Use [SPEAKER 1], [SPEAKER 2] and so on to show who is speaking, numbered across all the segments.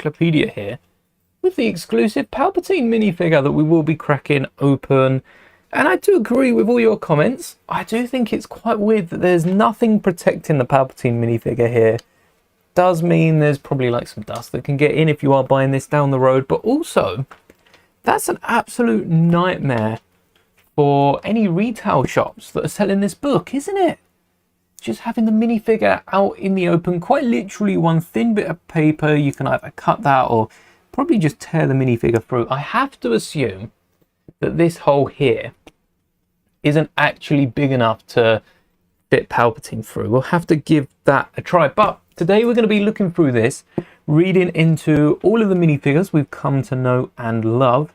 [SPEAKER 1] Encyclopedia here with the exclusive Palpatine minifigure that we will be cracking open. And I do agree with all your comments. I do think it's quite weird that there's nothing protecting the Palpatine minifigure here. Does mean there's probably like some dust that can get in if you are buying this down the road, but also that's an absolute nightmare for any retail shops that are selling this book, isn't it? Just having the minifigure out in the open, quite literally one thin bit of paper, you can either cut that or probably just tear the minifigure through. I have to assume that this hole here isn't actually big enough to fit Palpatine through. We'll have to give that a try. But today we're going to be looking through this, reading into all of the minifigures we've come to know and love,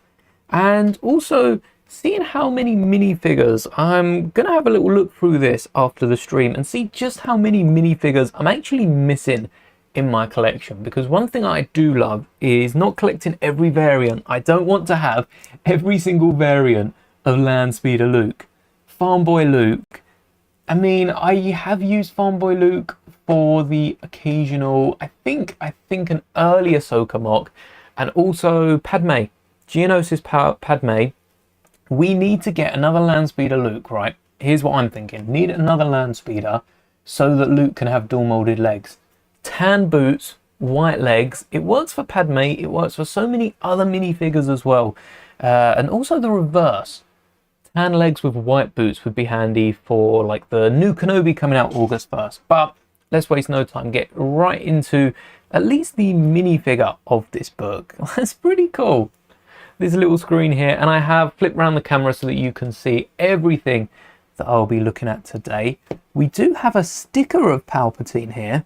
[SPEAKER 1] and also seeing how many minifigures. I'm going to have a little look through this after the stream and see just how many minifigures I'm actually missing in my collection, because one thing I do love is not collecting every variant. I don't want to have every single variant of Land Speeder Luke, Farm Boy Luke. I mean, I have used Farm Boy Luke for the occasional, I think an early Ahsoka mock, and also Padme, Geonosis Padme. We need to get another Land Speeder Luke, right? Here's what I'm thinking. Need another Land Speeder so that Luke can have dual molded legs. Tan boots, white legs. It works for Padme. It works for so many other minifigures as well. And also the reverse. Tan legs with white boots would be handy for like the new Kenobi coming out August 1st. But let's waste no time. Get right into at least the minifigure of this book. That's pretty cool. This little screen here, and I have flipped around the camera so that you can see everything that I'll be looking at today. We do have a sticker of Palpatine here.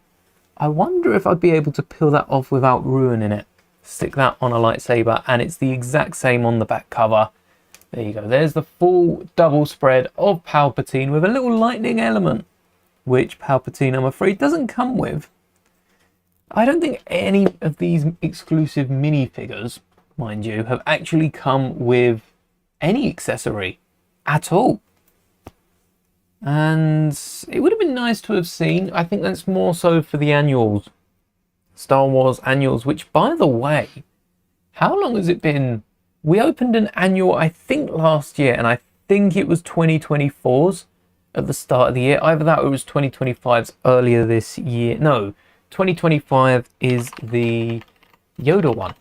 [SPEAKER 1] I wonder if I'd be able to peel that off without ruining it. Stick that on a lightsaber, and it's the exact same on the back cover. There you go. There's the full double spread of Palpatine with a little lightning element, which Palpatine, I'm afraid, doesn't come with. I don't think any of these exclusive minifigures, mind you, have actually come with any accessory at all. And it would have been nice to have seen. I think that's more so for the annuals, Star Wars annuals, which, by the way, how long has it been? We opened an annual, I think, last year, and I think it was 2024's at the start of the year. Either that or it was 2025's earlier this year. No, 2025 is the Yoda one.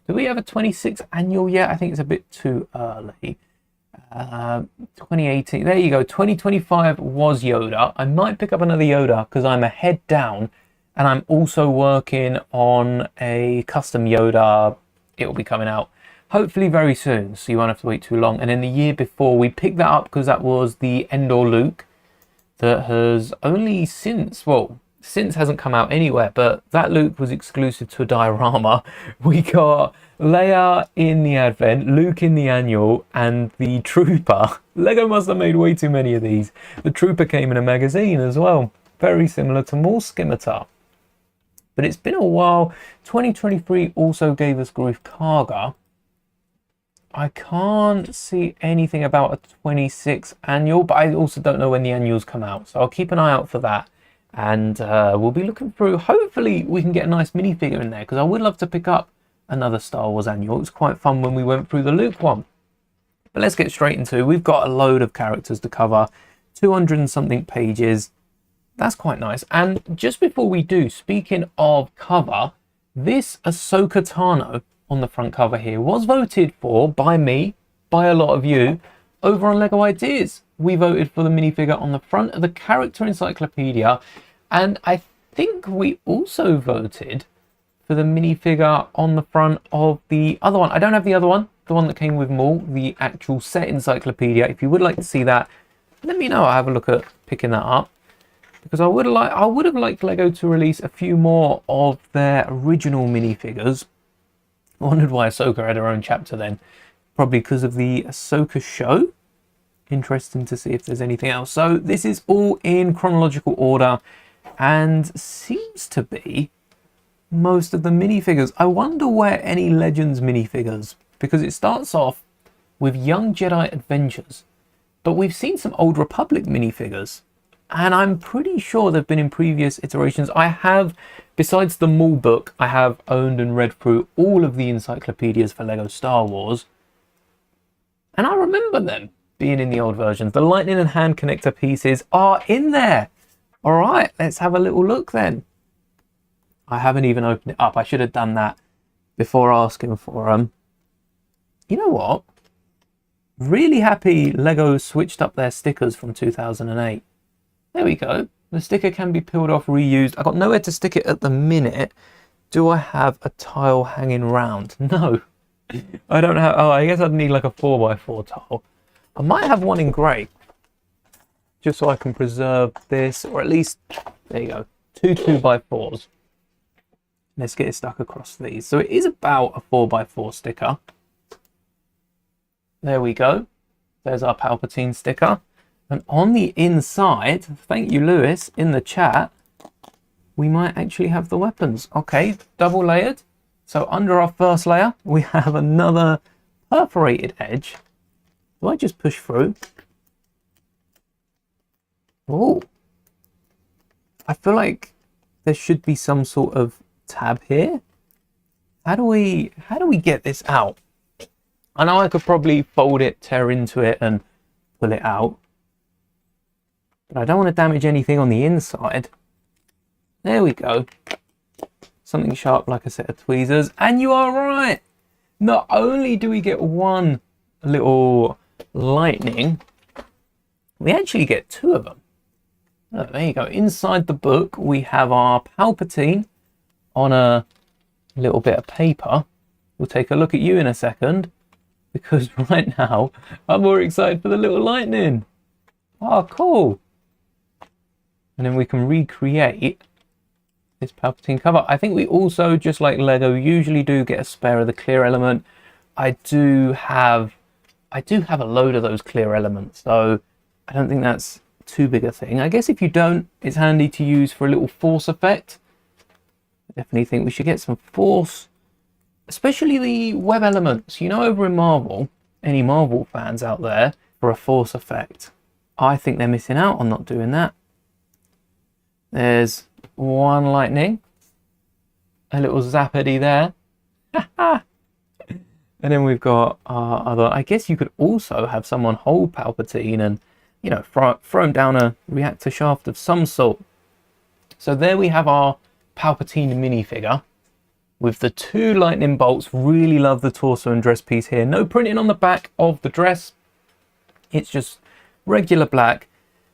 [SPEAKER 1] Do we have a 26th annual yet? I think it's a bit too early. 2018, there you go. 2025 was Yoda. I might pick up another Yoda because I'm a head down, and I'm also working on a custom Yoda. It will be coming out hopefully very soon, so you won't have to wait too long. And in the year before, we picked that up because that was the Endor Luke that has only since hasn't come out anywhere, but that Luke was exclusive to a diorama. We got Leia in the Advent, Luke in the annual, and the Trooper. Lego must have made way too many of these. The Trooper came in a magazine as well, very similar to Maul Scimitar. But it's been a while. 2023 also gave us Greef Karga. I can't see anything about a 26th annual, but I also don't know when the annuals come out, so I'll keep an eye out for that. And we'll be looking through. Hopefully we can get a nice minifigure in there, because I would love to pick up another Star Wars annual. It was quite fun when we went through the Luke one. But let's get straight into it. We've got a load of characters to cover, 200 and something pages. That's quite nice. And just before we do, speaking of cover, this Ahsoka Tano on the front cover here was voted for by me, by a lot of you, over on Lego Ideas. We voted for the minifigure on the front of the character encyclopedia, and I think we also voted for the minifigure on the front of the other one. I don't have the other one, the one that came with Maul, the actual set encyclopedia. If you would like to see that, let me know. I'll have a look at picking that up, because I would have liked Lego to release a few more of their original minifigures. I wondered why Ahsoka had her own chapter then. Probably because of the Ahsoka show. Interesting to see if there's anything else. So this is all in chronological order and seems to be most of the minifigures. I wonder where any Legends minifigures, because it starts off with Young Jedi Adventures, but we've seen some Old Republic minifigures, and I'm pretty sure they've been in previous iterations. I have, besides the Mall book, I have owned and read through all of the encyclopedias for Lego Star Wars, and I remember them being in the old versions. The lightning and hand connector pieces are in there. All right, let's have a little look then. I haven't even opened it up. I should have done that before asking for them. You know what? Really happy Lego switched up their stickers from 2008. There we go. The sticker can be peeled off, reused. I've got nowhere to stick it at the minute. Do I have a tile hanging round? No. I don't have... Oh, I guess I'd need like a 4x4 tile. I might have one in grey, just so I can preserve this, or at least... There you go. 2x4s. Let's get it stuck across these. So it is about a 4x4 sticker. There we go. There's our Palpatine sticker. And on the inside, thank you, Lewis, in the chat, we might actually have the weapons. Okay, double layered. So under our first layer, we have another perforated edge. Do I just push through? Oh, I feel like there should be some sort of tab here. How do we get this out? I know I could probably fold it, tear into it, and pull it out. But I don't want to damage anything on the inside. There we go. Something sharp like a set of tweezers. And you are right. Not only do we get one little lightning, we actually get two of them. Oh, there you go. Inside the book, we have our Palpatine on a little bit of paper. We'll take a look at you in a second, because right now I'm more excited for the little lightning. Oh, cool. And then we can recreate this Palpatine cover. I think we also, just like Lego usually do, get a spare of the clear element. I do have a load of those clear elements, so I don't think that's too big a thing. I guess if you don't, it's handy to use for a little force effect. I definitely think we should get some force, especially the web elements. You know, over in Marvel, any Marvel fans out there, for a force effect, I think they're missing out on not doing that. There's one lightning, a little zappity there. And then we've got our other... I guess you could also have someone hold Palpatine and, you know, throw him down a reactor shaft of some sort. So there we have our Palpatine minifigure with the two lightning bolts. Really love the torso and dress piece here. No printing on the back of the dress. It's just regular black.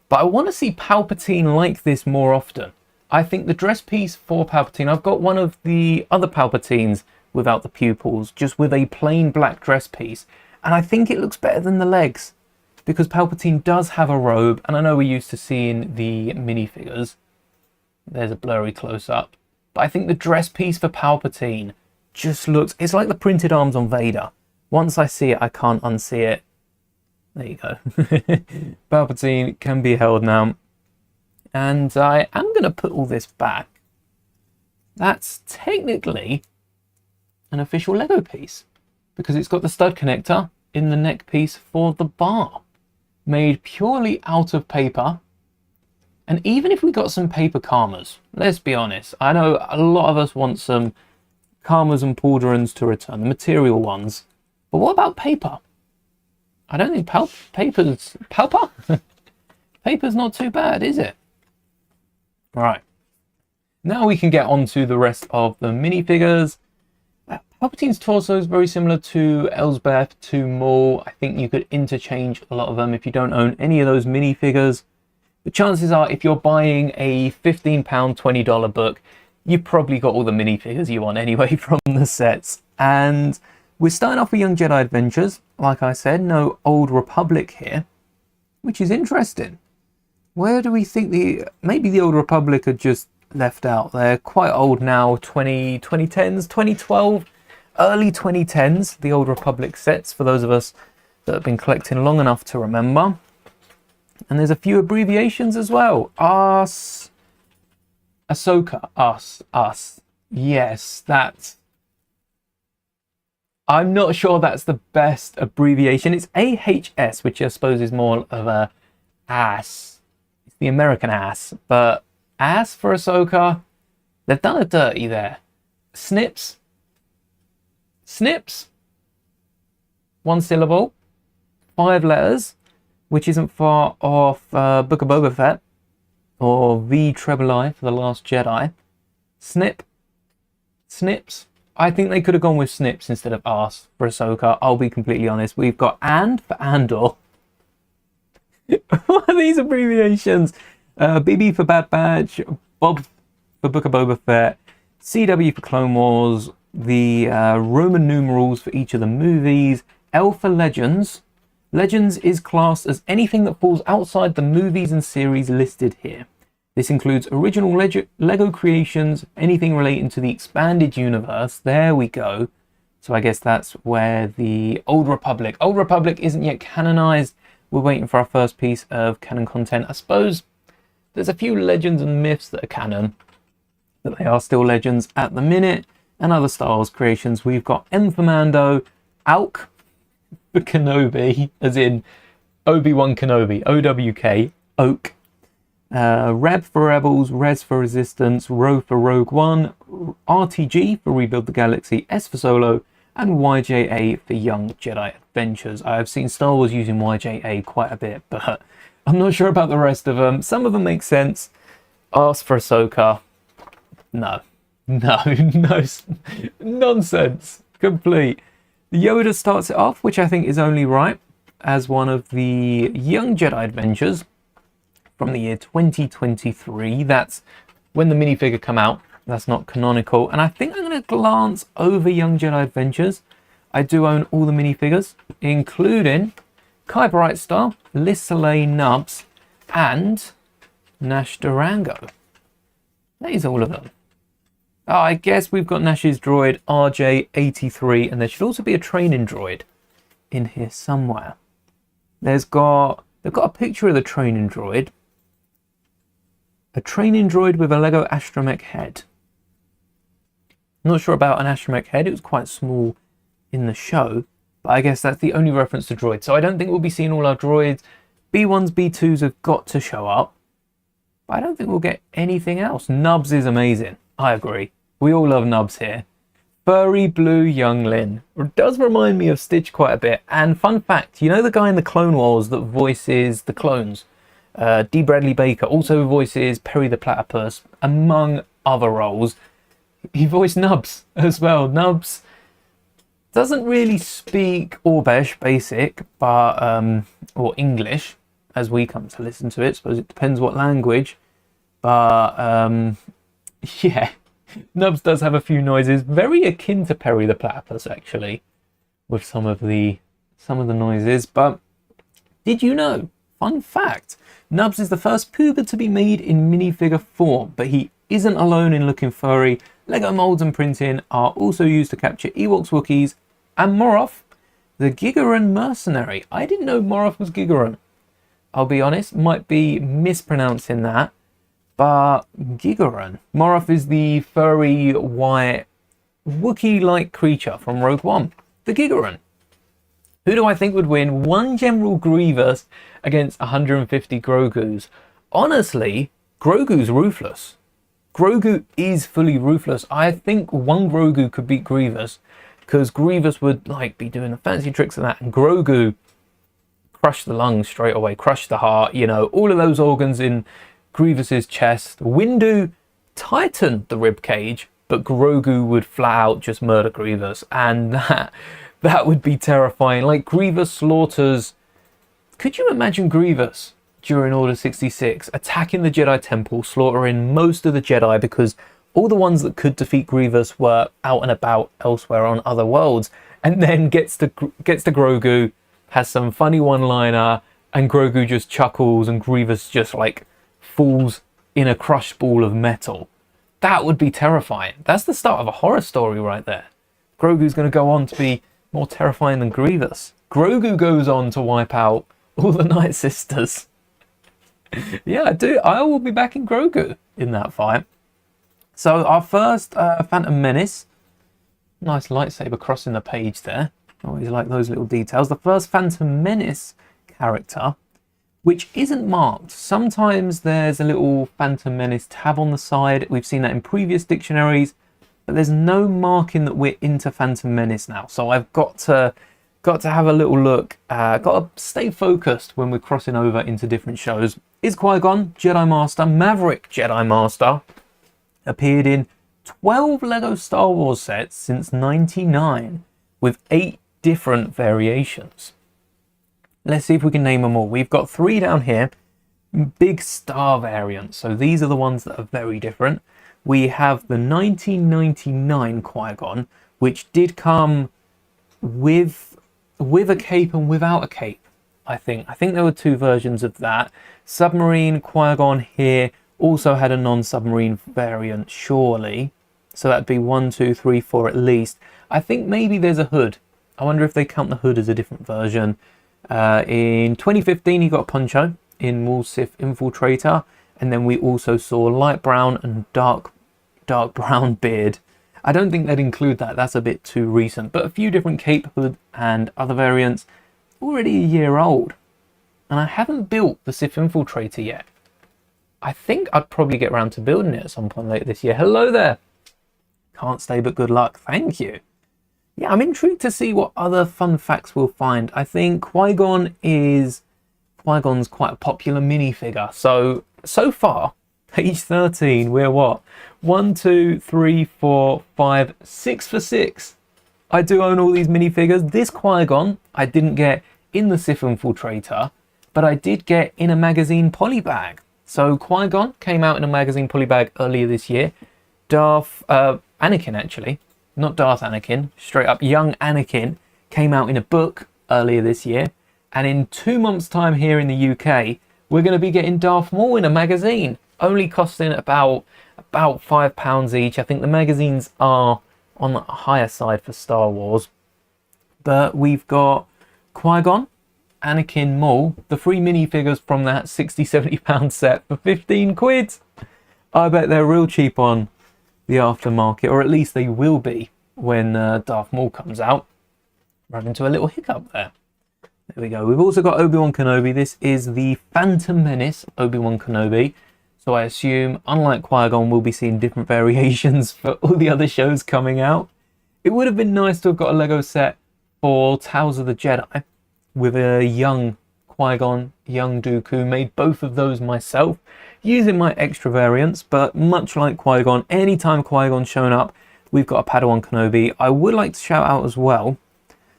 [SPEAKER 1] But I want to see Palpatine like this more often. I think the dress piece for Palpatine... I've got one of the other Palpatines without the pupils, just with a plain black dress piece. And I think it looks better than the legs, because Palpatine does have a robe. And I know we're used to seeing the minifigures. There's a blurry close-up. But I think the dress piece for Palpatine just looks... It's like the printed arms on Vader. Once I see it, I can't unsee it. There you go. Palpatine can be held now. And I am going to put all this back. That's technically an official Lego piece, because it's got the stud connector in the neck piece for the bar, made purely out of paper. And even if we got some paper Karmas, let's be honest, I know a lot of us want some Karmas and Pauldrons to return, the material ones, but what about paper? I don't think paper's not too bad, is it? Right. Now we can get on to the rest of the minifigures. Palpatine's torso is very similar to Elsbeth, to Maul. I think you could interchange a lot of them if you don't own any of those minifigures. The chances are, if you're buying a £15, $20 book, you've probably got all the minifigures you want anyway from the sets. And we're starting off with Young Jedi Adventures. Like I said, no Old Republic here, which is interesting. Where do we think maybe the Old Republic are just left out? They're quite old now, 2010s, 2012, early 2010s, the Old Republic sets, for those of us that have been collecting long enough to remember. And there's a few abbreviations as well. Ahsoka, us. Yes, that's... I'm not sure that's the best abbreviation. It's AHS, which I suppose is more of a ass. It's the American ass, but ass for Ahsoka, they've done a dirty there. Snips. Snips. 1 syllable. 5 letters, which isn't far off Book of Boba Fett, or V Treble I for The Last Jedi. Snip. Snips. I think they could have gone with snips instead of arse for Ahsoka. I'll be completely honest. We've got and for Andor. What are these abbreviations? BB for Bad Batch, Bob for Book of Boba Fett, CW for Clone Wars, the Roman numerals for each of the movies, L for Legends. Legends is classed as anything that falls outside the movies and series listed here. This includes original Lego creations, anything relating to the expanded universe. There we go. So I guess that's where the Old Republic isn't yet canonized. We're waiting for our first piece of canon content. I suppose there's a few legends and myths that are canon, but they are still legends at the minute. And other Star Wars creations, we've got M for Mando, Alk for Kenobi, as in Obi-Wan Kenobi, OWK, Oak. Reb for Rebels, Res for Resistance, Ro for Rogue One, RTG for Rebuild the Galaxy, S for Solo, and YJA for Young Jedi Adventures. I have seen Star Wars using YJA quite a bit, but I'm not sure about the rest of them. Some of them make sense. Ask for Ahsoka. No, nonsense. Complete. Yoda starts it off, which I think is only right, as one of the Young Jedi Adventures from the year 2023. That's when the minifigure come out. That's not canonical. And I think I'm going to glance over Young Jedi Adventures. I do own all the minifigures, including Kai Brightstar, Liz Soleil Nubs, and Nash Durango. That is all of them. Oh, I guess we've got Nash's droid, RJ83, and there should also be a training droid in here somewhere. They've got a picture of the training droid. A training droid with a Lego astromech head. I'm not sure about an astromech head. It was quite small in the show, but I guess that's the only reference to droids. So I don't think we'll be seeing all our droids. B1s, B2s have got to show up, but I don't think we'll get anything else. Nubs is amazing. I agree. We all love Nubs here. Furry blue youngling. It does remind me of Stitch quite a bit. And fun fact, you know the guy in the Clone Wars that voices the clones? D. Bradley Baker also voices Perry the Platypus, among other roles. He voiced Nubs as well. Nubs doesn't really speak Orbesh Basic, but or English, as we come to listen to it. I suppose it depends what language. But yeah, Nubs does have a few noises, very akin to Perry the Platypus, actually, with some of the noises. But did you know? Fun fact: Nubs is the first Pooba to be made in minifigure form, but he isn't alone in looking furry. Lego molds and printing are also used to capture Ewoks, Wookiees, and Moroff, the Gigaran mercenary. I didn't know Moroff was Gigaran. I'll be honest, might be mispronouncing that, but Gigaran. Moroff is the furry, white, Wookiee-like creature from Rogue One, the Gigaran. Who do I think would win one General Grievous against 150 Grogus? Honestly, Grogu's ruthless. Grogu is fully ruthless. I think one Grogu could beat Grievous, because Grievous would be doing the fancy tricks of that, and Grogu crush the lungs straight away, crush the heart, all of those organs in Grievous's chest. Windu tightened the rib cage, but Grogu would flat out just murder Grievous, and that would be terrifying. Grievous slaughters. Could you imagine Grievous during Order 66 attacking the Jedi Temple, slaughtering most of the Jedi because all the ones that could defeat Grievous were out and about elsewhere on other worlds, and then gets to Grogu, has some funny one-liner, and Grogu just chuckles and Grievous just falls in a crushed ball of metal. That would be terrifying. That's the start of a horror story right there. Grogu's going to go on to be more terrifying than Grievous. Grogu goes on to wipe out all the Night Sisters. Yeah, I do. I will be backing Grogu in that fight. So our first Phantom Menace. Nice lightsaber crossing the page there. Always like those little details. The first Phantom Menace character which isn't marked. Sometimes there's a little Phantom Menace tab on the side. We've seen that in previous dictionaries, but there's no marking that we're into Phantom Menace now. So I've got to have a little look. Got to stay focused when we're crossing over into different shows. Is Qui-Gon Jedi Master, Maverick Jedi Master, appeared in 12 Lego Star Wars sets since '99 with 8 different variations. Let's see if we can name them all. We've got 3 down here, big star variants. So these are the ones that are very different. We have the 1999 Qui-Gon, which did come with a cape and without a cape, I think. I think there were 2 versions of that. Submarine Qui-Gon here also had a non-submarine variant, surely. So that'd be 1, 2, 3, 4 at least. I think maybe there's a hood. I wonder if they count the hood as a different version. In 2015, he got a poncho in Maul Sith Infiltrator, and then we also saw light brown and dark brown beard. I don't think they'd include that. That's a bit too recent. But a few different cape, hood, and other variants. Already a year old, and I haven't built the Sith Infiltrator yet. I think I'd probably get around to building it at some point later this year. Hello there. Can't stay but good luck. Thank you. Yeah, I'm intrigued to see what other fun facts we'll find. I think Qui-Gon's quite a popular minifigure. So far, age 13, we're what? 1, 2, 3, 4, 5, 6 for 6. I do own all these minifigures. This Qui-Gon I didn't get in the Sith Infiltrator, but I did get in a magazine polybag. So Qui-Gon came out in a magazine polybag earlier this year. Anakin actually. Not Darth Anakin, straight up young Anakin came out in a book earlier this year. And in 2 months' time here in the UK, we're going to be getting Darth Maul in a magazine, only costing about £5 each. I think the magazines are on the higher side for Star Wars. But we've got Qui-Gon, Anakin, Maul, the 3 minifigures from that £60-70 set for 15 quid. I bet they're real cheap on the aftermarket, or at least they will be when Darth Maul comes out. Run into a little hiccup there. There we go. We've also got Obi-Wan Kenobi. This is the Phantom Menace Obi-Wan Kenobi. So I assume, unlike Qui-Gon, we'll be seeing different variations for all the other shows coming out. It would have been nice to have got a Lego set for Tales of the Jedi with a young Qui-Gon, young Dooku. Made both of those myself using my extra variants, but much like Qui-Gon, anytime Qui-Gon's shown up, we've got a Padawan Kenobi. I would like to shout out as well.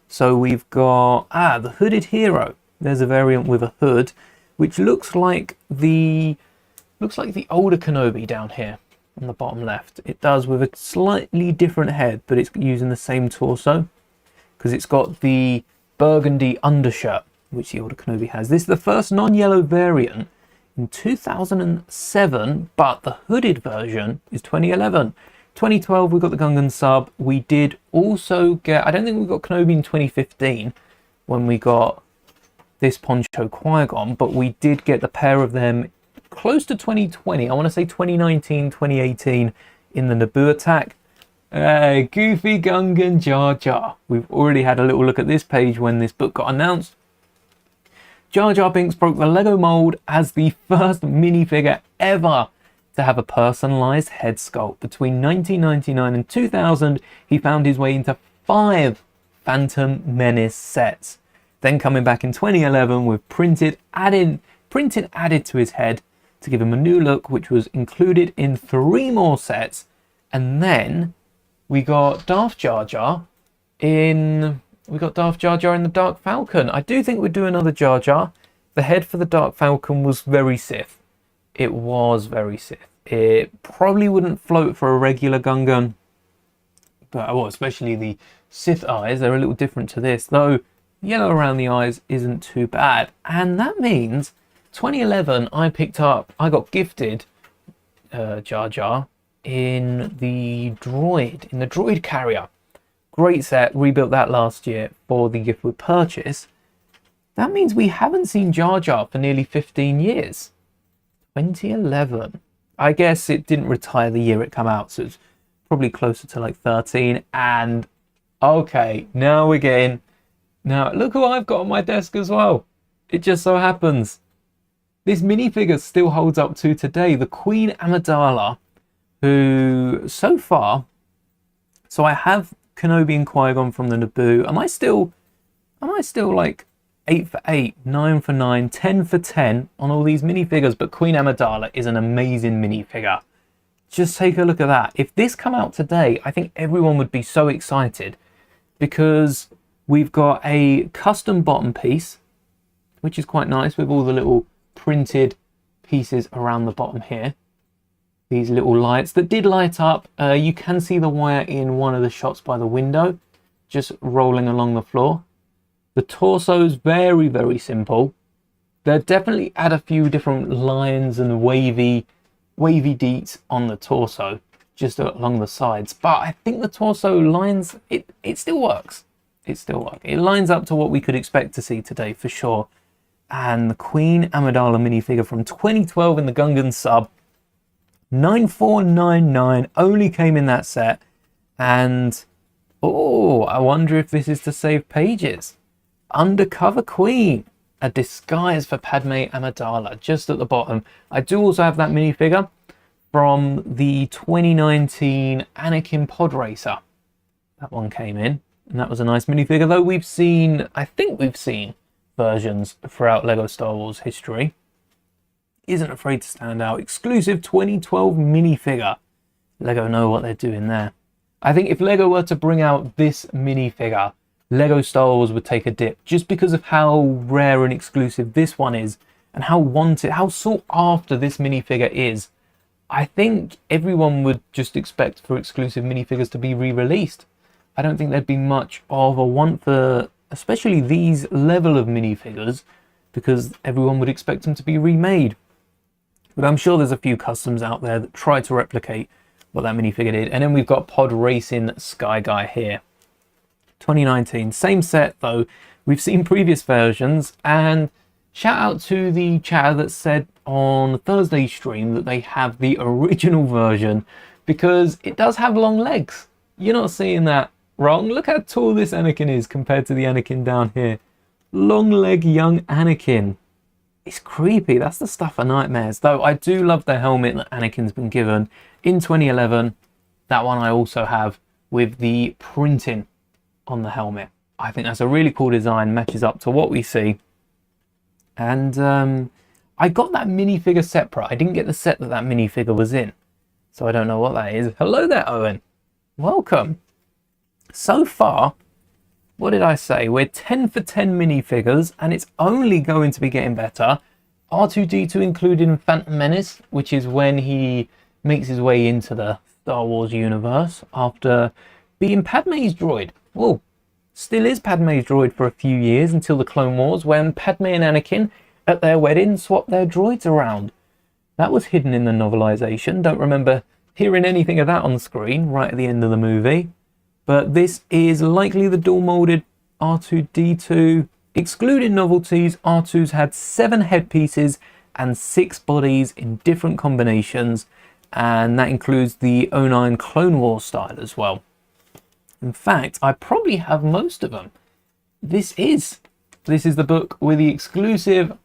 [SPEAKER 1] So we've got the Hooded Hero. There's a variant with a hood, which looks like the older Kenobi down here on the bottom left. It does, with a slightly different head, but it's using the same torso because it's got the burgundy undershirt, which the older Kenobi has. This is the first non-yellow variant in 2007, but the hooded version is 2011. 2012, we got the Gungan sub. We did also get, I don't think we got Kenobi in 2015 when we got this Poncho Qui-Gon, but we did get the pair of them close to 2020. I want to say 2019, 2018 in the Naboo attack. Goofy Gungan Jar Jar. We've already had a little look at this page when this book got announced. Jar Jar Binks broke the Lego mold as the first minifigure ever to have a personalised head sculpt. Between 1999 and 2000, he found his way into 5 Phantom Menace sets. Then coming back in 2011 with printed added to his head to give him a new look, which was included in 3 more sets. And then we got Darth Jar Jar in the Dark Falcon. I do think we'd do another Jar Jar. The head for the Dark Falcon was very Sith. It was very Sith. It probably wouldn't float for a regular Gungan, but especially the Sith eyes, they're a little different to this, though yellow around the eyes isn't too bad. And that means 2011 I got gifted Jar Jar in the droid carrier. Great set, rebuilt that last year for the gift with purchase. That means we haven't seen Jar Jar for nearly 15 years. 2011. I guess it didn't retire the year it came out, so it's probably closer to like 13. And okay, now look who I've got on my desk as well. It just so happens this minifigure still holds up to today. The Queen Amidala, who so far, so I have Kenobi and Qui-Gon from the Naboo. Am I still like 8 for 8, 9 for 9, 10 for 10 on all these minifigures? But Queen Amidala is an amazing minifigure. Just take a look at that. If this come out today, I think everyone would be so excited, because we've got a custom bottom piece, which is quite nice, with all the little printed pieces around the bottom here. These little lights that did light up. You can see the wire in one of the shots by the window, just rolling along the floor. The torso's very, very simple. They'll definitely add a few different lines and wavy deets on the torso, just along the sides. But I think the torso lines, it still works. It still works. It lines up to what we could expect to see today for sure. And the Queen Amidala minifigure from 2012 in the Gungan sub, 9499, only came in that set. And oh, I wonder if this is to save pages. Undercover Queen, a disguise for Padme Amidala, just at the bottom. I do also have that minifigure from the 2019 Anakin Pod Racer. That one came in, and that was a nice minifigure, though we've seen, I think we've seen versions throughout Lego Star Wars history. Isn't afraid to stand out. Exclusive 2012 minifigure. Lego know what they're doing there. I think if Lego were to bring out this minifigure, Lego Star Wars would take a dip, just because of how rare and exclusive this one is, and how wanted, how sought after this minifigure is. I think everyone would just expect for exclusive minifigures to be re-released. I don't think there'd be much of a want for, especially these level of minifigures, because everyone would expect them to be remade. But I'm sure there's a few customs out there that try to replicate what that minifigure did. And then we've got Pod Racing Sky Guy here. 2019, same set though. We've seen previous versions, and shout out to the chatter that said on Thursday's stream that they have the original version, because it does have long legs. You're not seeing that wrong. Look how tall this Anakin is compared to the Anakin down here. Long leg young Anakin. It's creepy. That's the stuff of nightmares. Though I do love the helmet that Anakin's been given in 2011. That one I also have with the printing on the helmet. I think that's a really cool design, matches up to what we see. And I got that minifigure separate. I didn't get the set that minifigure was in, so I don't know what that is. Hello there, Owen. Welcome. So far, what did I say? We're 10 for 10 minifigures, and it's only going to be getting better. R2-D2 including Phantom Menace, which is when he makes his way into the Star Wars universe after being Padme's droid. Well, still is Padme's droid for a few years until the Clone Wars, when Padme and Anakin at their wedding swapped their droids around. That was hidden in the novelization. Don't remember hearing anything of that on screen right at the end of the movie. But this is likely the dual molded R2-D2. Excluding novelties, R2's had 7 headpieces and 6 bodies in different combinations, and that includes the 09 Clone Wars style as well. In fact, I probably have most of them. This is the book with the exclusive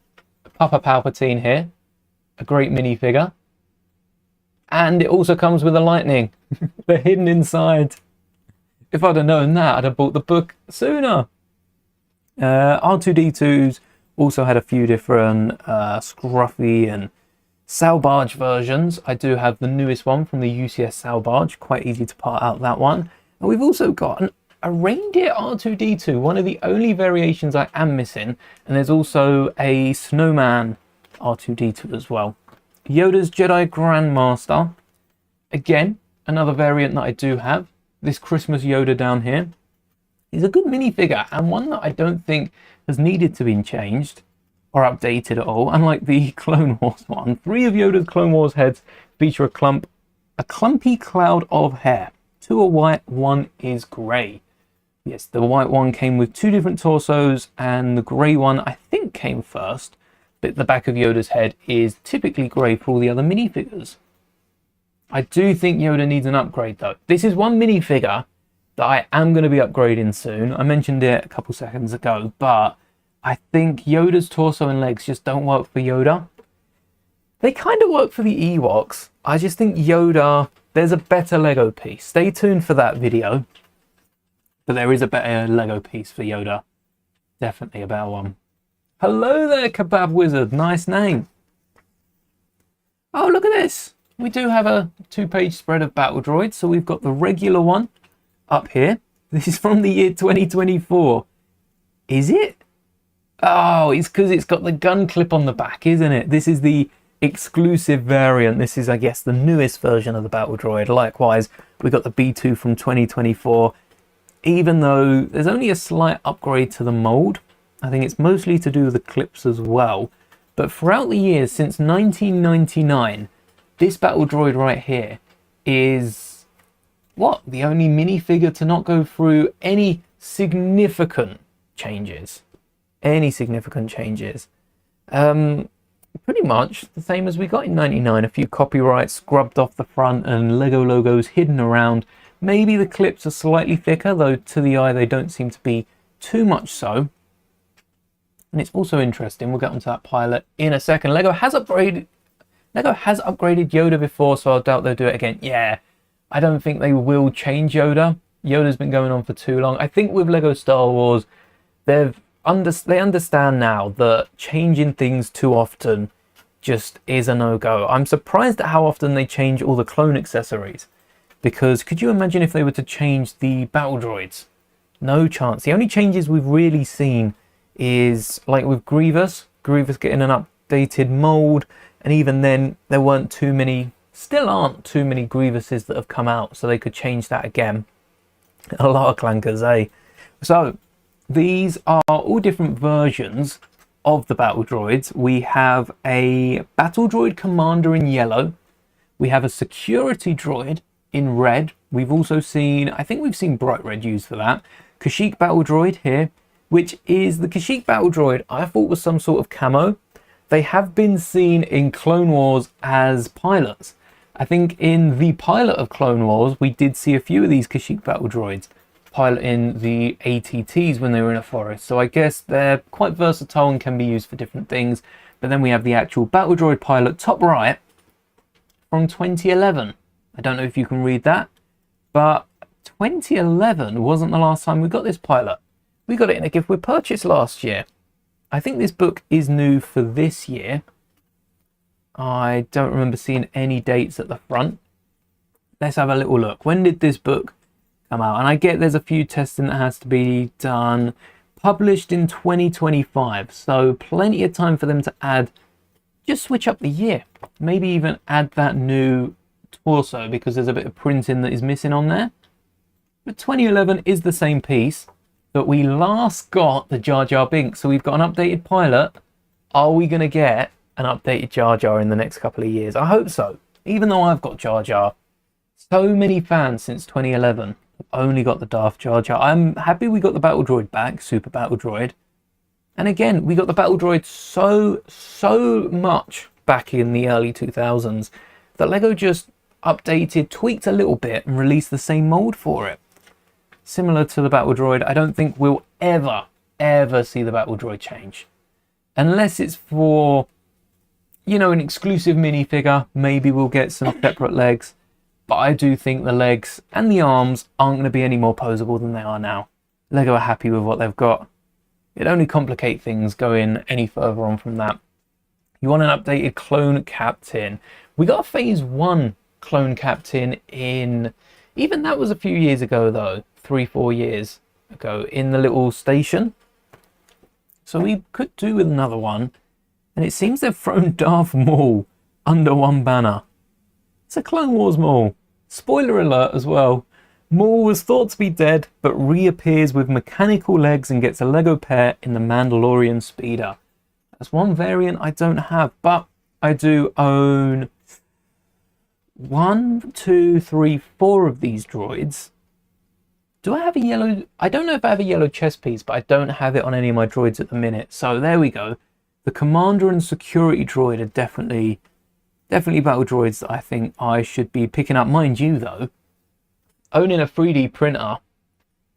[SPEAKER 1] Papa Palpatine here, a great minifigure, and it also comes with a lightning. They're hidden inside. If I'd have known that, I'd have bought the book sooner. R2-D2's also had a few different scruffy and Salbarge versions. I do have the newest one from the UCS Salbarge, quite easy to part out that one. And we've also got a reindeer R2-D2, one of the only variations I am missing. And there's also a snowman R2-D2 as well. Yoda's Jedi Grandmaster. Again, another variant that I do have. This Christmas Yoda down here is a good minifigure, and one that I don't think has needed to be changed or updated at all, unlike the Clone Wars one. 3 of Yoda's Clone Wars heads feature a clumpy cloud of hair. 2 are white, 1 is grey. Yes, the white one came with 2 different torsos, and the grey one I think came first, but the back of Yoda's head is typically grey for all the other minifigures. I do think Yoda needs an upgrade though. This is one minifigure that I am going to be upgrading soon. I mentioned it a couple seconds ago, but I think Yoda's torso and legs just don't work for Yoda. They kind of work for the Ewoks. I just think Yoda, there's a better Lego piece. Stay tuned for that video. But there is a better Lego piece for Yoda. Definitely a better one. Hello there, Kebab Wizard. Nice name. Oh, look at this. We do have a 2-page spread of battle droids. So we've got the regular one up here. This is from the year 2024. Is it? Oh, it's because it's got the gun clip on the back, isn't it? This is the exclusive variant. This is, I guess, the newest version of the battle droid. Likewise, we got the B2 from 2024. Even though there's only a slight upgrade to the mold, I think it's mostly to do with the clips as well. But throughout the years since 1999, this battle droid right here is what? The only minifigure to not go through any significant changes. Any significant changes. Pretty much the same as we got in 99. A few copyrights scrubbed off the front and Lego logos hidden around. Maybe the clips are slightly thicker, though to the eye they don't seem to be too much so. And it's also interesting, we'll get onto that pilot in a second. Lego has upgraded Yoda before, so I doubt they'll do it again. Yeah, I don't think they will change Yoda. Yoda's been going on for too long. I think with Lego Star Wars, they understand now that changing things too often just is a no-go. I'm surprised at how often they change all the clone accessories. Because could you imagine if they were to change the battle droids? No chance. The only changes we've really seen is like with Grievous getting an updated mold, and even then there weren't too many, still aren't too many Grievouses that have come out, so they could change that again. A lot of clankers, eh? So these are all different versions of the battle droids. We have a battle droid commander in yellow. We have a security droid in red. We've also seen, I think we've seen bright red used for that. Kashyyyk battle droid here, which is the Kashyyyk battle droid I thought was some sort of camo. They have been seen in Clone Wars as pilots. I think in the pilot of Clone Wars, we did see a few of these Kashyyyk battle droids piloting the ATTs when they were in a forest. So I guess they're quite versatile and can be used for different things. But then we have the actual battle droid pilot top right from 2011. I don't know if you can read that, but 2011 wasn't the last time we got this pilot. We got it in a gift with purchase last year. I think this book is new for this year. I don't remember seeing any dates at the front. Let's have a little look. When did this book come out? And I get there's a few testing that has to be done. Published in 2025, so plenty of time for them to add, just switch up the year. Maybe even add that new torso, because there's a bit of printing that is missing on there. But 2011 is the same piece, but we last got the Jar Jar Binks, so we've got an updated pilot. Are we going to get an updated Jar Jar in the next couple of years? I hope so. Even though I've got Jar Jar, so many fans since 2011 have only got the Darth Jar Jar. I'm happy we got the Battle Droid back, Super Battle Droid. And again, we got the Battle Droid so much back in the early 2000s that Lego just updated, tweaked a little bit and released the same mold for it. Similar to the Battle Droid, I don't think we'll ever see the Battle Droid change. Unless it's for, you know, an exclusive minifigure, maybe we'll get some separate legs. But I do think the legs and the arms aren't going to be any more posable than they are now. Lego are happy with what they've got. It'd only complicate things going any further on from that. You want an updated clone captain. We got a phase 1 clone captain in, even that was a few years ago though, 3-4 years ago, in the little station. So we could do with another one. And it seems they've thrown Darth Maul under one banner. It's a Clone Wars Maul. Spoiler alert as well. Maul was thought to be dead, but reappears with mechanical legs and gets a Lego pair in the Mandalorian speeder. That's one variant I don't have, but I do own 1, 2, 3, 4 of these droids. Do I have a yellow? I don't know if I have a yellow chest piece, but I don't have it on any of my droids at the minute. So there we go. The commander and security droid are definitely battle droids that I think I should be picking up. Mind you though, owning a 3D printer,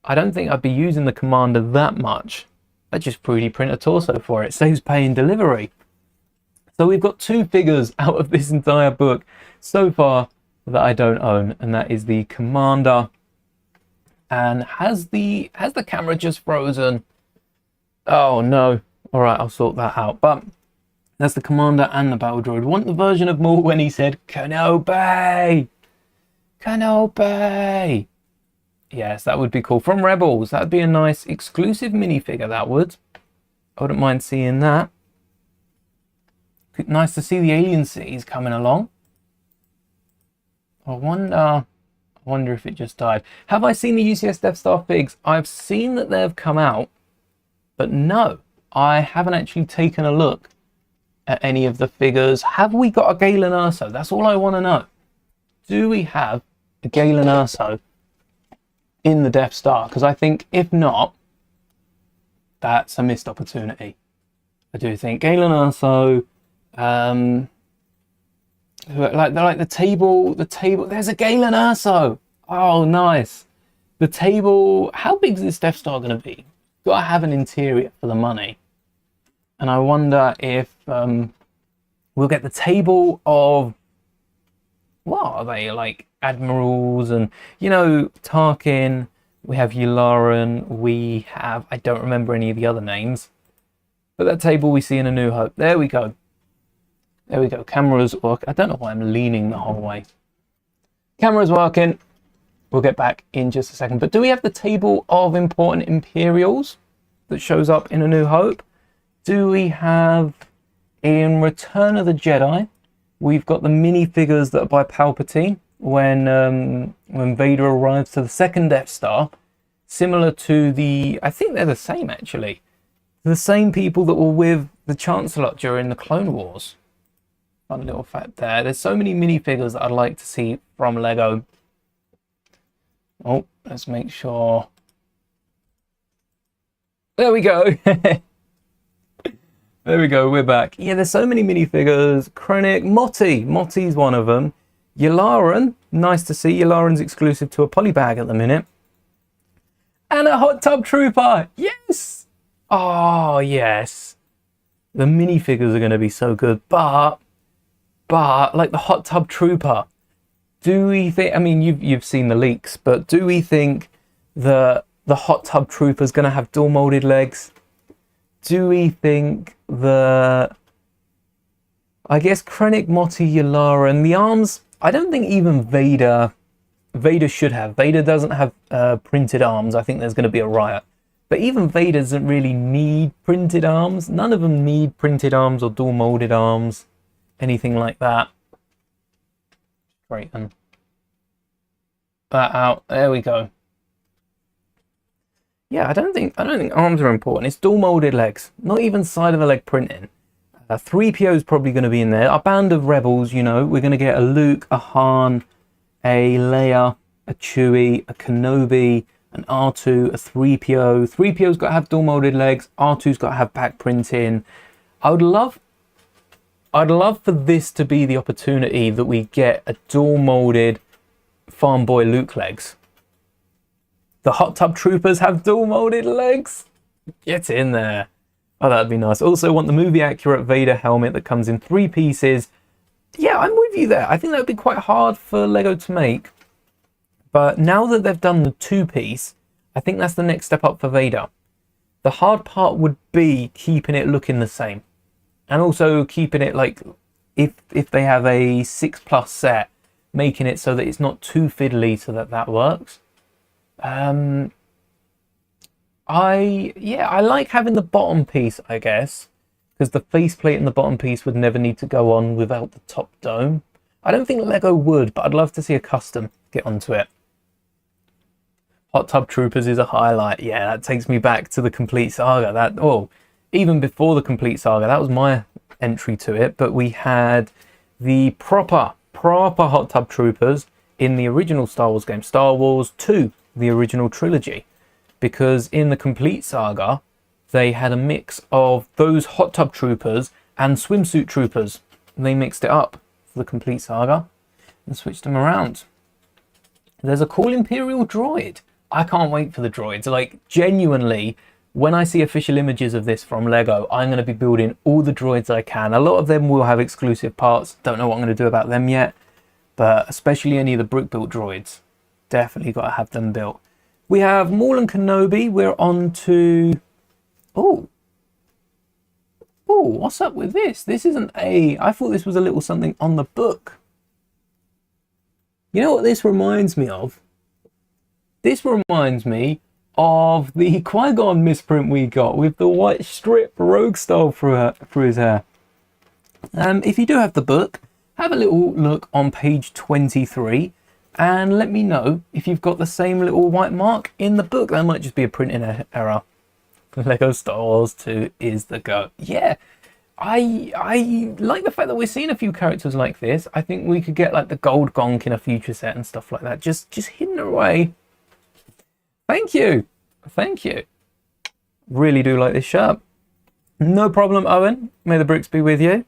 [SPEAKER 1] I don't think I'd be using the commander that much. I just 3D print a torso for it. Saves paying delivery. So we've got 2 figures out of this entire book so far that I don't own, and that is the Commander. And has the camera just frozen? Oh no. All right, I'll sort that out. But that's the Commander and the Battle Droid. Want the version of Maul when he said Kenobi, Kenobi. Yes, that would be cool. From Rebels, that'd be a nice exclusive minifigure. That would. I wouldn't mind seeing that. Nice to see the alien cities coming along. I wonder if it just died. Have I seen the UCS Death Star figs? I've seen that they've come out, but no, I haven't actually taken a look at any of the figures. Have we got a Galen Erso? That's all I want to know. Do we have a Galen Erso in the Death Star? Because I think if not, that's a missed opportunity. I do think Galen Erso, like the table. There's a Galen Erso. Oh, nice. The table. How big is this Death Star going to be? Got to have an interior for the money. And I wonder if we'll get the table of, what are they, like admirals and, you know, Tarkin. We have Yularen. We have, I don't remember any of the other names, but that table we see in A New Hope. There we go. There we go. Camera's work. I don't know why I'm leaning the whole way. Camera's working. We'll get back in just a second. But do we have the table of important Imperials that shows up in A New Hope? Do we have, in Return of the Jedi, we've got the minifigures that are by Palpatine when Vader arrives to the second Death Star, similar to the, I think they're the same actually, the same people that were with the Chancellor during the Clone Wars. Fun little fact there. There's so many minifigures that I'd like to see from Lego. Oh, let's make sure. There we go. There we go, we're back. Yeah, there's so many minifigures. Krennic, Motti's one of them. Yularen, nice to see. Yularen's exclusive to a polybag at the minute. And a Hot Tub Trooper, yes! Oh, yes. The minifigures are going to be so good, but like the Hot Tub Trooper, do we think, I mean, you've seen the leaks, but do we think that the Hot Tub Trooper's going to have dual molded legs? Do we think that, I guess Krennic, Motti, Yularen, the arms, I don't think even Vader should have. Vader doesn't have printed arms. I think there's going to be a riot. But even Vader doesn't really need printed arms. None of them need printed arms or dual molded arms. Anything like that. Straighten that out. There we go. Yeah, I don't think arms are important. It's dual molded legs. Not even side of the leg printing. 3PO is probably going to be in there. Our band of rebels, you know, we're going to get a Luke, a Han, a Leia, a Chewie, a Kenobi, an R2, a 3PO. 3PO's got to have dual molded legs. R2's got to have back printing. I'd love for this to be the opportunity that we get a dual molded Farm Boy Luke legs. The Hot Tub Troopers have dual molded legs. Get in there. Oh, that'd be nice. Also want the movie accurate Vader helmet that comes in 3 pieces. Yeah, I'm with you there. I think that would be quite hard for Lego to make. But now that they've done the 2-piece, I think that's the next step up for Vader. The hard part would be keeping it looking the same. And also keeping it like, if they have a 6+ set, making it so that it's not too fiddly so that works. I like having the bottom piece, I guess, because the faceplate and the bottom piece would never need to go on without the top dome. I don't think Lego would, but I'd love to see a custom get onto it. Hot Tub Troopers is a highlight. Yeah, that takes me back to the Complete Saga. Even before the Complete Saga, that was my entry to it. But we had the proper Hot Tub Troopers in the original Star Wars game, Star Wars 2, the original trilogy. Because in the Complete Saga, they had a mix of those Hot Tub Troopers and Swimsuit Troopers. They mixed it up for the Complete Saga and switched them around. There's a cool Imperial droid. I can't wait for the droids. Like, genuinely, when I see official images of this from Lego, I'm going to be building all the droids I can. A lot of them will have exclusive parts. Don't know what I'm going to do about them yet, but especially any of the brick-built droids. Definitely got to have them built. We have Maul and Kenobi. We're on to... Oh, what's up with this? This isn't a... I thought this was a little something on the book. You know what this reminds me of? This reminds me of the Qui-Gon misprint we got with the white strip rogue style through his hair. If you do have the book, have a little look on page 23 and let me know if you've got the same little white mark in the book. That might just be a printing error. Lego Star Wars 2 is the go. Yeah, I like the fact that we're seeing a few characters like this. I think we could get like the gold gonk in a future set and stuff like that. Just hidden away. Thank you. Thank you. Really do like this shirt. No problem, Owen. May the bricks be with you.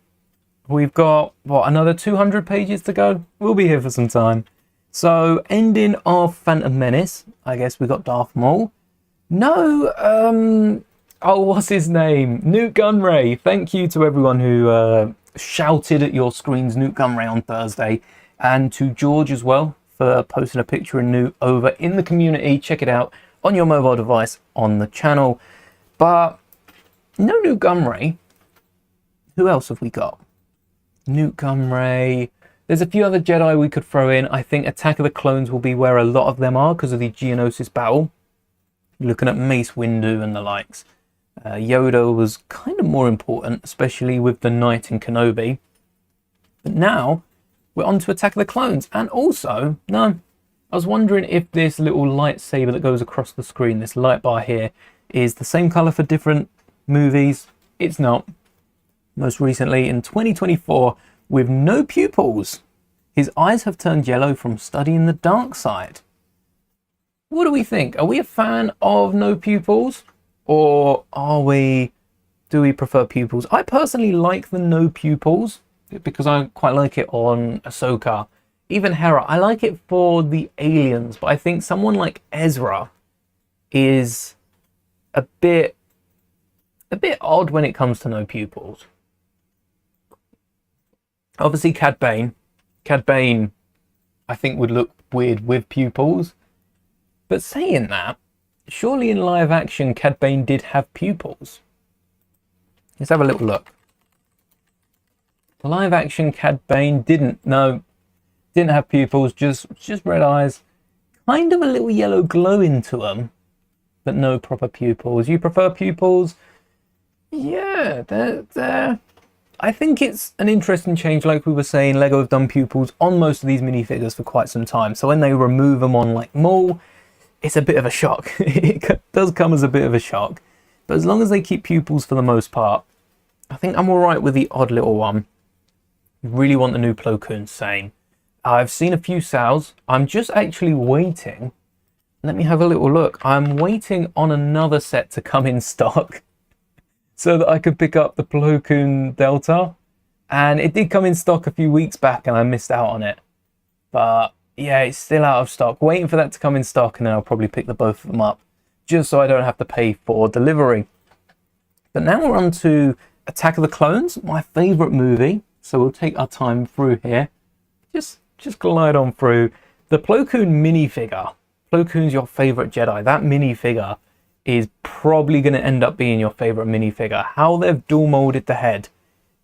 [SPEAKER 1] We've got, what, another 200 pages to go? We'll be here for some time. So, ending of Phantom Menace. I guess we got Darth Maul. No, oh, what's his name? Newt Gunray. Thank you to everyone who shouted at your screens Newt Gunray on Thursday. And to George as well for posting a picture of Newt over in the community. Check it out on your mobile device on the channel. But no Newt Gunray. Who else have we got? Newt Gunray. There's a few other Jedi we could throw in. I think Attack of the Clones will be where a lot of them are because of the Geonosis battle. Looking at Mace Windu and the likes. Yoda was kind of more important, especially with the Knight and Kenobi. But now we're on to Attack of the Clones. And also, no, I was wondering if this little lightsaber that goes across the screen, this light bar here, is the same color for different movies. It's not. Most recently in 2024, with no pupils, his eyes have turned yellow from studying the dark side. What do we think? Are we a fan of no pupils? Or do we prefer pupils? I personally like the no pupils because I quite like it on Ahsoka. Even Hera, I like it for the aliens, but I think someone like Ezra is a bit odd when it comes to no pupils. Obviously Cad Bane. Cad Bane, I think, would look weird with pupils. But saying that, surely in live action Cad Bane did have pupils. Let's have a little look. Live action Cad Bane didn't have pupils, just red eyes. Kind of a little yellow glow into them, but no proper pupils. You prefer pupils? Yeah, they're I think it's an interesting change. Like we were saying, Lego have done pupils on most of these minifigures for quite some time. So when they remove them on like Maul, it's a bit of a shock. It does come as a bit of a shock. But as long as they keep pupils for the most part, I think I'm all right with the odd little one. Really want the new Plo Koon, same. I've seen a few sales. I'm just actually waiting. Let me have a little look. I'm waiting on another set to come in stock so that I could pick up the Plo Koon Delta. And it did come in stock a few weeks back and I missed out on it. But yeah, it's still out of stock. Waiting for that to come in stock and then I'll probably pick the both of them up just so I don't have to pay for delivery. But now we're on to Attack of the Clones, my favourite movie. So we'll take our time through here. Just glide on through. The Plo Koon minifigure. Plo Koon's your favourite Jedi. That minifigure is probably going to end up being your favourite minifigure. How they've dual moulded the head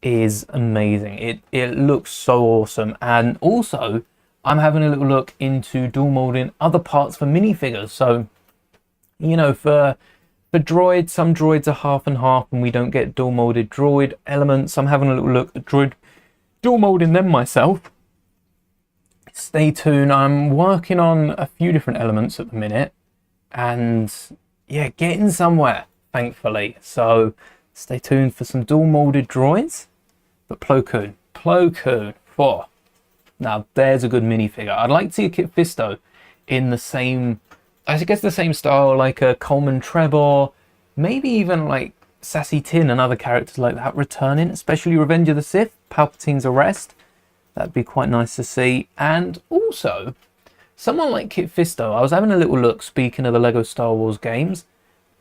[SPEAKER 1] is amazing. It looks so awesome. And also, I'm having a little look into dual moulding other parts for minifigures. So, you know, for droids, some droids are half and half and we don't get dual moulded droid elements. I'm having a little look at dual moulding them myself. Stay tuned. I'm working on a few different elements at the minute and yeah, getting somewhere, thankfully. So stay tuned for some dual moulded droids. But Plo Koon, four. Now there's a good minifigure. I'd like to see a Kit Fisto in the same, I guess the same style, like a Coleman Trebor, maybe even like Sassy Tin and other characters like that returning, especially Revenge of the Sith, Palpatine's arrest. That'd be quite nice to see. And also, someone like Kit Fisto, I was having a little look, speaking of the Lego Star Wars games,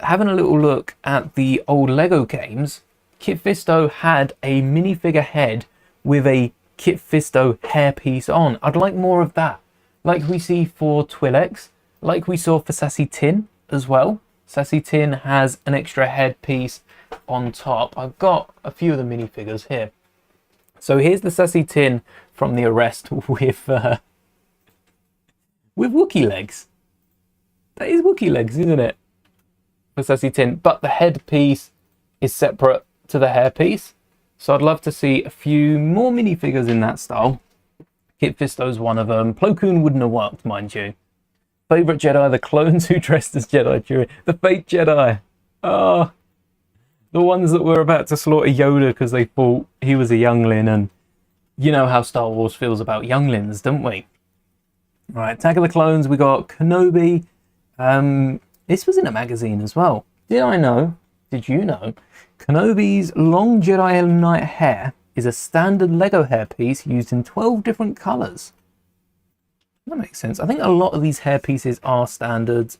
[SPEAKER 1] having a little look at the old Lego games, Kit Fisto had a minifigure head with a Kit Fisto hairpiece on. I'd like more of that, like we see for Twi'leks, like we saw for Sassy Tin as well. Sassy Tin has an extra headpiece on top. I've got a few of the minifigures here. So here's the Sassy Tin from the arrest with Wookiee legs. That is Wookiee legs, isn't it? For Sassy Tin, but the headpiece is separate to the hairpiece. So I'd love to see a few more minifigures in that style. Kit Fisto's one of them. Plo Koon wouldn't have worked, mind you. Favourite Jedi, the clones who dressed as Jedi. The fake Jedi. Oh, the ones that were about to slaughter Yoda because they thought he was a youngling. And you know how Star Wars feels about younglings, don't we? Right, Attack of the Clones, we got Kenobi. This was in a magazine as well. Did you know, Kenobi's long Jedi Knight hair is a standard Lego hairpiece used in 12 different colours. That makes sense. I think a lot of these hairpieces are standards.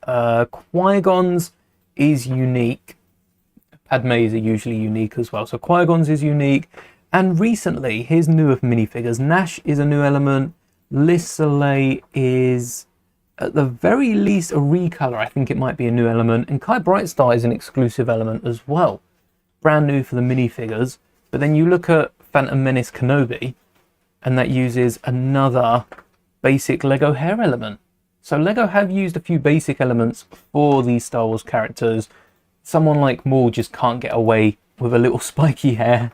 [SPEAKER 1] Qui-Gon's is unique. Padme's are usually unique as well. So Qui-Gon's is unique. And recently, here's newer minifigures. Nash is a new element. Liz Soleil is, at the very least, a recolor. I think it might be a new element. And Kai Brightstar is an exclusive element as well. Brand new for the minifigures. But then you look at Phantom Menace Kenobi, and that uses another basic Lego hair element. So Lego have used a few basic elements for these Star Wars characters. Someone like Maul just can't get away with a little spiky hair.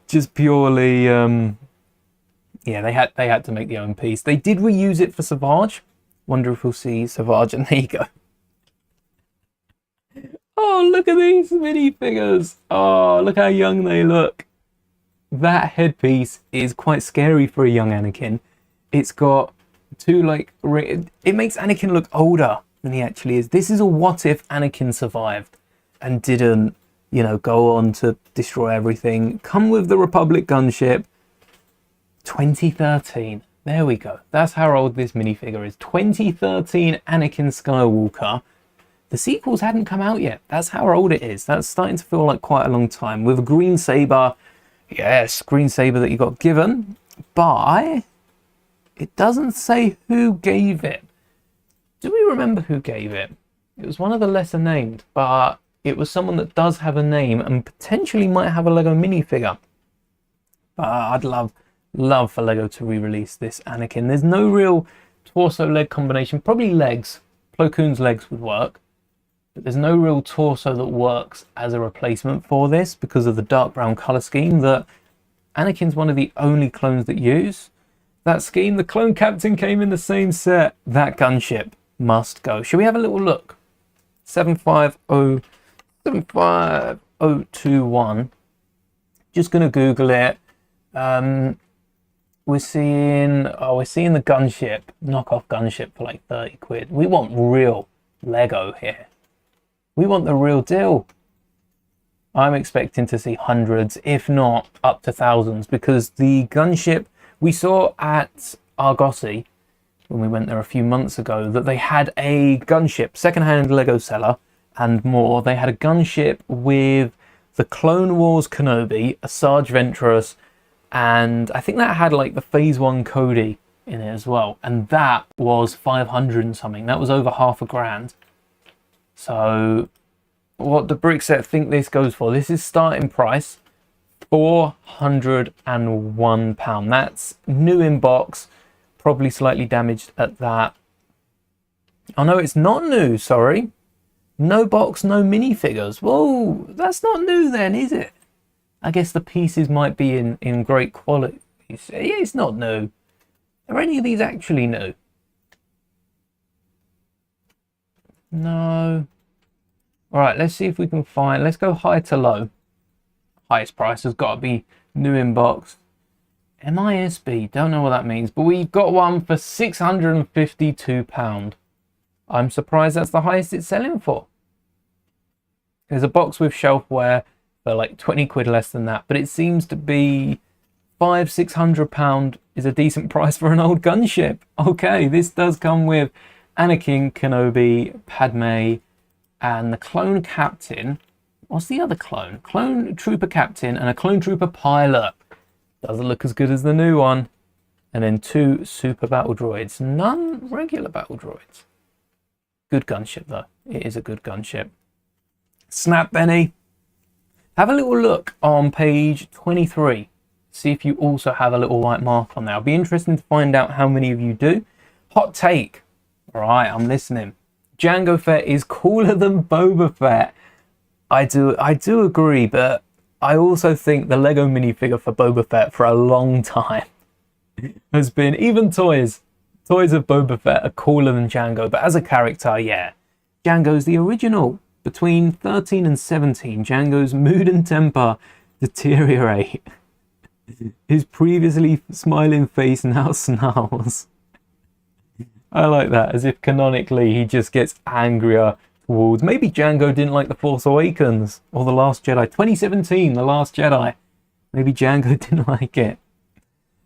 [SPEAKER 1] Just purely, yeah, they had to make their own piece. They did reuse it for Savage. Wonder if we'll see Savage, and there you go. Oh, look at these minifigures. Oh, look how young they look. That headpiece is quite scary for a young Anakin. It's got two, like, it makes Anakin look older than he actually is. This is a what if Anakin survived and didn't, you know, go on to destroy everything. Come with the Republic gunship. 2013. There we go. That's how old this minifigure is. 2013 Anakin Skywalker. The sequels hadn't come out yet. That's how old it is. That's starting to feel like quite a long time. With a green saber. Yes, green saber that you got given by... It doesn't say who gave it. Do we remember who gave it? It was one of the lesser named, but it was someone that does have a name and potentially might have a Lego minifigure. I'd love for Lego to re-release this Anakin. There's no real torso leg combination. Probably legs. Plo Koon's legs would work. But there's no real torso that works as a replacement for this because of the dark brown colour scheme that Anakin's one of the only clones that use that scheme. The clone captain came in the same set. That gunship must go. Should we have a little look? 75021. Just gonna Google it. We're seeing the gunship, knockoff gunship for like 30 quid. We want real Lego here. We want the real deal. I'm expecting to see hundreds, if not up to thousands, because the gunship we saw at Argosy, when we went there a few months ago, that they had a gunship, secondhand Lego seller and more. They had a gunship with the Clone Wars Kenobi, a Sarge Ventress, and I think that had like the Phase 1 Cody in it as well. And that was 500 and something. That was over $500. So what the brick set think this goes for? This is starting price. £401. That's new in box, probably slightly damaged at that. Oh no, it's not new, sorry. No box, no minifigures. Whoa, that's not new then, is it? I guess the pieces might be in great quality. Yeah, it's not new. Are any of these actually new? No. All right, let's see if we can find, let's go high to low. Highest price has got to be new in box. MISB, don't know what that means, but we've got one for £652. I'm surprised that's the highest it's selling for. There's a box with shelfware for like 20 quid less than that, but it seems to be £600 is a decent price for an old gunship. Okay, this does come with Anakin, Kenobi, Padme, and the clone captain. What's the other clone? Clone trooper captain and a clone trooper pilot. Doesn't look as good as the new one. And then 2 super battle droids. None regular battle droids. Good gunship though. It is a good gunship. Snap Benny. Have a little look on page 23. See if you also have a little white mark on there. It'll be interesting to find out how many of you do. Hot take. All right, I'm listening. Jango Fett is cooler than Boba Fett. I do agree, but I also think the Lego minifigure for Boba Fett for a long time has been, even toys of Boba Fett are cooler than Jango, but as a character, yeah, Jango's the original. Between 13 and 17, Jango's mood and temper deteriorate. His previously smiling face now snarls. I like that, as if canonically he just gets angrier towards... Maybe Jango didn't like The Force Awakens or The Last Jedi. 2017, The Last Jedi. Maybe Jango didn't like it.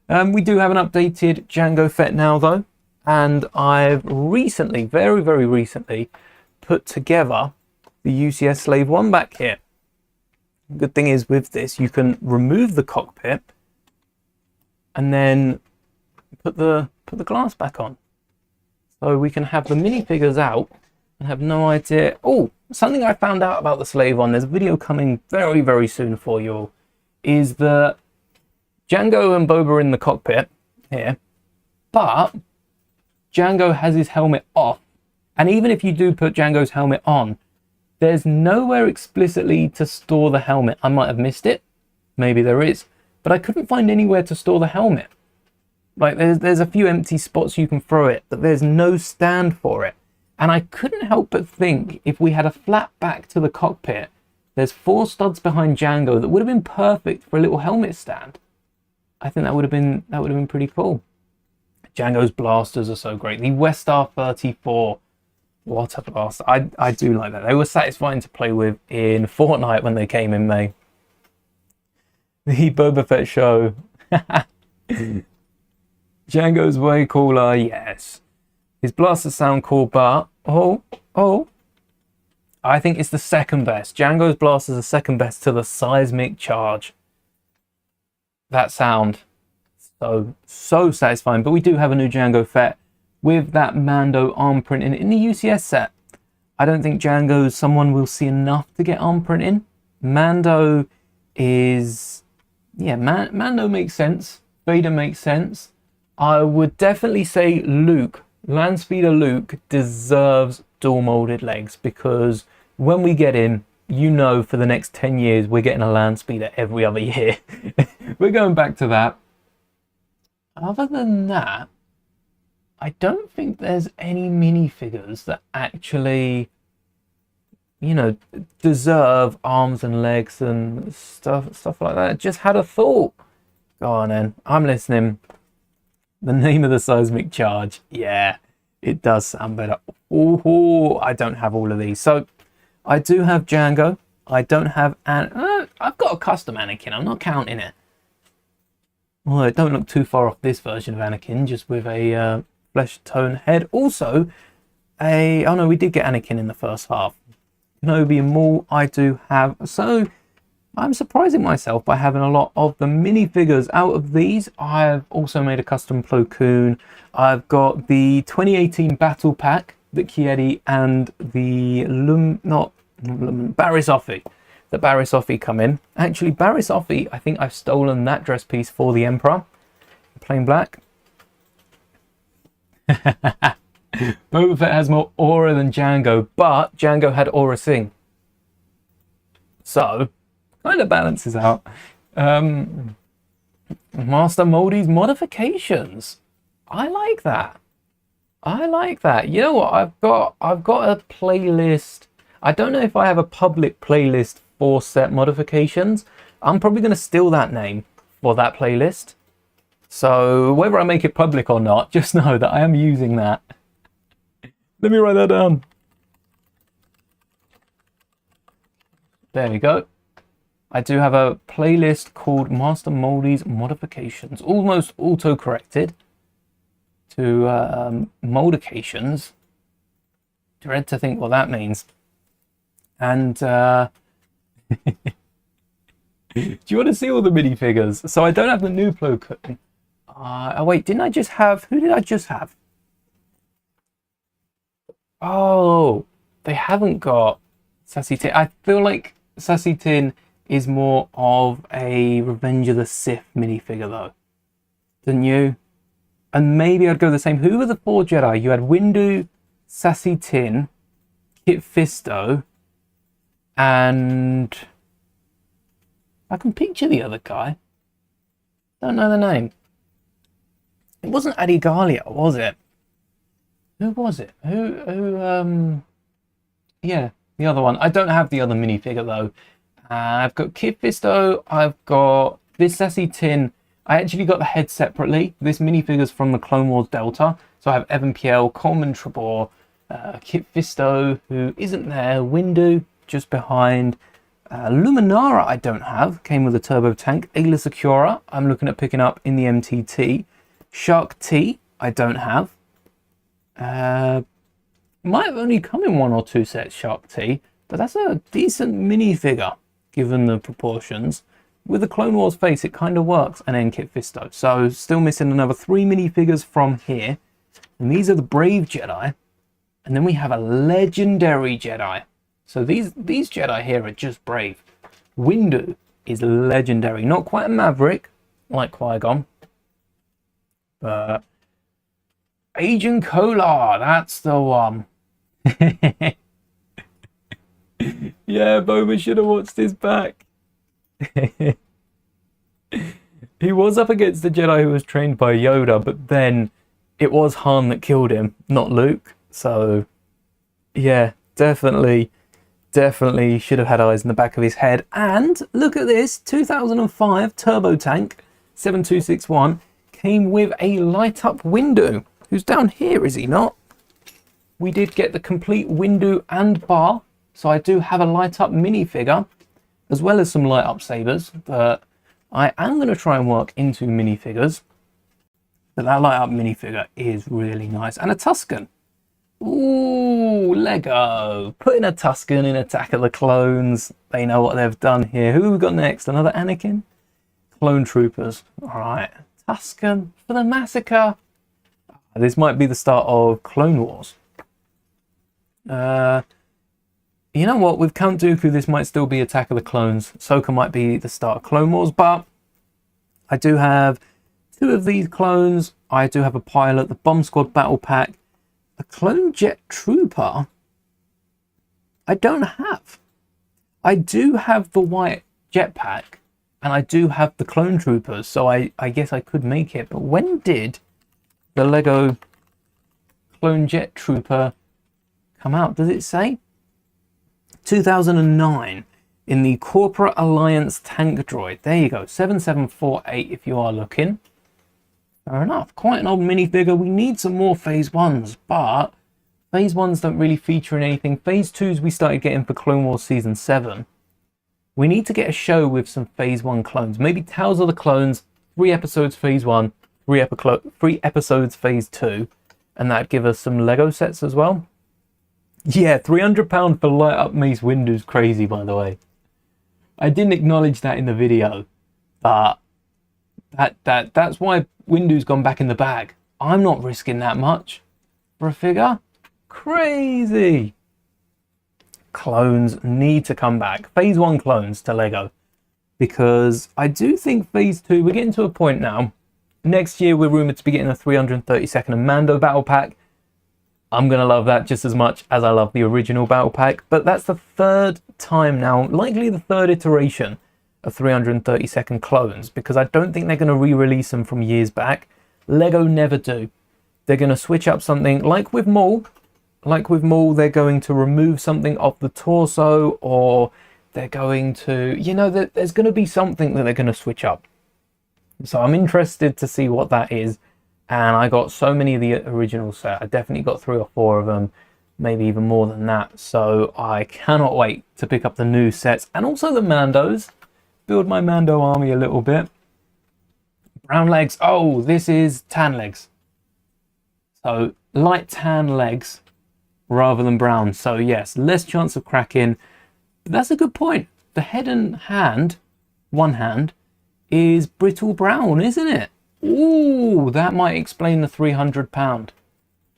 [SPEAKER 1] We do have an updated Jango Fett now though, and I've recently, very, very recently, put together the UCS Slave 1 back here. Good thing is with this, you can remove the cockpit and then put the glass back on. So we can have the minifigures out and have no idea. Oh, something I found out about the Slave 1, there's a video coming very, very soon for you all, is that Jango and Boba are in the cockpit here, but Jango has his helmet off. And even if you do put Jango's helmet on, there's nowhere explicitly to store the helmet. I might have missed it. Maybe there is. But I couldn't find anywhere to store the helmet. Like, there's a few empty spots you can throw it, but there's no stand for it. And I couldn't help but think, if we had a flat back to the cockpit, there's 4 studs behind Jango that would have been perfect for a little helmet stand. I think that would have been pretty cool. Jango's blasters are so great. The Westar 34. What a blast. I do like that. They were satisfying to play with in Fortnite when they came in May. The Boba Fett show. Jango's way cooler, yes. His blasters sound cool, but... Oh. I think it's the second best. Jango's blasters are second best to the seismic charge. That sound. So satisfying. But we do have a new Jango Fett with that Mando arm printing in the UCS set. I don't think Jango's someone we'll see enough to get arm printing. Mando is... Yeah, Mando makes sense. Vader makes sense. I would definitely say Luke, Landspeeder Luke, deserves dual molded legs, because when we get him, you know, for the next 10 years, we're getting a Landspeeder every other year. We're going back to that. Other than that, I don't think there's any minifigures that actually, you know, deserve arms and legs and stuff like that. Just had a thought. Go on then, I'm listening. The name of the seismic charge. Yeah, it does sound better. Oh, I don't have all of these. So I do have Jango. I don't have I've got a custom Anakin. I'm not counting it. Well, I don't look too far off this version of Anakin, just with a flesh tone head. Also, oh no, we did get Anakin in the first half. Kenobi and Maul I do have. So I'm surprising myself by having a lot of the minifigures. Out of these, I've also made a custom Plo Koon. I've got the 2018 Battle Pack that Chiedi and the Barriss Offee. The Barriss Offee come in. Actually, Barriss Offee, I think I've stolen that dress piece for the Emperor. Plain black. Boba Fett has more aura than Jango, but Jango had Aura Sing. So, kind of balances out. Master Moldy's modifications. I like that. You know what? I've got a playlist. I don't know if I have a public playlist for set modifications. I'm probably going to steal that name for that playlist. So whether I make it public or not, just know that I am using that. Let me write that down. There we go. I do have a playlist called Master Moldy's Modifications, almost auto-corrected to modifications. Dread to think what that means. And do you want to see all the minifigures? So I don't have the new Plo Koon. Oh wait, didn't I just have? Who did I just have? Oh, they haven't got Sassy Tin. I feel like Sassy Tin is more of a Revenge of the Sith minifigure though. Didn't you? And maybe I'd go the same. Who were the 4 Jedi? You had Windu, Sassy Tin, Kit Fisto, and I can picture the other guy. Don't know the name. It wasn't Adigalia, was it? Who was it? Yeah, the other one. I don't have the other minifigure though. I've got Kit Fisto, I've got this Sassy Tin. I actually got the head separately. This minifigure's from the Clone Wars Delta. So I have Evan Piel, Coleman Trebor, Kit Fisto, who isn't there, Windu, just behind. Luminara I don't have, came with a turbo tank. Ayla Secura, I'm looking at picking up in the MTT. Shark T, I don't have. Might have only come in 1 or 2 sets, Shark T, but that's a decent minifigure, given the proportions. With the Clone Wars face, it kind of works, and then Kit Fisto. So, still missing another 3 minifigures from here. And these are the Brave Jedi. And then we have a Legendary Jedi. So these Jedi here are just brave. Windu is legendary. Not quite a Maverick, like Qui-Gon. But Agent Kolar, that's the one. Yeah, Boba should have watched his back. He was up against the Jedi who was trained by Yoda, but then it was Han that killed him, not Luke. So, yeah, definitely should have had eyes in the back of his head. And look at this, 2005 Turbo Tank 7261 came with a light-up Windu, who's down here, is he not? We did get the complete Windu and bar, so I do have a light-up minifigure, as well as some light-up sabers, but I am going to try and work into minifigures. But that light-up minifigure is really nice. And a Tusken. Ooh, Lego. Putting a Tusken in Attack of the Clones. They know what they've done here. Who have we got next? Another Anakin? Clone Troopers. Alright. Tusken for the massacre. This might be the start of Clone Wars. You know what? With Count Dooku, this might still be Attack of the Clones. Ahsoka might be the start of Clone Wars, but I do have 2 of these clones. I do have a pilot, the Bomb Squad Battle Pack. A Clone Jet Trooper, I don't have. I do have the white jetpack, and I do have the Clone Troopers, so I guess I could make it. But when did the Lego Clone Jet Trooper come out? Does it say? 2009, in the Corporate Alliance Tank Droid. There you go, 7748 if you are looking. Fair enough, quite an old minifigure. We need some more Phase 1s, but Phase 1s don't really feature in anything. Phase 2s we started getting for Clone Wars Season 7. We need to get a show with some Phase 1 clones. Maybe Tales of the Clones, 3 episodes Phase 1, 3 episodes Phase 2, and that'd give us some Lego sets as well. Yeah, £300 for light up Mace Windu's crazy, by the way. I didn't acknowledge that in the video, but that's why Windu's gone back in the bag. I'm not risking that much for a figure. Crazy. Clones need to come back. Phase 1 clones to Lego. Because I do think Phase 2, we're getting to a point now. Next year, we're rumoured to be getting a 332nd Mando battle pack. I'm going to love that just as much as I love the original battle pack. But that's the 3rd time now, likely the 3rd iteration of 332nd clones, because I don't think they're going to re-release them from years back. Lego never do. They're going to switch up something, like with Maul. Like with Maul, they're going to remove something off the torso, or they're going to, you know, there's going to be something that they're going to switch up. So I'm interested to see what that is. And I got so many of the original set. I definitely got 3 or 4 of them, maybe even more than that. So I cannot wait to pick up the new sets and also the Mandos. Build my Mando army a little bit. Brown legs. Oh, this is tan legs. So light tan legs rather than brown. So yes, less chance of cracking. That's a good point. The head and hand, one hand, is brittle brown, isn't it? Ooh, that might explain the £300.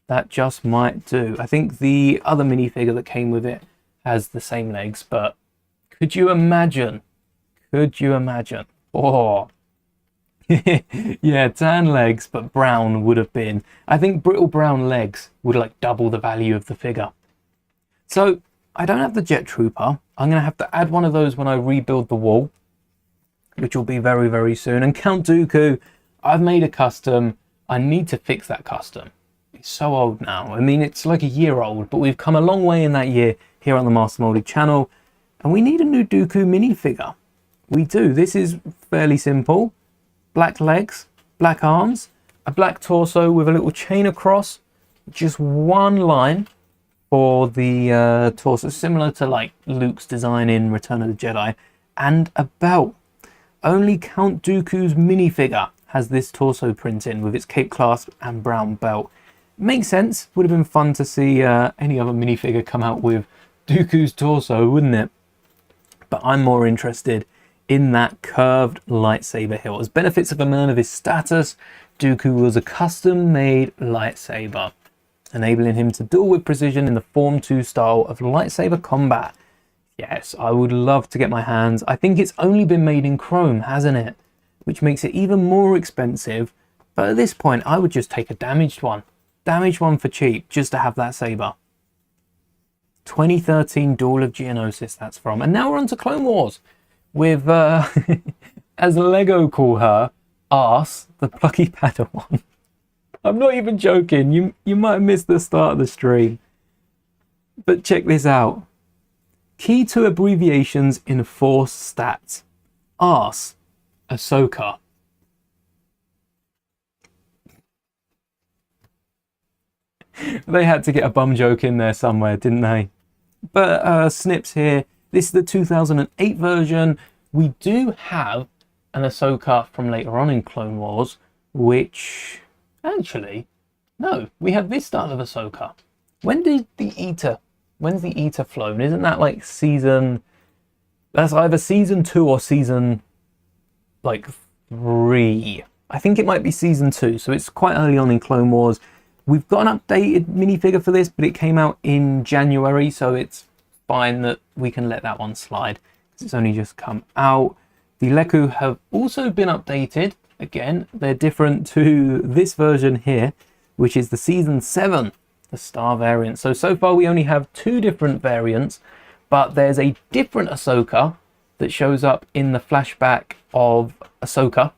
[SPEAKER 1] That just might do. I think the other minifigure that came with it has the same legs, but could you imagine? Could you imagine? Oh, yeah, tan legs, but brown would have been. I think brittle brown legs would like double the value of the figure. So I don't have the Jet Trooper. I'm going to have to add one of those when I rebuild the wall, which will be very, very soon. And Count Dooku, I've made a custom. I need to fix that custom. It's so old now. I mean, it's like a year old, but we've come a long way in that year here on the Master Molded channel. And we need a new Dooku minifigure. We do. This is fairly simple. Black legs, black arms, a black torso with a little chain across, just one line for the torso, similar to like Luke's design in Return of the Jedi, and a belt. Only Count Dooku's minifigure has this torso print in with its cape clasp and brown belt. Makes sense. Would have been fun to see any other minifigure come out with Dooku's torso, wouldn't it? But I'm more interested in that curved lightsaber hilt. As benefits of a man of his status, Dooku was a custom-made lightsaber, enabling him to duel with precision in the Form 2 style of lightsaber combat. Yes, I would love to get my hands. I think it's only been made in chrome, hasn't it? Which makes it even more expensive. But at this point, I would just take a damaged one. Damaged one for cheap, just to have that saber. 2013 Duel of Geonosis, that's from. And now we're on to Clone Wars. With, as Lego call her, Arse, the plucky Padawan. I'm not even joking. You might have missed the start of the stream. But check this out. Key to abbreviations in Force stats. Arse, Ahsoka. They had to get a bum joke in there somewhere, didn't they? But snips here. This is the 2008 version. We do have an Ahsoka from later on in Clone Wars, which actually, no, we have this style of Ahsoka. When's the Eater flown? Isn't that like season, that's either season 2 or season like 3. I think it might be season 2, so it's quite early on in Clone Wars. We've got an updated minifigure for this, but it came out in January, so it's fine that we can let that one slide because it's only just come out. The Leku have also been updated. Again, they're different to this version here, which is the season 7, the star variant. So far we only have 2 different variants, but there's a different Ahsoka that shows up in the flashback of Ahsoka,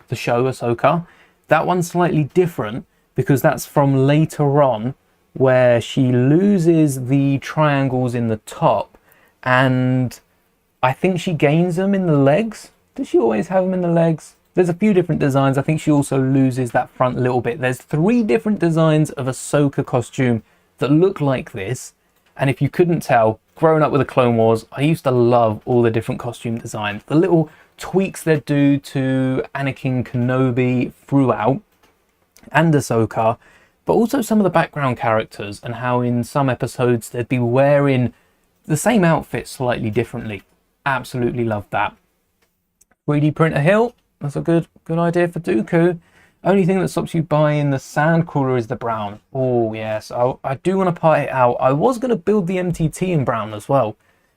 [SPEAKER 1] the show Ahsoka. That one's slightly different because that's from later on, where she loses the triangles in the top, and I think she gains them in the legs. Does she always have them in the legs? There's a few different designs. I think she also loses that front little bit. There's 3 different designs of Ahsoka costume that look like this, and if you couldn't tell, growing up with the Clone Wars, I used to love all the different costume designs. The little tweaks they do to Anakin Kenobi throughout, and Ahsoka, but also some of the background characters and how in some episodes they'd be wearing the same outfit slightly differently. Absolutely love that. 3D print a hilt. That's a good idea for Dooku. Only thing that stops you buying the sand crawler is the brown. Oh yes, I do want to part it out. I was going to build the MTT in brown as well,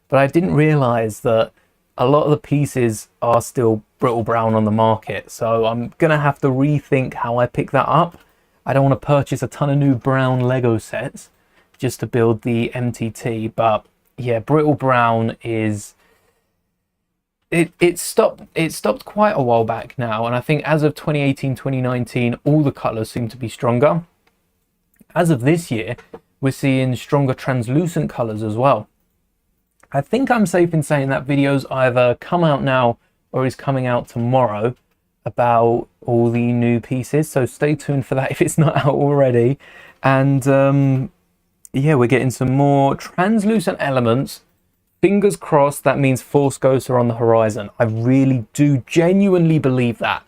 [SPEAKER 1] but I didn't realise that a lot of the pieces are still brittle brown on the market. So I'm going to have to rethink how I pick that up. I don't want to purchase a ton of new brown Lego sets just to build the MTT, but yeah, brittle brown is, it stopped quite a while back now, and I think as of 2018, 2019, all the colours seem to be stronger. As of this year, we're seeing stronger translucent colours as well. I think I'm safe in saying that video's either come out now or is coming out tomorrow about all the new pieces, so stay tuned for that if it's not out already. And yeah, we're getting some more translucent elements. Fingers crossed that means Force Ghosts are on the horizon. I really do genuinely believe that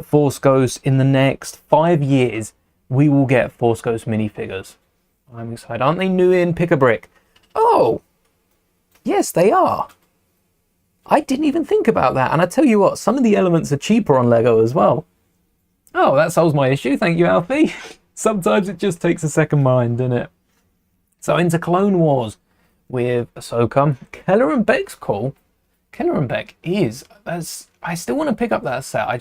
[SPEAKER 1] Force Ghosts in the next 5 years we will get Force Ghost minifigures. I'm excited. Aren't they new in Pick a Brick? Oh, Yes, they are. I didn't even think about that. And I tell you what, some of the elements are cheaper on Lego as well. Oh, that solves my issue. Thank you, Alfie. Sometimes it just takes a second mind, doesn't it? So into Clone Wars with Ahsoka. Keller and Beck's cool. Keller and Beck is, as I still want to pick up that set. I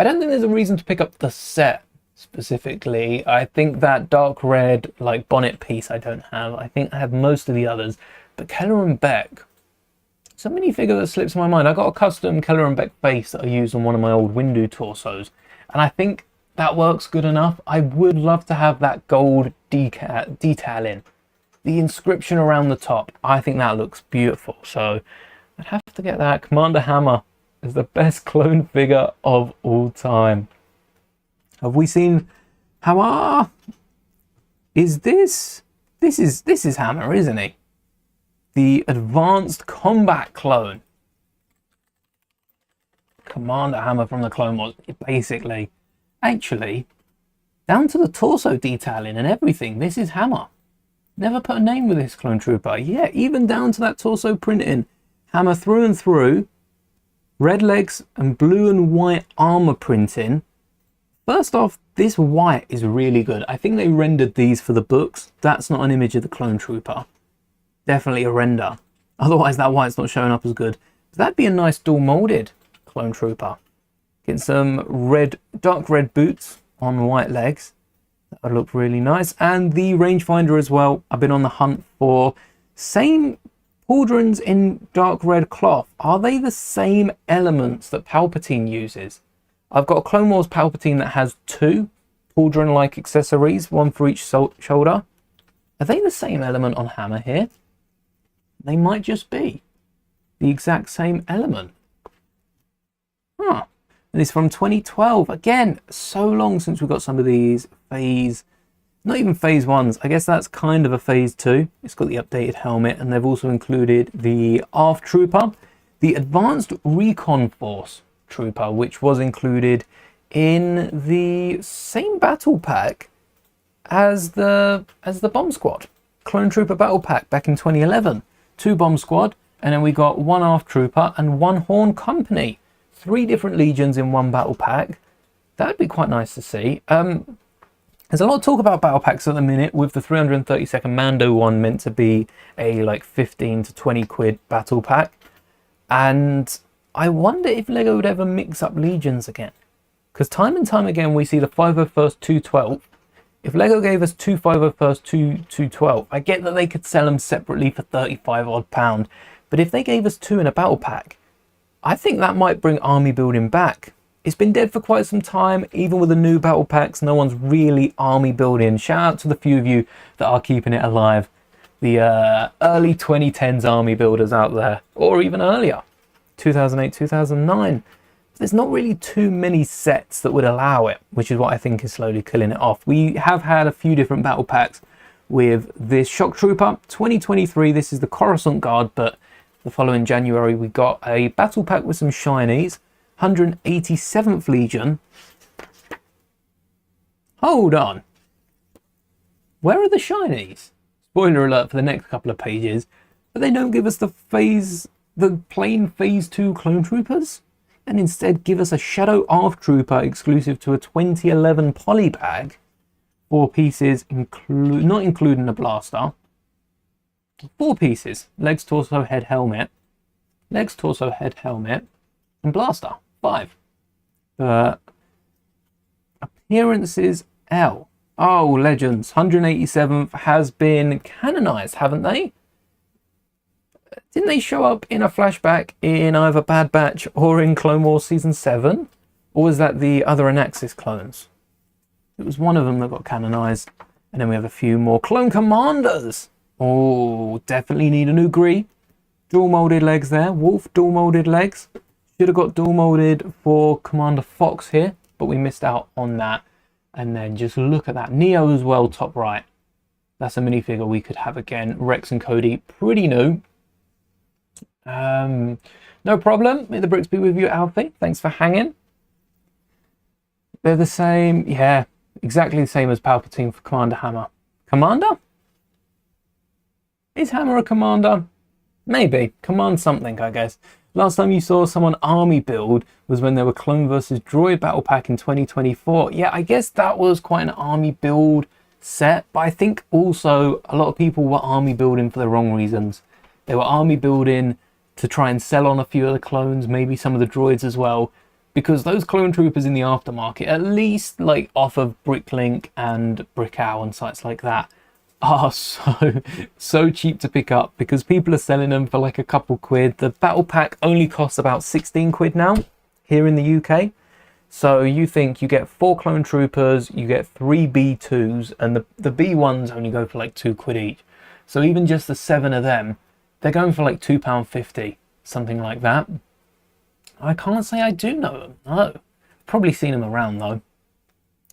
[SPEAKER 1] don't think there's a reason to pick up the set specifically. I think that dark red like bonnet piece I don't have. I think I have most of the others. But Keller and Beck, it's a minifigure that slips my mind. I got a custom Keller and Beck face that I used on one of my old Windu torsos, and I think that works good enough. I would love to have that gold detailing, the inscription around the top. I think that looks beautiful, so I'd have to get that. Commander Hammer is the best clone figure of all time. Have we seen Hammer? Is this is Hammer, isn't he? The advanced combat clone. Commander Hammer from the Clone Wars, basically. Actually, down to the torso detailing and everything, this is Hammer. Never put a name with this clone trooper. Yeah, even down to that torso printing. Hammer through and through. Red legs and blue and white armor printing. First off, this white is really good. I think they rendered these for the books. That's not an image of the clone trooper. Definitely a render. Otherwise that white's not showing up as good. But that'd be a nice dual molded clone trooper. Get some dark red boots on white legs. That would look really nice. And the rangefinder as well. I've been on the hunt for same pauldrons in dark red cloth. Are they the same elements that Palpatine uses? I've got a Clone Wars Palpatine that has 2 pauldron-like accessories, 1 for each shoulder. Are they the same element on Hammer here? They might just be the exact same element. Huh. And it's from 2012. Again, so long since we got some of these not even phase 1s. I guess that's kind of a phase 2. It's got the updated helmet, and they've also included the ARF Trooper, the Advanced Recon Force Trooper, which was included in the same battle pack as the Bomb Squad. Clone Trooper Battle Pack back in 2011. 2 Bomb Squad, and then we got 1 ARF Trooper and 1 Horn Company. 3 different legions in 1 battle pack. That would be quite nice to see. There's a lot of talk about battle packs at the minute, with the 332nd Mando one meant to be a like 15 to 20 quid battle pack. And I wonder if LEGO would ever mix up legions again. Because time and time again we see the 501st 212. If LEGO gave us 2 501st 212, I get that they could sell them separately for 35 odd pound. But if they gave us 2 in a battle pack, I think that might bring army building back. It's been dead for quite some time. Even with the new battle packs, no one's really army building. Shout out to the few of you that are keeping it alive. The early 2010s army builders out there, or even earlier, 2008, 2009. There's not really too many sets that would allow it, which is what I think is slowly killing it off. We have had a few different battle packs with this Shock Trooper. 2023, this is the Coruscant Guard, but the following January we got a battle pack with some shinies. 187th Legion. Hold on. Where are the shinies? Spoiler alert for the next couple of pages. But they don't give us the plain Phase 2 Clone Troopers, and instead give us a Shadow ARF Trooper exclusive to a 2011 poly bag. 4 pieces, not including a blaster. 4 pieces. Legs, torso, head, helmet. Legs, torso, head, helmet. And blaster. 5. Appearances L. Oh, Legends. 187th has been canonized, haven't they? Didn't they show up in a flashback in either Bad Batch or in Clone Wars Season 7? Or was that the other Anaxis clones? It was one of them that got canonized. And then we have a few more Clone Commanders. Oh, definitely need a new Gree. Dual molded legs there. Wolf dual molded legs. Should have got dual molded for Commander Fox here, but we missed out on that. And then just look at that. Neo as well, top right. That's a minifigure we could have again. Rex and Cody, pretty new. No problem. May the bricks be with you, Alfie. Thanks for hanging. They're the same. Yeah, exactly the same as Palpatine for Commander Hammer. Commander? Is Hammer a commander? Maybe. Command something, I guess. Last time you saw someone army build was when there were Clone versus Droid Battle Pack in 2024. Yeah, I guess that was quite an army build set, but I think also a lot of people were army building for the wrong reasons. They were army building to try and sell on a few of the clones, maybe some of the droids as well, because those clone troopers in the aftermarket, at least like off of Bricklink and Brickow and sites like that, are so cheap to pick up because people are selling them for like a couple quid. The battle pack only costs about 16 quid now here in the UK. So you think you get 4 clone troopers, you get 3 B2s, and the B1s only go for like 2 quid each. So even just the 7 of them, they're going for like £2.50, something like that. I can't say I do know them, no. Probably seen them around though.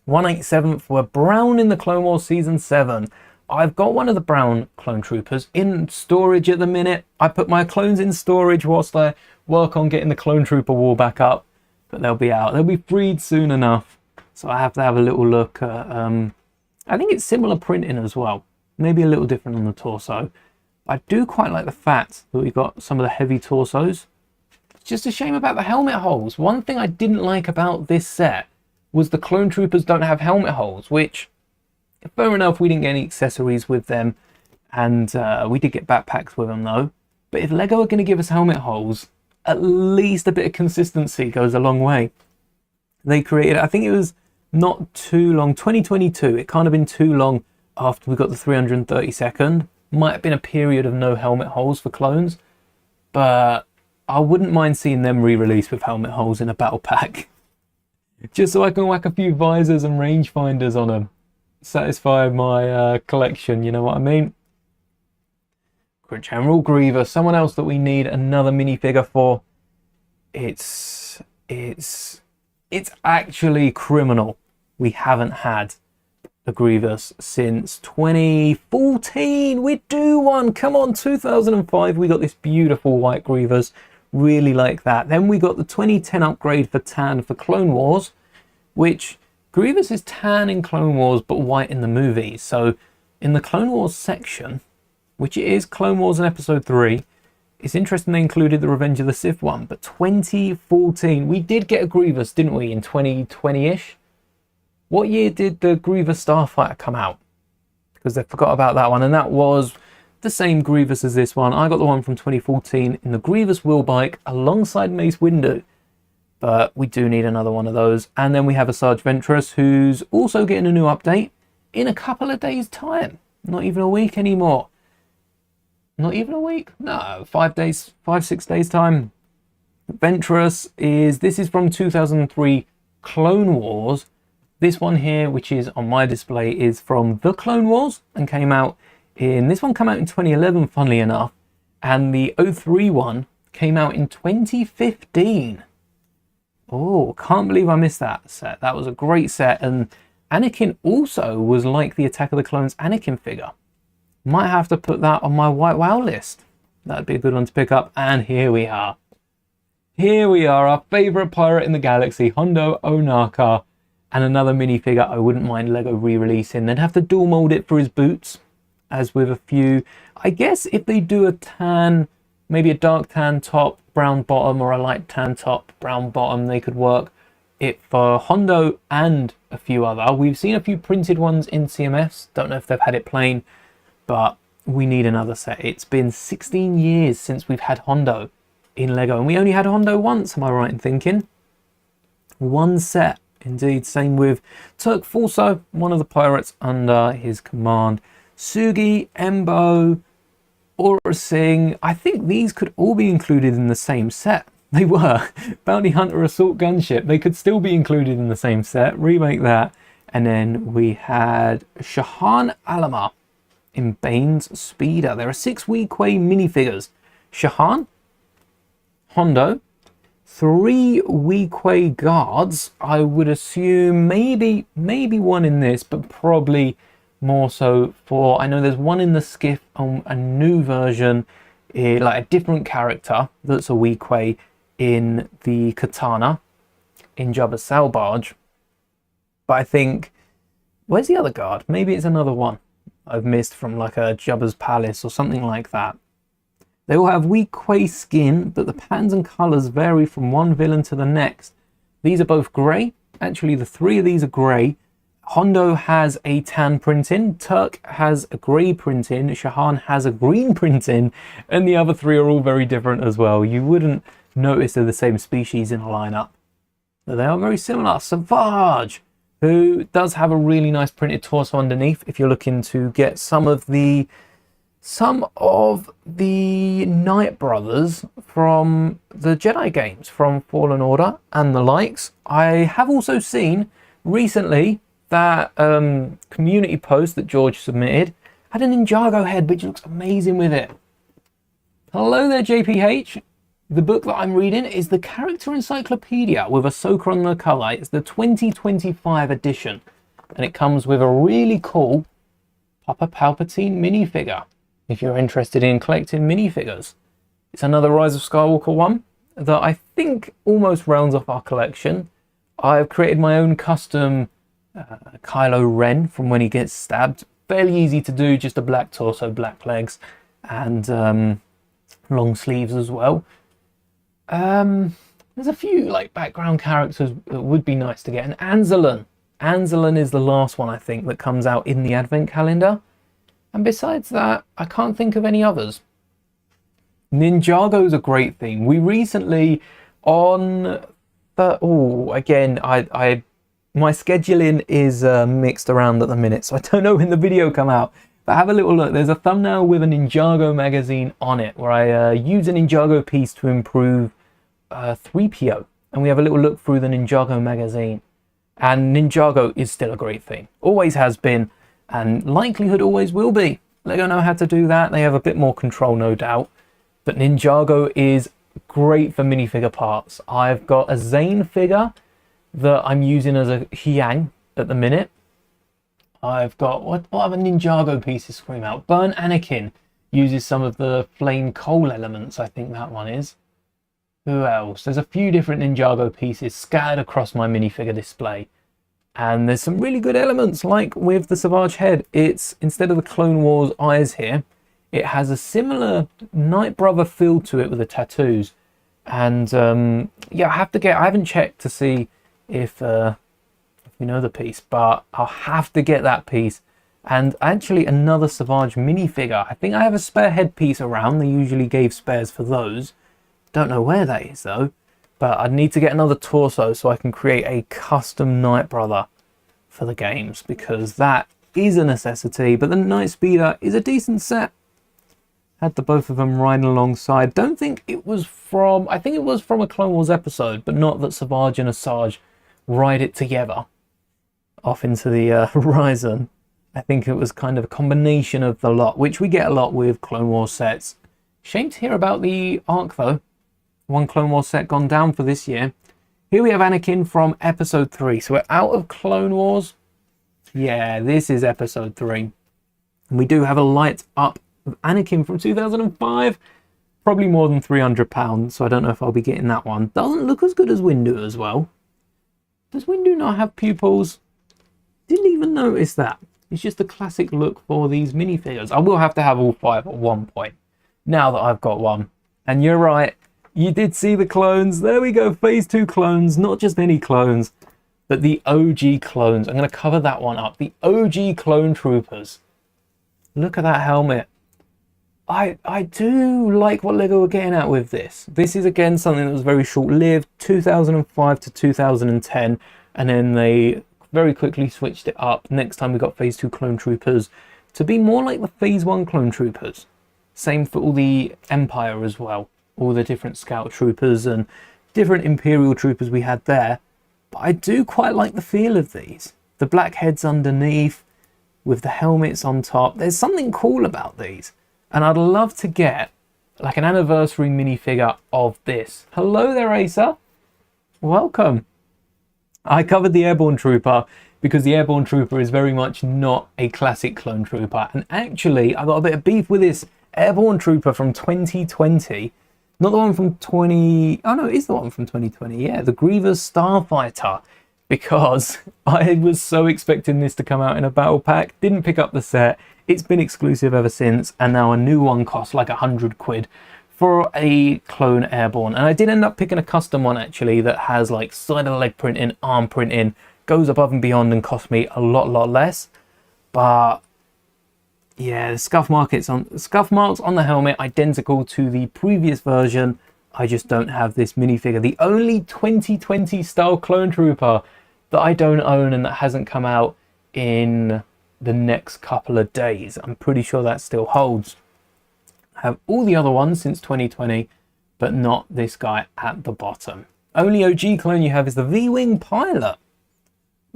[SPEAKER 1] 187th were Brown in the Clone Wars Season 7. I've got one of the Brown clone troopers in storage at the minute. I put my clones in storage whilst I work on getting the clone trooper wall back up, but they'll be out. They'll be freed soon enough. So I have to have a little look at, I think it's similar printing as well. Maybe a little different on the torso. I do quite like the fact that we've got some of the heavy torsos. It's just a shame about the helmet holes. One thing I didn't like about this set was the clone troopers don't have helmet holes, which, fair enough, we didn't get any accessories with them, and we did get backpacks with them though. But if LEGO are going to give us helmet holes, at least a bit of consistency goes a long way. They created, I think it was not too long, 2022, it can't have been too long after we got the 332nd. Might have been a period of no helmet holes for clones, but I wouldn't mind seeing them re-released with helmet holes in a battle pack. Just so I can whack a few visors and rangefinders on them. Satisfy my collection, you know what I mean? General Grievous, someone else that we need another minifigure for. It's actually criminal we haven't had a Grievous since 2014. We do one. Come on, 2005 we got this beautiful white Grievous. Really like that. Then we got the 2010 upgrade for tan for Clone Wars, which Grievous is tan in Clone Wars but white in the movies. So in the Clone Wars section, which it is Clone Wars in episode 3, it's interesting they included the Revenge of the Sith one, but 2014, we did get a Grievous, didn't we, in 2020-ish? What year did the Grievous Starfighter come out? Because they forgot about that one, and that was the same Grievous as this one. I got the one from 2014 in the Grievous Wheelbike alongside Mace Windu, but we do need another one of those. And then we have a Sarge Ventress who's also getting a new update in a couple of days' time. Not even a week anymore. Not even a week? No, 5 days, 5-6 days time. Ventress this is from 2003 Clone Wars. This one here, which is on my display, is from the Clone Wars and came out this one came out in 2011, funnily enough, and the 03 one came out in 2015. Oh, can't believe I missed that set. That was a great set, and Anakin also was like the Attack of the Clones Anakin figure. Might have to put that on my White Wow list. That'd be a good one to pick up. And here we are. Here we are, our favourite pirate in the galaxy, Hondo Ohnaka. And another minifigure I wouldn't mind LEGO re-releasing. They'd have to dual mould it for his boots, as with a few. I guess if they do a tan, maybe a dark tan top, brown bottom, or a light tan top, brown bottom, they could work it for Hondo and a few other. We've seen a few printed ones in CMS. Don't know if they've had it plain, but we need another set. It's been 16 years since we've had Hondo in LEGO, and we only had Hondo once, am I right in thinking? One set. Indeed, same with Turk Fulso, one of the pirates under his command. Sugi, Embo, Aura Singh. I think these could all be included in the same set. They were. Bounty Hunter Assault Gunship. They could still be included in the same set. Remake that. And then we had Shahan Alama in Bane's Speeder. There are 6 Weequay minifigures. Shahan, Hondo, 3 Weequay guards. I would assume maybe one in this, but probably more so for, I know there's one in the skiff on a new version, like a different character that's a Weequay in the Katana in Jabba's Sail Barge. But I think, where's the other guard? Maybe it's another one. I've missed from like a Jabba's Palace or something like that. They all have weak Quay skin, but the patterns and colours vary from one villain to the next. These are both grey. Actually, the 3 of these are grey. Hondo has a tan printing, Turk has a grey printing, Shahan has a green printing, and the other 3 are all very different as well. You wouldn't notice they're the same species in a lineup, but they are very similar. Savage, who does have a really nice printed torso underneath if you're looking to get some of the Knight Brothers from the Jedi games, from Fallen Order and the likes. I have also seen recently that community post that George submitted had a Ninjago head, which looks amazing with it. Hello there, JPH. The book that I'm reading is the Character Encyclopedia with Ahsoka on the cover. It's the 2025 edition, and it comes with a really cool Papa Palpatine minifigure. If you're interested in collecting minifigures, it's another Rise of Skywalker one that I think almost rounds off our collection. I've created my own custom Kylo Ren from when he gets stabbed. Fairly easy to do, just a black torso, black legs, and long sleeves as well. There's a few like background characters that would be nice to get. And Anzelon. Anzelon is the last one I think that comes out in the Advent calendar. And besides that, I can't think of any others. Ninjago's a great theme. We recently on again, my scheduling is mixed around at the minute, so I don't know when the video come out. But have a little look. There's a thumbnail with a Ninjago magazine on it where I use a Ninjago piece to improve 3PO. And we have a little look through the Ninjago magazine. And Ninjago is still a great thing. Always has been, and likelihood always will be. Lego know how to do that. They have a bit more control, no doubt. But Ninjago is great for minifigure parts. I've got a Zane figure that I'm using as a Hyang at the minute. I've got, what other Ninjago pieces scream out? Burnt Anakin uses some of the flame coal elements, I think that one is. Who else? There's a few different Ninjago pieces scattered across my minifigure display. And there's some really good elements, like with the Savage head. It's, instead of the Clone Wars eyes here, it has a similar Knight Brother feel to it with the tattoos. And yeah, I haven't checked to see if you know the piece, but I'll have to get that piece. And actually another Savage minifigure. I think I have a spare head piece around. They usually gave spares for those. Don't know where that is though. But I'd need to get another torso so I can create a custom Knight Brother for the games, because that is a necessity. But the Night Speeder is a decent set. Had the both of them riding alongside. Don't think it was from, I think it was from a Clone Wars episode, but not that Savage and Asajj ride it together off into the horizon. I think it was kind of a combination of the lot, which we get a lot with Clone Wars sets. Shame to hear about the Arc though. One Clone Wars set gone down for this year. Here we have Anakin from episode 3. So we're out of Clone Wars. Yeah, this is episode 3. And we do have a light up of Anakin from 2005. Probably more than £300, so I don't know if I'll be getting that one. Doesn't look as good as Windu as well. Does Windu not have pupils? Didn't even notice that. It's just a classic look for these minifigures. I will have to have all 5 at one point, now that I've got one. And you're right, you did see the clones. There we go, phase 2 clones, not just any clones, but the OG clones. I'm going to cover that one up. The OG clone troopers. Look at that helmet. I do like what Lego are getting at with this. This is again something that was very short-lived, 2005 to 2010, and then they very quickly switched it up. Next time we got phase 2 clone troopers to be more like the phase 1 clone troopers. Same for all the Empire as well. All the different scout troopers and different Imperial troopers we had there. But I do quite like the feel of these. The black heads underneath with the helmets on top. There's something cool about these. And I'd love to get like an anniversary minifigure of this. Hello there, Asa. Welcome. I covered the Airborne Trooper because the Airborne Trooper is very much not a classic clone trooper. And actually, I got a bit of beef with this Airborne Trooper from 2020. Not the one from 20... Oh no, it is the one from 2020. Yeah, the Grievous Starfighter. Because I was so expecting this to come out in a battle pack. Didn't pick up the set. It's been exclusive ever since, and now a new one costs like 100 quid for a clone airborne. And I did end up picking a custom one actually that has like side of the leg printing, arm printing, goes above and beyond, and cost me a lot less. But yeah, the scuff marks on the helmet identical to the previous version. I just don't have this minifigure. The only 2020 style clone trooper that I don't own and that hasn't come out in the next couple of days. I'm pretty sure that still holds. I have all the other ones since 2020, but not this guy at the bottom. Only OG clone you have is the V-Wing Pilot.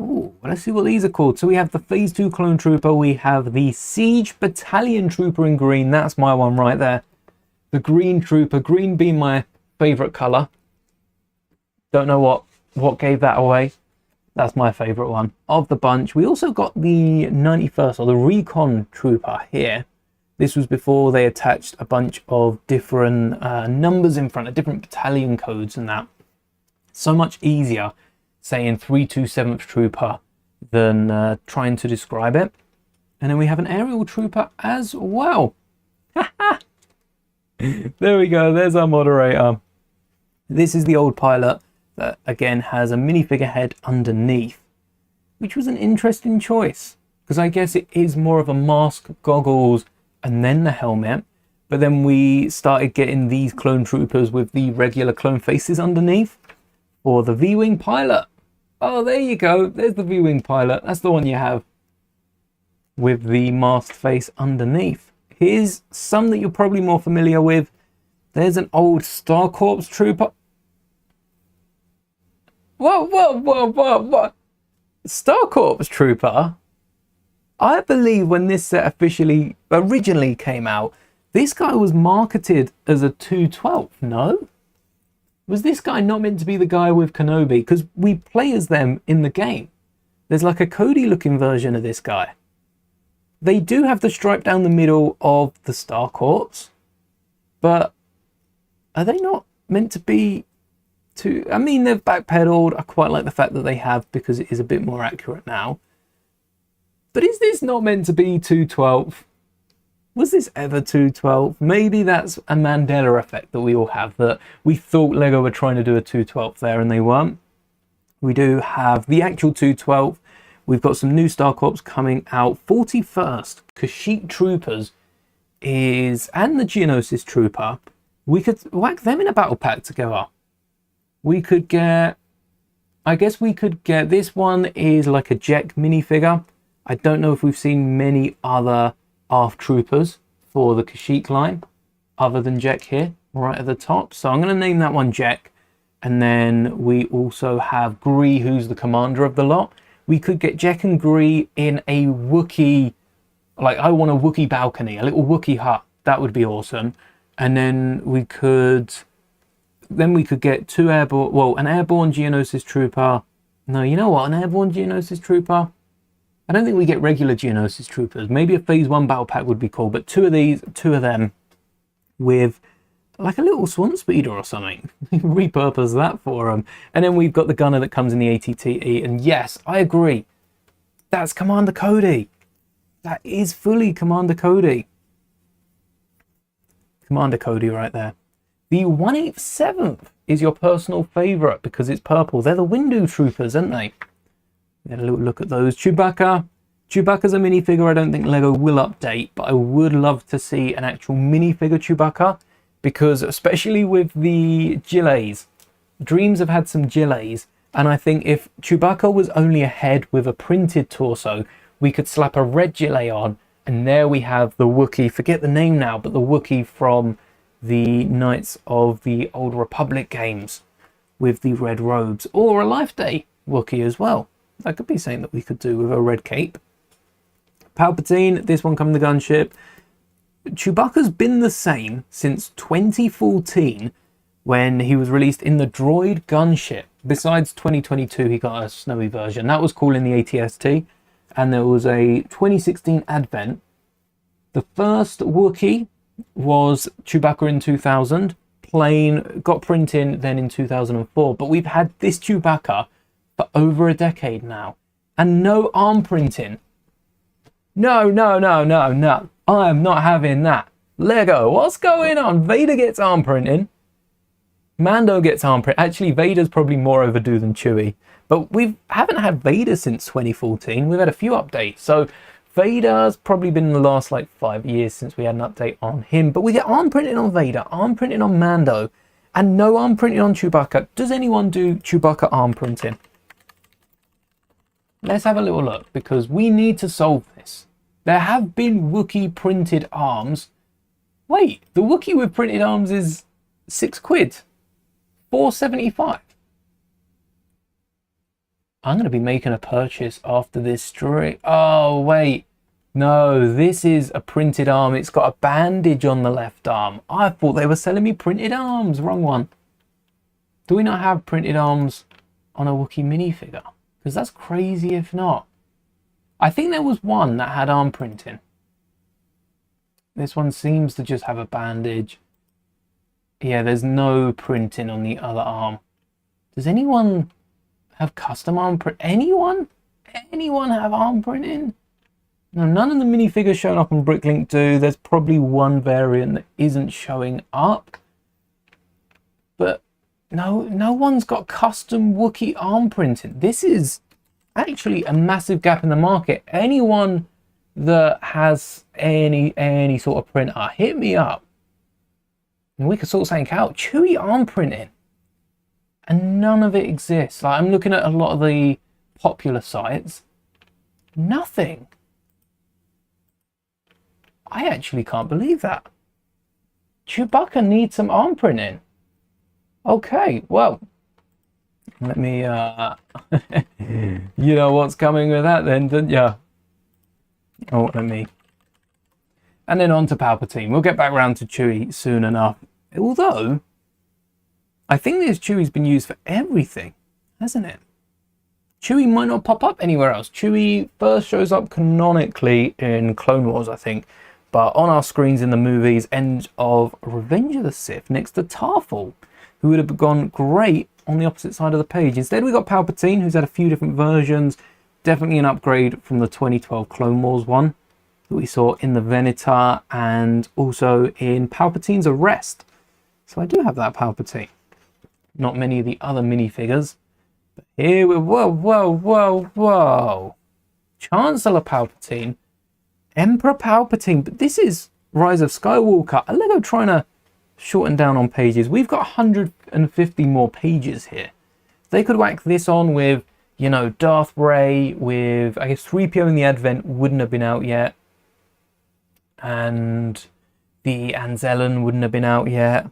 [SPEAKER 1] Ooh, let's see what these are called. So we have the Phase 2 Clone Trooper. We have the Siege Battalion Trooper in green. That's my one right there. The Green Trooper. Green being my favourite colour. Don't know what gave that away. That's my favourite one of the bunch. We also got the 91st, or the Recon Trooper here. This was before they attached a bunch of different numbers in front of different battalion codes and that. So much easier saying 327th Trooper than trying to describe it. And then we have an Aerial Trooper as well. There we go, there's our moderator. This is the old pilot that again has a minifigure head underneath, which was an interesting choice because I guess it is more of a mask, goggles, and then the helmet. But then we started getting these clone troopers with the regular clone faces underneath, or the V-Wing Pilot. Oh, there you go. There's the V-Wing Pilot. That's the one you have with the masked face underneath. Here's some that you're probably more familiar with. There's an old Star Corps trooper. What? Star Corps trooper? I believe when this set originally came out, this guy was marketed as a 212. No? Was this guy not meant to be the guy with Kenobi? Because we play as them in the game. There's like a Cody looking version of this guy. They do have the stripe down the middle of the Star Corps, but are they not meant to be too... I mean, they've backpedaled. I quite like the fact that they have, because it is a bit more accurate now. But is this not meant to be 212? Was this ever 212? Maybe that's a Mandela effect that we all have, that we thought Lego were trying to do a 212 there and they weren't. We do have the actual 212. We've got some new Star Corps coming out. 41st Kashyyyk Troopers and the Geonosis Trooper. We could whack them in a battle pack together. We could get... I guess we could get... This one is like a Jek minifigure. I don't know if we've seen many other ARF troopers for the Kashyyyk line other than Jek here, right at the top. So I'm going to name that one Jek. And then we also have Gree, who's the commander of the lot. We could get Jek and Gree in a Wookiee, like I want a Wookiee balcony, a little Wookiee hut. That would be awesome. And then we could get two airborne, well, an airborne Geonosis trooper. No, you know what? An airborne Geonosis trooper. I don't think we get regular Geonosis troopers. Maybe a phase 1 battle pack would be cool, but two of them with like a little swan speeder or something. Repurpose that for them. And then we've got the gunner that comes in the ATTE. And yes, I agree. That's Commander Cody. That is fully Commander Cody. Commander Cody right there. The 187th is your personal favourite because it's purple. They're the Windu troopers, aren't they? Get a little look at those. Chewbacca. Chewbacca's a minifigure I don't think Lego will update, but I would love to see an actual minifigure Chewbacca, because especially with the gilets, Dreams have had some gilets, and I think if Chewbacca was only a head with a printed torso, we could slap a red gilet on, and there we have the Wookiee, forget the name now, but the Wookiee from the Knights of the Old Republic games with the red robes, or a Life Day Wookiee as well. That could be something that we could do with a red cape. Palpatine, this one coming the gunship. Chewbacca's been the same since 2014 when he was released in the droid gunship. Besides 2022, he got a snowy version. That was cool in the ATST. And there was a 2016 Advent. The first Wookiee was Chewbacca in 2000. Plain, got printing then in 2004. But we've had this Chewbacca for over a decade now, and no arm printing. No, no, no, no, no. I am not having that. Lego, what's going on? Vader gets arm printing. Mando gets arm print. Actually, Vader's probably more overdue than Chewie. But we haven't had Vader since 2014. We've had a few updates. So Vader's probably been in the last like 5 years since we had an update on him. But we get arm printing on Vader, arm printing on Mando, and no arm printing on Chewbacca. Does anyone do Chewbacca arm printing? Let's have a little look, because we need to solve this. There have been Wookiee printed arms. Wait, the Wookiee with printed arms is £6, $4.75. I'm going to be making a purchase after this stream. Oh, wait. No, this is a printed arm. It's got a bandage on the left arm. I thought they were selling me printed arms. Wrong one. Do we not have printed arms on a Wookiee minifigure? Because that's crazy if not. I think there was one that had arm printing. This one seems to just have a bandage. Yeah, there's no printing on the other arm. Does anyone have custom arm print? Anyone? Anyone have arm printing? No, none of the minifigures showing up on Bricklink do. There's probably one variant that isn't showing up. But no one's got custom Wookiee arm printing. This is actually a massive gap in the market. Anyone that has any sort of printer, hit me up. And we could sort something out. Chewie arm printing. And none of it exists. Like, I'm looking at a lot of the popular sites. Nothing. I actually can't believe that. Chewbacca needs some arm printing. Okay, well, let me, you know what's coming with that then, don't ya? Oh, let me. And then on to Palpatine. We'll get back around to Chewie soon enough. Although, I think this Chewie's been used for everything, hasn't it? Chewie might not pop up anywhere else. Chewie first shows up canonically in Clone Wars, I think. But on our screens in the movies, end of Revenge of the Sith, next to Tarful, who would have gone great on the opposite side of the page. Instead, we got Palpatine, who's had a few different versions. Definitely an upgrade from the 2012 Clone Wars one that we saw in the Venator and also in Palpatine's Arrest. So I do have that Palpatine. Not many of the other minifigures. But here we're... Whoa. Chancellor Palpatine. Emperor Palpatine. But this is Rise of Skywalker. A Lego trying to shorten down on pages. We've got 150 more pages here. They could whack this on with, you know, Darth Ray, with, I guess, 3PO in the Advent wouldn't have been out yet. And the Anzellan wouldn't have been out yet.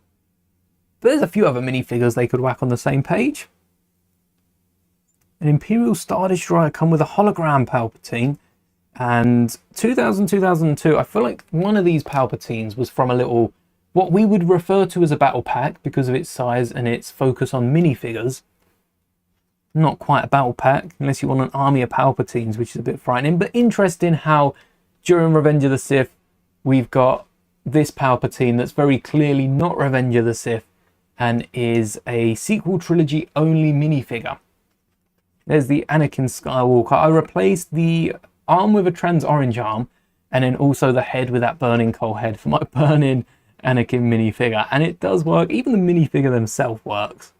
[SPEAKER 1] But there's a few other minifigures they could whack on the same page. An Imperial Star Destroyer come with a hologram Palpatine. And 2002, I feel like one of these Palpatines was from a little, what we would refer to as a battle pack because of its size and its focus on minifigures. Not quite a battle pack, unless you want an army of Palpatines, which is a bit frightening. But interesting how during Revenge of the Sith, we've got this Palpatine that's very clearly not Revenge of the Sith and is a sequel trilogy only minifigure. There's the Anakin Skywalker. I replaced the arm with a trans orange arm and then also the head with that burning coal head for my burning Anakin minifigure. And it does work. Even the minifigure themselves works.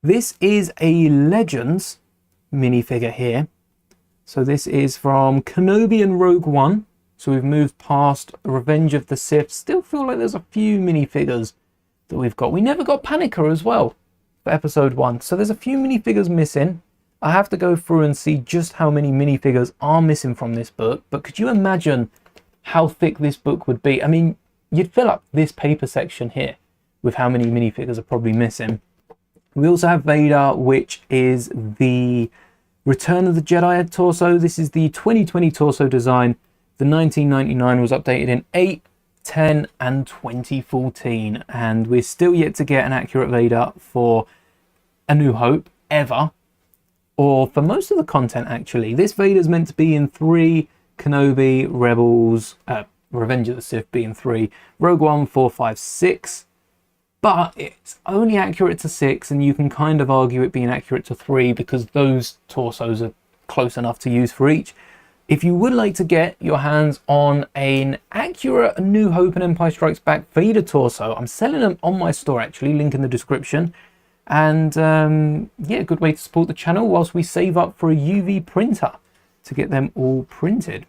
[SPEAKER 1] This is a Legends minifigure here. So this is from Kenobi and Rogue One. So we've moved past Revenge of the Sith. Still feel like there's a few minifigures that we've got. We never got Panika as well for episode 1. So there's a few minifigures missing. I have to go through and see just how many minifigures are missing from this book. But could you imagine how thick this book would be? I mean, you'd fill up this paper section here with how many minifigures are probably missing. We also have Vader, which is the Return of the Jedi torso. This is the 2020 torso design. The 1999 was updated in 8, 10 and 2014. And we're still yet to get an accurate Vader for A New Hope, ever. Or for most of the content, actually. This Vader's meant to be in 3, Kenobi, Rebels, Revenge of the Sith being 3, Rogue One, 4, 5, 6. But it's only accurate to 6, and you can kind of argue it being accurate to 3 because those torsos are close enough to use for each. If you would like to get your hands on an accurate New Hope and Empire Strikes Back Vader torso, I'm selling them on my store actually, link in the description. And yeah, good way to support the channel whilst we save up for a UV printer to get them all printed.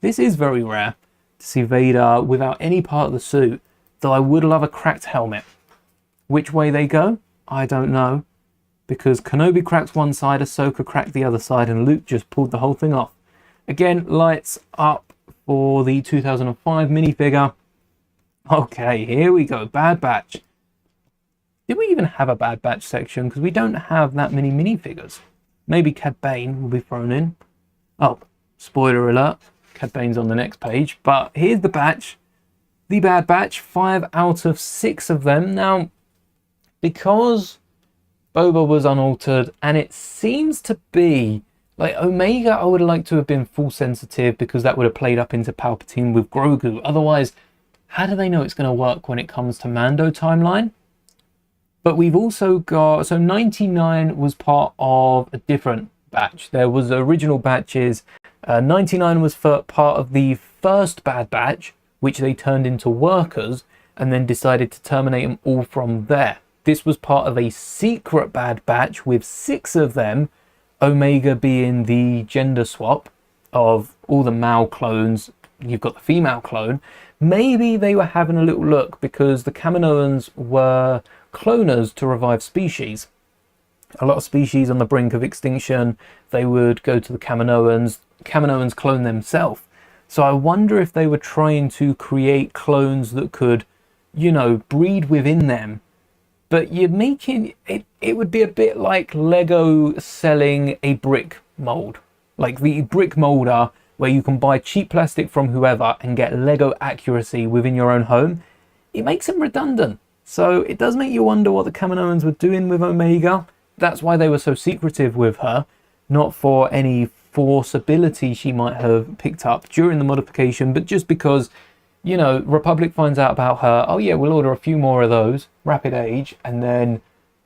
[SPEAKER 1] This is very rare to see Vader without any part of the suit, though I would love a cracked helmet. Which way they go, I don't know, because Kenobi cracked one side, Ahsoka cracked the other side, and Luke just pulled the whole thing off. Again, lights up for the 2005 minifigure. Okay, here we go. Bad Batch. Did we even have a Bad Batch section? Because we don't have that many minifigures. Maybe Cad Bane will be thrown in. Oh, spoiler alert. Cad Bane's on the next page. But here's the batch. The Bad Batch. 5 out of 6 of them. Now, because Boba was unaltered, and it seems to be like Omega, I would have liked to have been full sensitive because that would have played up into Palpatine with Grogu. Otherwise, how do they know it's going to work when it comes to Mando timeline? But we've also got, so 99 was part of a different batch. There was original batches. 99 was part of the first Bad Batch, which they turned into workers and then decided to terminate them all from there. This was part of a secret Bad Batch with 6 of them, Omega being the gender swap of all the male clones. You've got the female clone. Maybe they were having a little look because the Kaminoans were cloners to revive species. A lot of species on the brink of extinction, they would go to the Kaminoans. Kaminoans clone themselves. So I wonder if they were trying to create clones that could, you know, breed within them. But you're making it, it would be a bit like Lego selling a brick mold. Like the brick molder where you can buy cheap plastic from whoever and get Lego accuracy within your own home. It makes them redundant. So it does make you wonder what the Kaminoans were doing with Omega. That's why they were so secretive with her. Not for any force ability she might have picked up during the modification, but just because, you know, Republic finds out about her. Oh yeah, we'll order a few more of those, rapid age, and then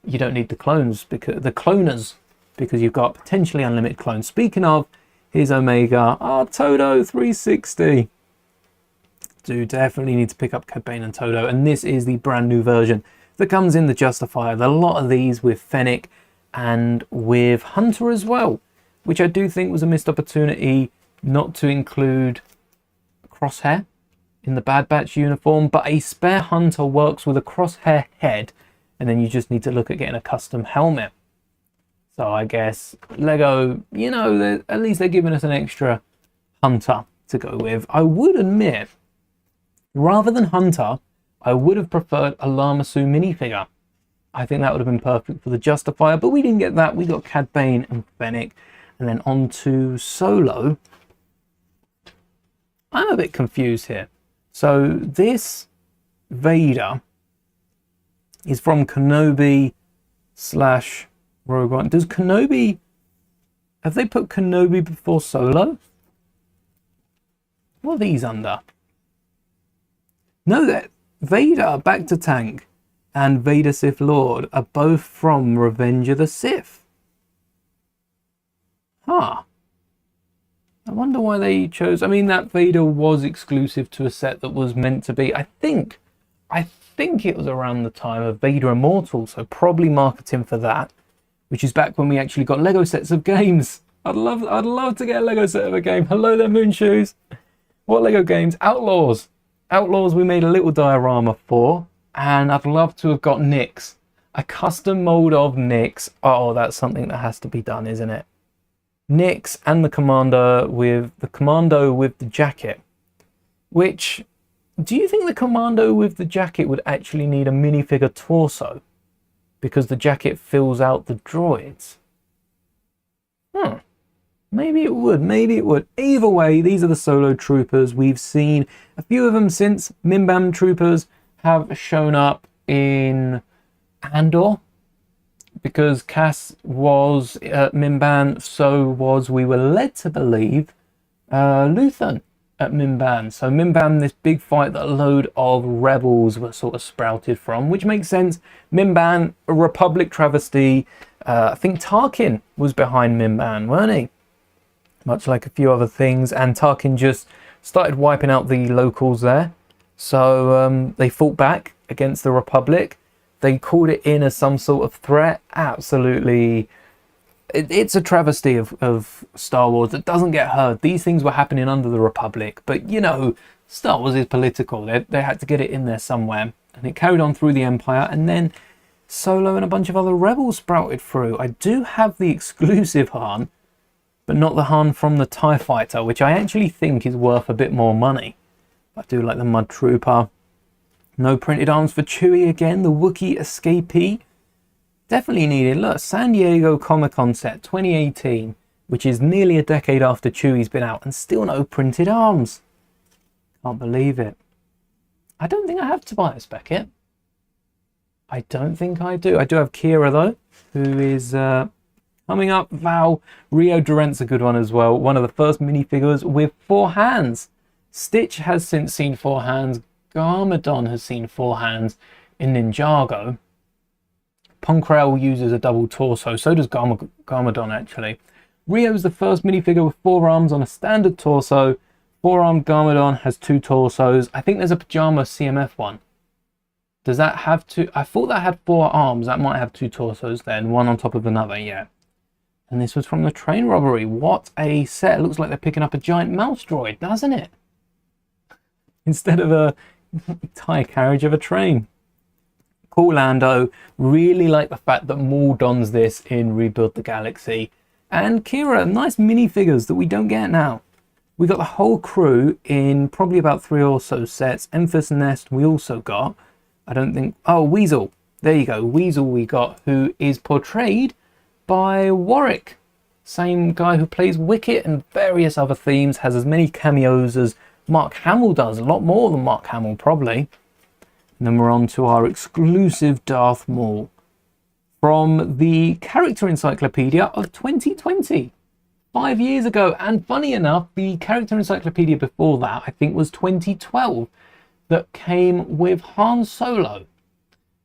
[SPEAKER 1] you don't need the clones, because the cloners, because you've got potentially unlimited clones. Speaking of, here's Omega. Oh, Todo 360. Do definitely need to pick up Cad Bane and Todo, and this is the brand new version that comes in the Justifier. There are a lot of these with Fennec and with Hunter as well, which I do think was a missed opportunity not to include Crosshair in the Bad Batch uniform, but a spare Hunter works with a Crosshair head, and then you just need to look at getting a custom helmet. So I guess Lego, you know, at least they're giving us an extra Hunter to go with. I would admit, rather than Hunter, I would have preferred a Lamasu minifigure. I think that would have been perfect for the Justifier, but we didn't get that. We got Cad Bane and Fennec, and then on to Solo. I'm a bit confused here. So this Vader is from Kenobi / Rogue One. Does Kenobi, have they put Kenobi before Solo? What are these under? No, that Vader, Back to Tank, and Vader Sith Lord are both from Revenge of the Sith. Huh. I wonder why they chose. I mean, that Vader was exclusive to a set that was meant to be. I think it was around the time of Vader Immortal, so probably marketing for that, which is back when we actually got Lego sets of games. I'd love to get a Lego set of a game. Hello there, Moonshoes. What Lego games? Outlaws. Outlaws we made a little diorama for, and I'd love to have got Nyx. A custom mold of Nyx. Oh, that's something that has to be done, isn't it? Nyx and the Commando with the jacket. Which, do you think the Commando with the jacket would actually need a minifigure torso? Because the jacket fills out the droids. Maybe it would, maybe it would. Either way, these are the Solo troopers. We've seen a few of them since. Minbam troopers have shown up in Andor, because Cass was at Minban, so was, we were led to believe, Luthen at Minban. So Minban, this big fight that a load of rebels were sort of sprouted from, which makes sense. Minban, a Republic travesty. I think Tarkin was behind Minban, weren't he? much like a few other things. And Tarkin just started wiping out the locals there. So they fought back against the Republic. They called it in as some sort of threat. Absolutely. It's a travesty of Star Wars that doesn't get heard. These things were happening under the Republic. But, you know, Star Wars is political. They had to get it in there somewhere. And it carried on through the Empire. And then Solo and a bunch of other rebels sprouted through. I do have the exclusive Han, but not the Han from the TIE Fighter, which I actually think is worth a bit more money. I do like the Mud Trooper. No printed arms for Chewie again. The Wookiee Escapee. Definitely needed. Look, San Diego Comic-Con set 2018, which is nearly a decade after Chewie's been out, and still no printed arms. Can't believe it. I don't think I have Tobias Beckett. I don't think I do. I do have Kira, though, who is coming up. Val. Rio Durant's a good one as well. One of the first minifigures with 4 hands. Stitch has since seen 4 hands. Garmadon has seen 4 hands in Ninjago. Ponkrell uses a double torso. So does Garmadon, actually. Rio's the first minifigure with 4 arms on a standard torso. 4-armed Garmadon has 2 torsos. I think there's a Pajama CMF one. Does that have 2? I thought that had 4 arms. That might have 2 torsos then, one on top of another, yeah. And this was from the train robbery. What a set. It looks like they're picking up a giant mouse droid, doesn't it? Instead of a tire carriage of a train. Cool Lando. Really like the fact that Maul dons this in Rebuild the Galaxy. And Kira, nice minifigures that we don't get now. We got the whole crew in probably about 3 or so sets. Emphas Nest we also got. I don't think... Oh, Weasel. There you go. Weasel we got, who is portrayed by Warwick. Same guy who plays Wicket and various other themes. Has as many cameos as Mark Hamill does. A lot more than Mark Hamill, probably. And then we're on to our exclusive Darth Maul. From the Character Encyclopedia of 2020. 5 years ago. And funny enough, the Character Encyclopedia before that, I think, was 2012. That came with Han Solo.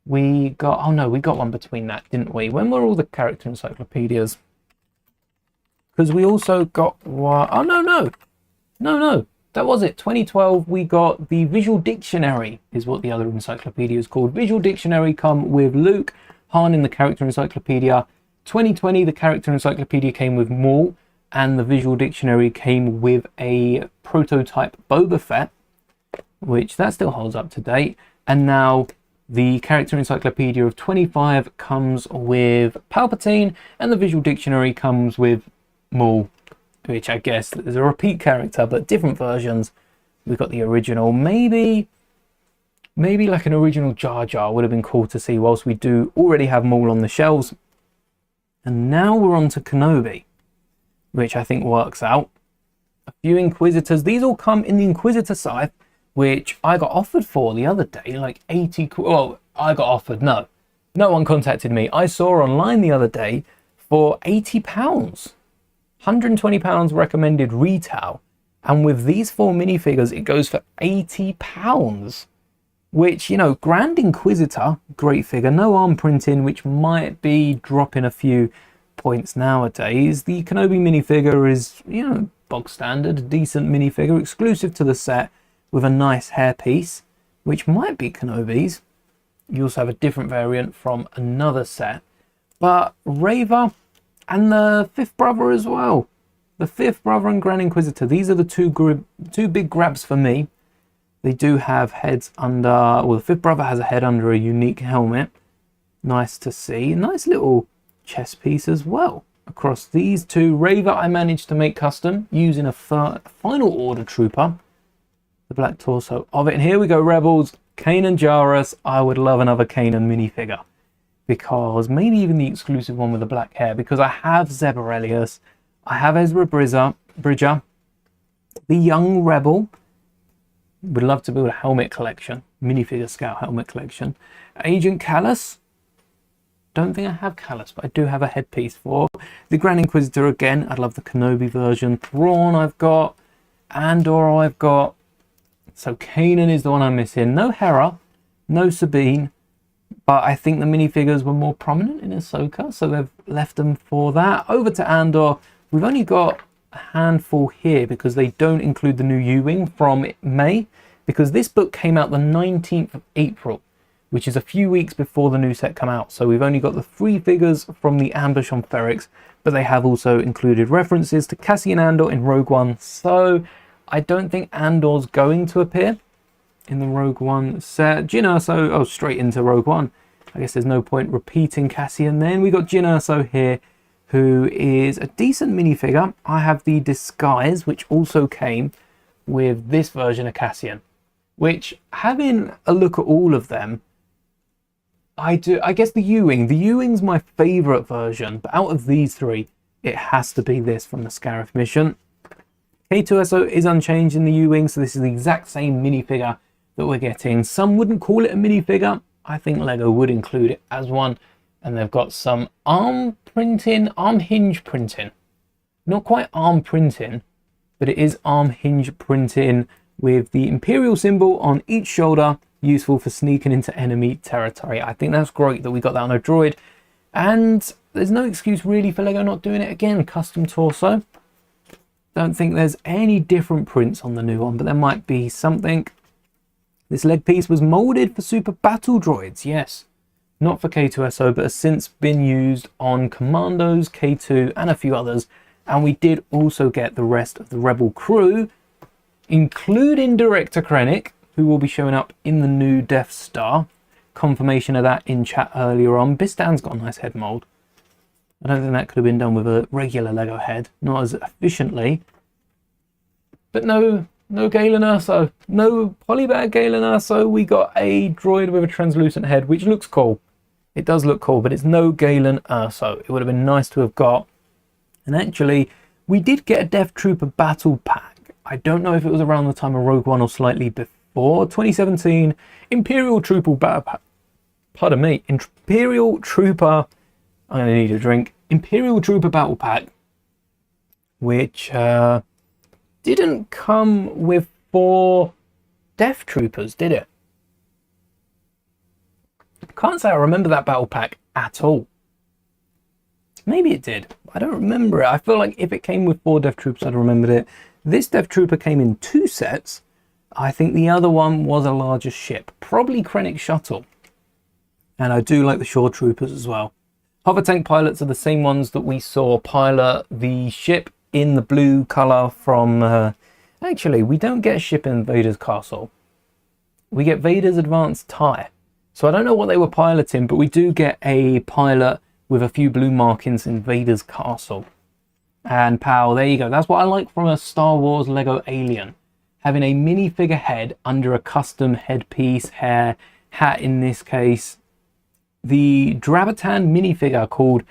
[SPEAKER 1] We got... Oh no, we got one between that, didn't we? When were all the Character Encyclopedias? Because we also got... Oh, no. That was it. 2012, we got the Visual Dictionary, is what the other encyclopedia is called. Visual Dictionary come with Luke, Han in the Character Encyclopedia. 2020, the Character Encyclopedia came with Maul, and the Visual Dictionary came with a prototype Boba Fett, which that still holds up to date. And now the Character Encyclopedia of 25 comes with Palpatine, and the Visual Dictionary comes with Maul, which I guess is a repeat character, but different versions. We've got the original. Maybe like an original Jar Jar would have been cool to see, whilst we do already have Maul on the shelves. And now we're on to Kenobi, which I think works out. A few Inquisitors. These all come in the Inquisitor scythe, which I got offered for the other day, like 80... Well, I got offered, no. No one contacted me. I saw online the other day for £80. £120 recommended retail. And with these 4 minifigures, it goes for £80. Which, you know, Grand Inquisitor, great figure. No arm printing, which might be dropping a few points nowadays. The Kenobi minifigure is, you know, bog standard, decent minifigure, exclusive to the set, with a nice hairpiece, which might be Kenobi's. You also have a different variant from another set. But Reva and the 5th brother as well. The 5th brother and Grand Inquisitor. These are the two big grabs for me. They do have heads under... Well, the 5th brother has a head under a unique helmet. Nice to see. Nice little chest piece as well. Across these two. Reva I managed to make custom using a final order trooper. The black torso of it. And here we go, Rebels. Kanan Jarrus. I would love another Kanan minifigure. Because maybe even the exclusive one with the black hair. Because I have Zeb Orrelios. I have Ezra Bridger. The young Rebel. Would love to build a helmet collection. Minifigure scout helmet collection. Agent Callus. Don't think I have Callus, but I do have a headpiece for. The Grand Inquisitor again. I'd love the Kenobi version. Thrawn I've got. Andor I've got. So Kanan is the one I'm missing. No Hera. No Sabine. But I think the minifigures were more prominent in Ahsoka, so they've left them for that. Over to Andor. We've only got a handful here because they don't include the new U-Wing from May, because this book came out the 19th of April, which is a few weeks before the new set come out. So we've only got the 3 figures from the ambush on Ferrix, but they have also included references to Cassian Andor in Rogue One. So I don't think Andor's going to appear in the Rogue One set. Jyn Erso, oh, straight into Rogue One. I guess there's no point repeating Cassian then. We got Jyn Erso here, who is a decent minifigure. I have the Disguise, which also came with this version of Cassian, which, having a look at all of them, I guess the U-Wing. The U-Wing's my favourite version, but out of these 3, it has to be this from the Scarif mission. K2SO is unchanged in the U-Wing, so this is the exact same minifigure that we're getting. Some wouldn't call it a minifigure. I think Lego would include it as one. And they've got some arm hinge printing. Not quite arm printing, but it is arm hinge printing with the Imperial symbol on each shoulder, useful for sneaking into enemy territory. I think that's great that we got that on a droid. And there's no excuse really for Lego not doing it again. Custom torso. Don't think there's any different prints on the new one, but there might be something. This leg piece was molded for super battle droids, yes. Not for K2SO, but has since been used on Commandos, K2, and a few others. And we did also get the rest of the Rebel crew, including Director Krennic, who will be showing up in the new Death Star. Confirmation of that in chat earlier on. Bistan's got a nice head mold. I don't think that could have been done with a regular Lego head, not as efficiently. But no Galen Erso, no polybag Galen Erso. We got a droid with a translucent head, which looks cool. It does look cool, but it's no Galen Erso. It would have been nice to have got. And actually, we did get a Death Trooper battle pack. I don't know if it was around the time of Rogue One or slightly before. 2017 Imperial Trooper battle pack. Pardon me, Imperial Trooper. I'm going to need a drink. Imperial Trooper battle pack, which didn't come with 4 Death Troopers, did it? Can't say I remember that battle pack at all. Maybe it did. I don't remember it. I feel like if it came with 4 Death Troopers, I'd remembered it. This Death Trooper came in 2 sets. I think the other one was a larger ship, probably Krennic Shuttle. And I do like the Shore Troopers as well. Hover tank pilots are the same ones that we saw pilot the ship in the blue colour from... actually, we don't get a ship in Vader's castle. We get Vader's advanced TIE. So I don't know what they were piloting, but we do get a pilot with a few blue markings in Vader's castle. And pow, there you go. That's what I like from a Star Wars Lego Alien. Having a minifigure head under a custom headpiece, hair, hat in this case. The Drabatan minifigure called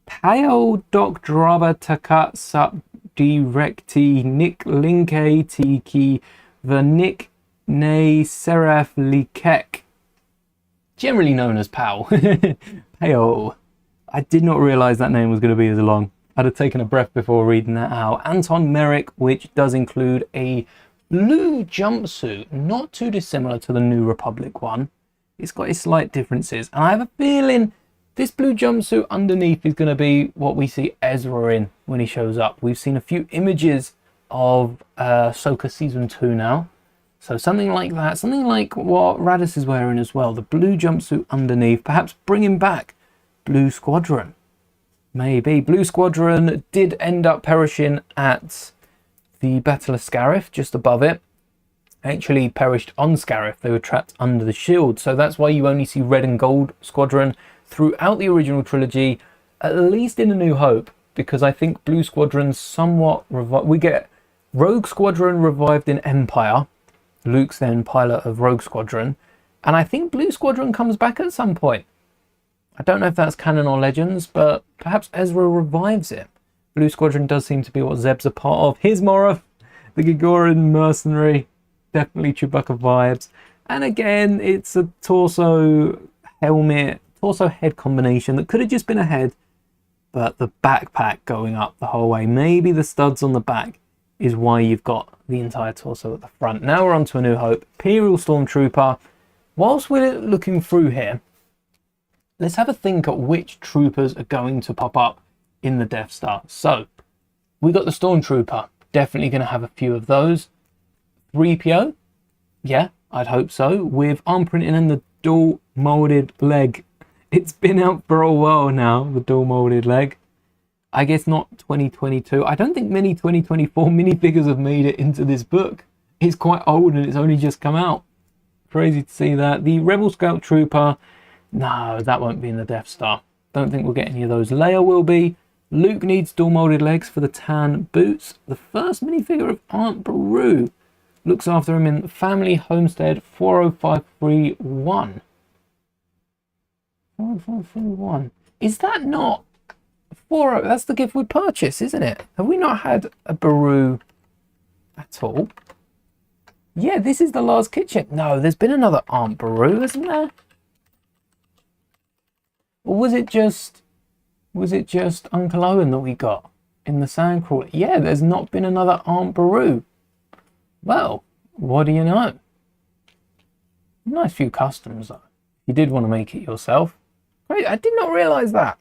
[SPEAKER 1] Pao Doc Draba Takat Sup Directi Nick Linke Tiki Vernick Ne Seraph Likek. Generally known as Pao. Pao. I did not realise that name was going to be as long. I'd have taken a breath before reading that out. Anton Merrick, which does include a blue jumpsuit, not too dissimilar to the New Republic one. It's got its slight differences. And I have a feeling this blue jumpsuit underneath is going to be what we see Ezra in when he shows up. We've seen a few images of Ahsoka Season 2 now. So something like that. Something like what Radis is wearing as well. The blue jumpsuit underneath. Perhaps bringing back Blue Squadron. Maybe. Blue Squadron did end up perishing at the Battle of Scarif, just above it. Actually perished on Scarif. They were trapped under the shield. So that's why you only see red and gold Squadron throughout the original trilogy, at least in A New Hope, because I think Blue Squadron's somewhat revived. We get Rogue Squadron revived in Empire. Luke's then pilot of Rogue Squadron. And I think Blue Squadron comes back at some point. I don't know if that's canon or Legends, but perhaps Ezra revives it. Blue Squadron does seem to be what Zeb's a part of. Here's Morath, the Gigoran mercenary. Definitely Chewbacca vibes. And again, it's a torso helmet, torso head combination that could have just been a head, but the backpack going up the whole way. Maybe the studs on the back is why you've got the entire torso at the front. Now we're on to A New Hope. Imperial Stormtrooper. Whilst we're looking through here, let's have a think at which troopers are going to pop up in the Death Star. So, We got the Stormtrooper. Definitely going to have a few of those. 3PO? Yeah, I'd hope so. With arm printing and the dual molded leg. It's been out for a while now, the dual molded leg. I guess not 2022. I don't think many 2024 minifigures have made it into this book. It's quite old and it's only just come out. Crazy to see that. The Rebel Scout Trooper. No, that won't be in the Death Star. Don't think we'll get any of those. Leia will be. Luke needs dual molded legs for the tan boots. The first minifigure of Aunt Beru looks after him in Family Homestead 40531. 40531. Is that not 40? That's the gift with purchase, isn't it? Have we not had a Beru at all? Yeah, this is the last kitchen. No, there's been another Aunt Beru, isn't there? Or was it just Uncle Owen that we got in the Sandcrawler? Yeah, there's not been another Aunt Beru. Well, what do you know? Nice few customs though. You did want to make it yourself. Great, I did not realise that.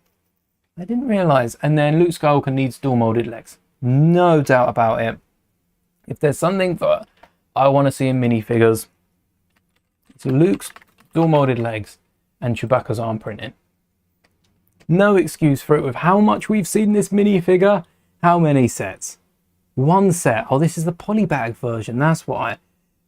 [SPEAKER 1] I didn't realise. And then Luke Skywalker needs dual molded legs. No doubt about it. If there's something that I want to see in minifigures, it's Luke's dual molded legs and Chewbacca's arm printing. No excuse for it with how much we've seen this minifigure. How many sets? One set. Oh, this is the polybag version. That's why.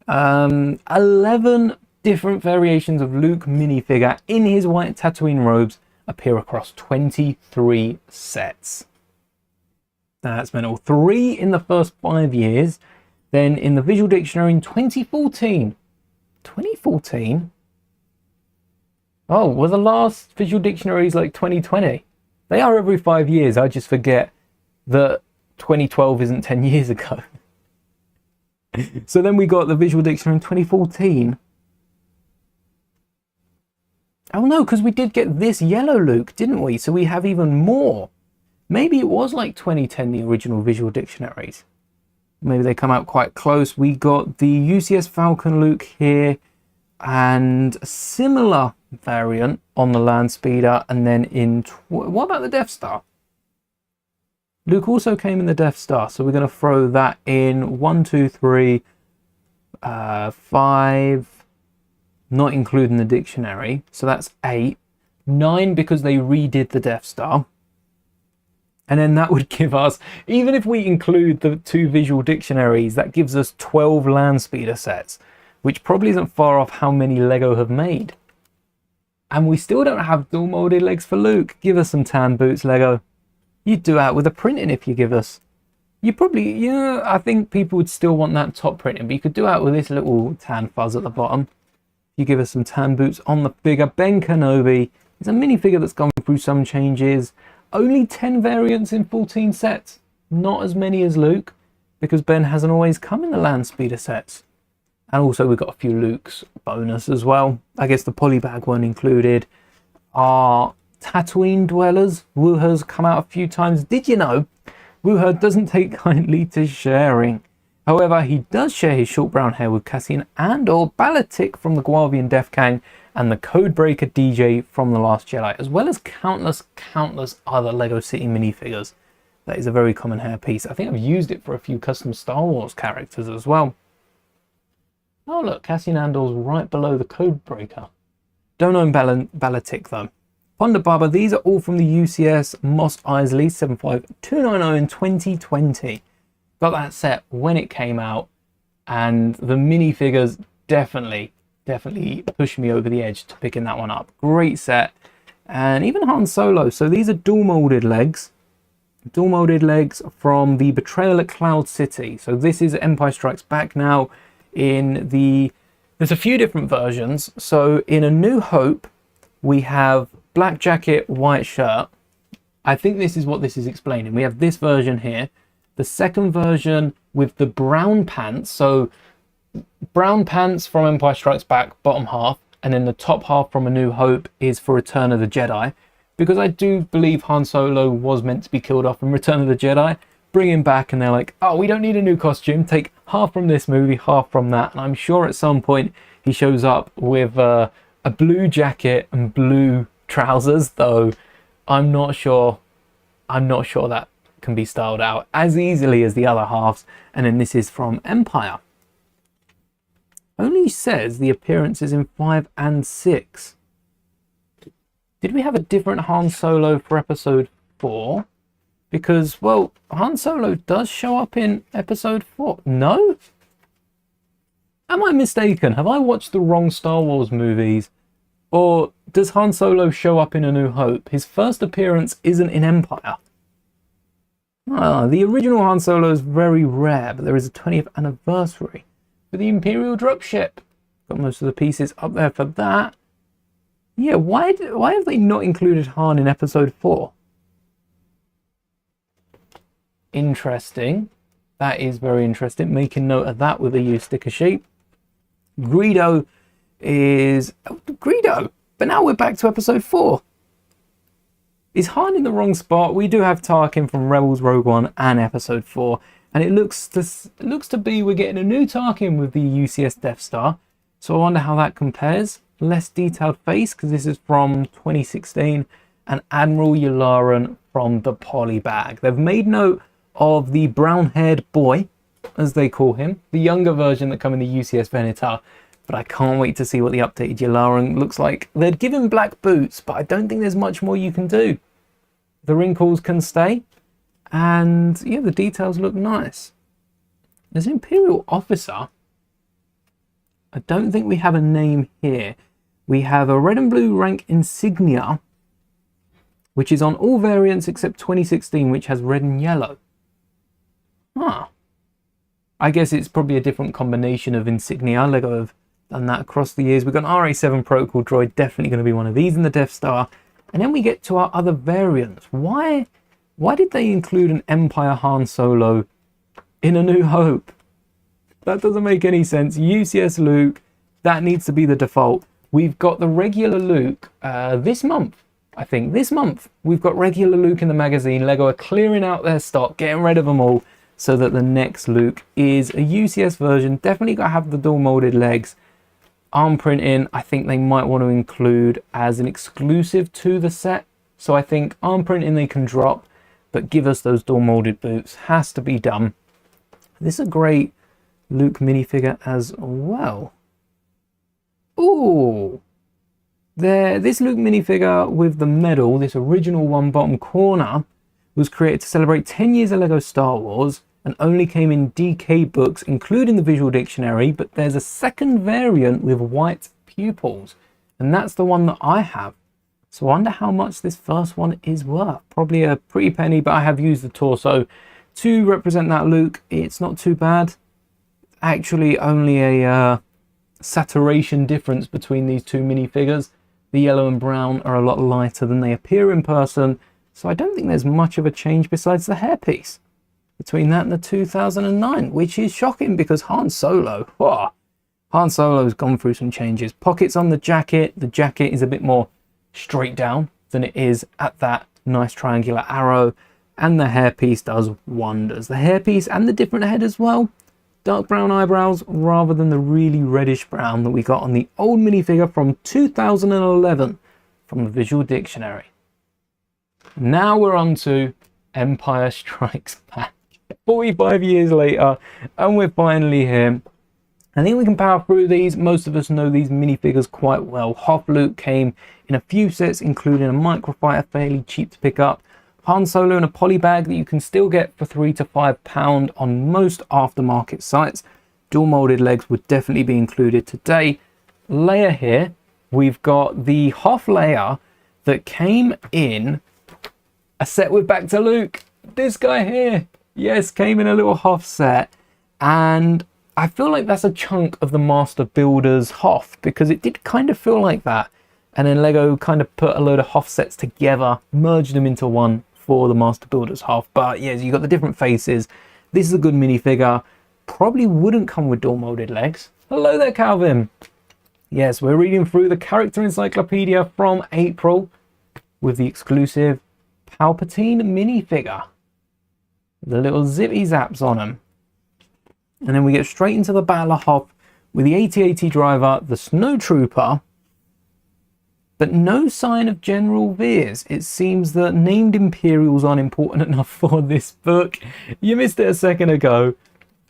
[SPEAKER 1] 11 different variations of Luke minifigure in his white Tatooine robes appear across 23 sets. That's mental. 3 in the first 5 years. Then in the Visual Dictionary in 2014. 2014? Oh, were the last Visual Dictionaries like 2020? They are every 5 years. I just forget that 2012 isn't 10 years ago. So then we got the Visual Dictionary in 2014. Oh no, because we did get this yellow Luke, didn't we? So we have even more. Maybe it was like 2010, the original Visual Dictionaries. Maybe they come out quite close. We got the UCS Falcon Luke here and a similar variant on the Land Speeder. And then in... what about the Death Star? Luke also came in the Death Star, so we're going to throw that in 1, 2, 3, 5, not including the dictionary, so that's 8, 9 because they redid the Death Star, and then that would give us, even if we include the 2 visual dictionaries, that gives us 12 Land Speeder sets, which probably isn't far off how many Lego have made. And we still don't have dual molded legs for Luke. Give us some tan boots, Lego. You'd do out with the printing if you give us. You probably, yeah, I think people would still want that top printing, but you could do out with this little tan fuzz at the bottom. You give us some tan boots on the figure. Ben Kenobi is a minifigure that's gone through some changes. Only 10 variants in 14 sets. Not as many as Luke, because Ben hasn't always come in the Land Speeder sets. And also we've got a few Luke's bonus as well. I guess the polybag one included. Our Tatooine dwellers. Wooher's come out a few times. Did you know Wooher doesn't take kindly to sharing? However, he does share his short brown hair with Cassian Andor, Balatik from the Guavian Death Gang, and the Codebreaker DJ from The Last Jedi, as well as countless other Lego City minifigures. That is a very common hair piece. I think I've used it for a few custom Star Wars characters as well. Oh look, Cassian Andor's right below the Codebreaker. Don't own Balatik though. Ponda Baba, these are all from the UCS Mos Eisley 75290 in 2020. Got that set when it came out, and the minifigures definitely pushed me over the edge to picking that one up. Great set. And even Han Solo. So these are dual molded legs. Dual molded legs from the Betrayal at Cloud City. So this is Empire Strikes Back now. There's a few different versions. So in A New Hope, we have black jacket, white shirt. I think this is what this is explaining. We have this version here. The second version with the brown pants. So brown pants from Empire Strikes Back, bottom half. And then the top half from A New Hope is for Return of the Jedi. Because I do believe Han Solo was meant to be killed off in Return of the Jedi. Bring him back and they're like, oh, we don't need a new costume. Take half from this movie, half from that. And I'm sure at some point he shows up with a blue jacket and blue trousers, though I'm not sure that can be styled out as easily as the other halves. And then this is from Empire. Only says the appearances in 5 and 6. Did we have a different Han Solo for episode 4? Because, well, Han Solo does show up in episode 4. No? Am I mistaken? Have I watched the wrong Star Wars movies? Or does Han Solo show up in A New Hope? His first appearance isn't in Empire. The original Han Solo is very rare, but there is a 20th anniversary for the Imperial dropship. Got most of the pieces up there for that. Yeah, why have they not included Han in episode 4? Interesting. That is very interesting. Making note of that with a U sticker sheet. Greedo is... Oh, Greedo! But now we're back to episode 4. Is Han in the wrong spot? We do have Tarkin from Rebels, Rogue One and episode 4. And it looks to be we're getting a new Tarkin with the UCS Death Star. So I wonder how that compares. Less detailed face, because this is from 2016. And Admiral Yularen from the poly bag. They've made note of the brown-haired boy, as they call him. The younger version that come in the UCS Venator. But I can't wait to see what the updated Yularen looks like. They'd give him black boots, but I don't think there's much more you can do. The wrinkles can stay. And yeah, the details look nice. There's an Imperial officer. I don't think we have a name here. We have a red and blue rank insignia, which is on all variants except 2016, which has red and yellow. I guess it's probably a different combination of insignia. Lego have done that across the years. We've got an RA7 protocol droid, definitely going to be one of these in the Death Star. And then we get to our other variants. Why did they include an Empire Han Solo in A New Hope? That doesn't make any sense. UCS Luke, that needs to be the default. We've got the regular Luke this month. I think this month we've got regular Luke in the magazine. Lego are clearing out their stock, getting rid of them all, so that the next Luke is a UCS version. Definitely got to have the dual molded legs. Arm printing, I think they might want to include as an exclusive to the set. So I think arm printing they can drop, but give us those dual molded boots. Has to be done. This is a great Luke minifigure as well. Ooh. This Luke minifigure with the medal, this original one bottom corner, was created to celebrate 10 years of LEGO Star Wars and only came in DK books, including the visual dictionary, but there's a second variant with white pupils, and that's the one that I have. So I wonder how much this first one is worth. Probably a pretty penny, but I have used the torso to represent that Luke. It's not too bad. Actually, only a saturation difference between these two minifigures. The yellow and brown are a lot lighter than they appear in person, so I don't think there's much of a change besides the hairpiece between that and the 2009, which is shocking because Han Solo, Han Solo's gone through some changes. Pockets on the jacket is a bit more straight down than it is at that nice triangular arrow, and the hairpiece does wonders. The hairpiece and the different head as well. Dark brown eyebrows rather than the really reddish brown that we got on the old minifigure from 2011 from the visual dictionary. Now we're on to Empire Strikes Back. 45 years later, and we're finally here. I think we can power through these. Most of us know these minifigures quite well. Hoth Luke came in a few sets, including a microfighter, fairly cheap to pick up. Han Solo in a poly bag that you can still get for £3 to £5 on most aftermarket sites. Dual molded legs would definitely be included today. Leia here, we've got the Hoth Leia that came in a set with Back to Luke. This guy here, yes, came in a little Hoth set, and I feel like that's a chunk of the Master Builder's Hoth, because it did kind of feel like that. And then Lego kind of put a load of Hoth sets together, merged them into one for the Master Builder's Hoth. But yes, you got the different faces. This is a good minifigure. Probably wouldn't come with dual molded legs. Hello there, Calvin. Yes, we're reading through the character encyclopedia from April with the exclusive Palpatine minifigure. The little zippy zaps on them. And then we get straight into the Battle of Hoth with the AT-AT driver, the Snowtrooper, but no sign of General Veers. It seems that named Imperials aren't important enough for this book. You missed it a second ago,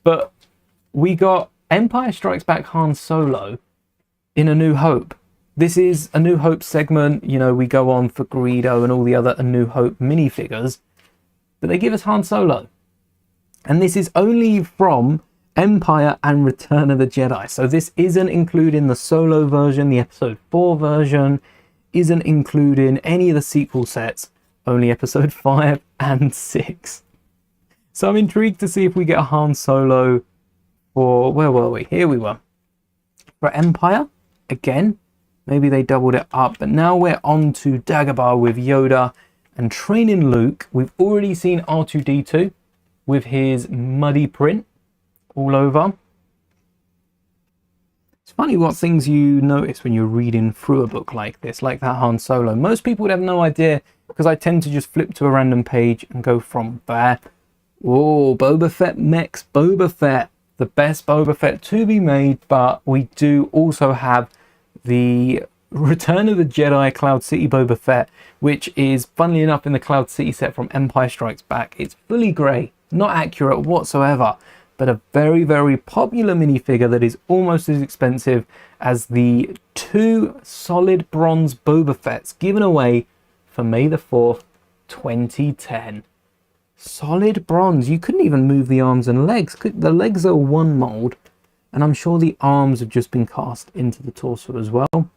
[SPEAKER 1] but we got Empire Strikes Back Han Solo in A New Hope. This is A New Hope segment. You know, we go on for Greedo and all the other A New Hope minifigures, but they give us Han Solo. And this is only from Empire and Return of the Jedi. So this isn't including the Solo version, the episode 4 version, isn't including any of the sequel sets, only episode 5 and 6. So I'm intrigued to see if we get a Han Solo for, where were we? Here we were. For Empire, again, maybe they doubled it up, but now we're on to Dagobah with Yoda and training Luke. We've already seen R2-D2 with his muddy print all over. It's funny what things you notice when you're reading through a book like this, like that Han Solo. Most people would have no idea because I tend to just flip to a random page and go from there. Oh, Boba Fett mechs, Boba Fett. The best Boba Fett to be made, but we do also have the Return of the Jedi Cloud City Boba Fett, which is, funnily enough, in the Cloud City set from Empire Strikes Back. It's fully grey, not accurate whatsoever, but a very, very popular minifigure that is almost as expensive as the 2 solid bronze Boba Fetts given away for May the 4th, 2010. Solid bronze. You couldn't even move the arms and legs. The legs are one mold, and I'm sure the arms have just been cast into the torso as well.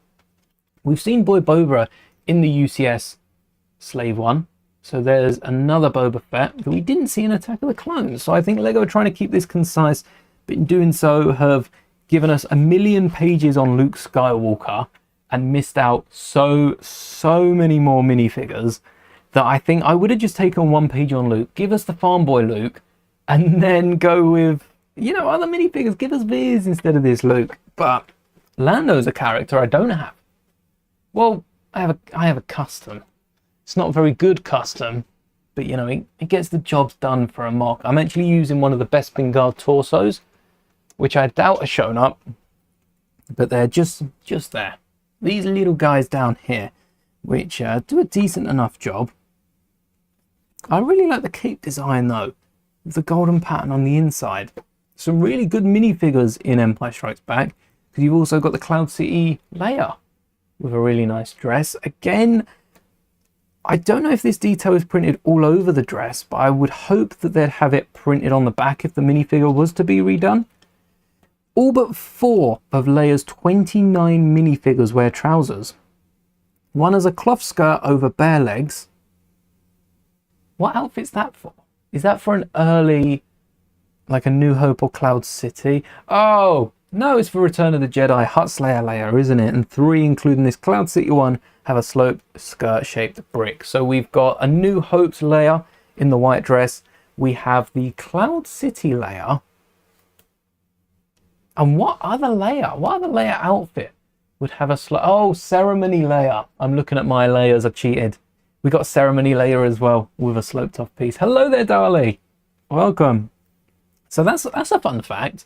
[SPEAKER 1] We've seen Boy Boba in the UCS Slave One, so there's another Boba Fett that we didn't see in Attack of the Clones. So I think LEGO are trying to keep this concise, but in doing so have given us a million pages on Luke Skywalker and missed out so many more minifigures that I think I would have just taken one page on Luke, give us the farm boy Luke, and then go with, you know, other minifigures. Give us Veers instead of this Luke. But Lando's a character I don't have. Well, I have a custom. It's not a very good custom, but you know, it gets the jobs done for a mock. I'm actually using one of the Best Guard torsos, which I doubt are shown up, but they're just there. These little guys down here, which do a decent enough job. I really like the cape design though, with the golden pattern on the inside. Some really good minifigures in Empire Strikes Back, because you've also got the Cloud City Leia with a really nice dress. Again, I don't know if this detail is printed all over the dress, but I would hope that they'd have it printed on the back if the minifigure was to be redone. All but 4 of Leia's 29 minifigures wear trousers. One has a cloth skirt over bare legs. What outfit's that for? Is that for an early, like a New Hope or Cloud City? Oh, no, it's for Return of the Jedi, Hutt Slayer Leia, isn't it? And 3, including this Cloud City one, have a sloped skirt-shaped brick. So we've got a New Hope's Leia in the white dress. We have the Cloud City Leia. And what other Leia outfit would have a Ceremony Leia. I'm looking at my Leias, I cheated. We got Ceremony Leia as well with a sloped off piece. Hello there, Dali. Welcome. So that's a fun fact,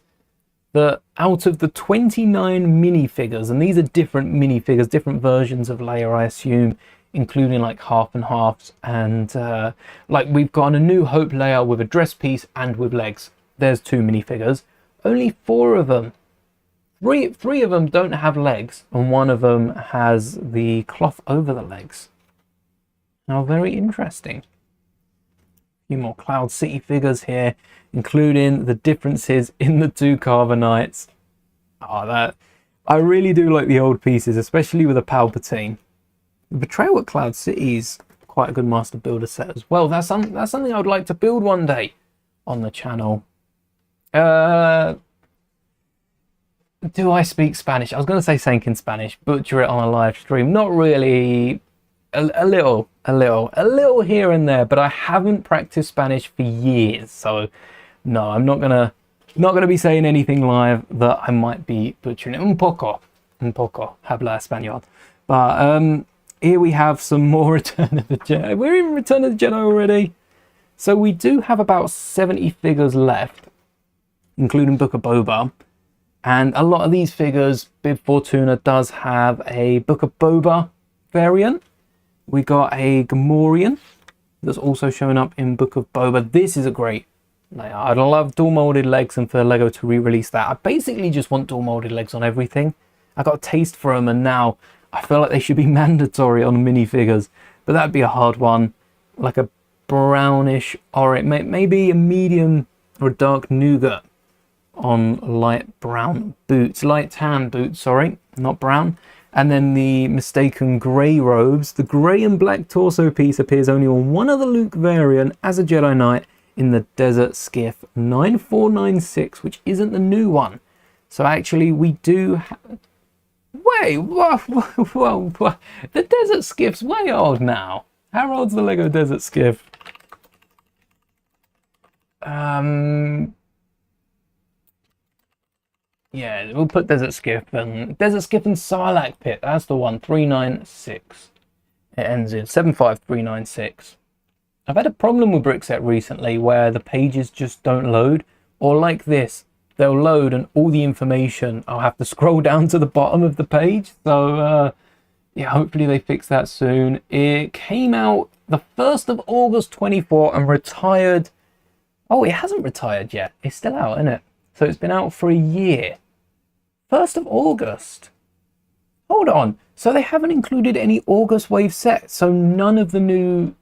[SPEAKER 1] that out of the 29 minifigures, and these are different minifigures, different versions of Leia, I assume, including like half and halves, and like we've got a New Hope Leia with a dress piece and with legs. There's 2 minifigures. Only 4 of them. Three of them don't have legs, and 1 of them has the cloth over the legs. Now, very interesting. A few more Cloud City figures here, including the differences in the 2 Carbonites. Oh, I really do like the old pieces, especially with a Palpatine. The Betrayal at Cloud City is quite a good Master Builder set as well. That's something I would like to build one day on the channel. Do I speak Spanish? I was going to say saying in Spanish, butcher it on a live stream. Not really. A little here and there, but I haven't practiced Spanish for years, so no, I'm not gonna be saying anything live that I might be butchering it. Un poco habla español. But here we have some more Return of the Jedi. We're in Return of the Jedi already, so we do have about 70 figures left, including Book of Boba. And a lot of these figures, Bib Fortuna does have a Book of Boba variant. We got a Gamorrean that's also showing up in Book of Boba. This is a great layout. I'd love dual molded legs and for Lego to re-release that. I basically just want dual molded legs on everything. I got a taste for them and now I feel like they should be mandatory on minifigures. But that'd be a hard one. Like a brownish orange, maybe a medium or a dark nougat on light brown boots. Light tan boots, sorry, not brown. And then the mistaken grey robes. The grey and black torso piece appears only on one other Luke variant as a Jedi Knight in the Desert Skiff 9496, which isn't the new one. So actually we do wait, whoa. The Desert Skiff's way old now. How old's the Lego Desert Skiff? Yeah, we'll put Desert Skiff and Sarlacc Pit. That's the one, 396. It ends in 75396. I've had a problem with Brickset recently where the pages just don't load, or like this, they'll load and all the information, I'll have to scroll down to the bottom of the page. So yeah, hopefully they fix that soon. It came out the 1st of August 24 and retired. Oh, it hasn't retired yet. It's still out, isn't it? So it's been out for a year. 1st of August. Hold on. So they haven't included any August wave sets. So none of the new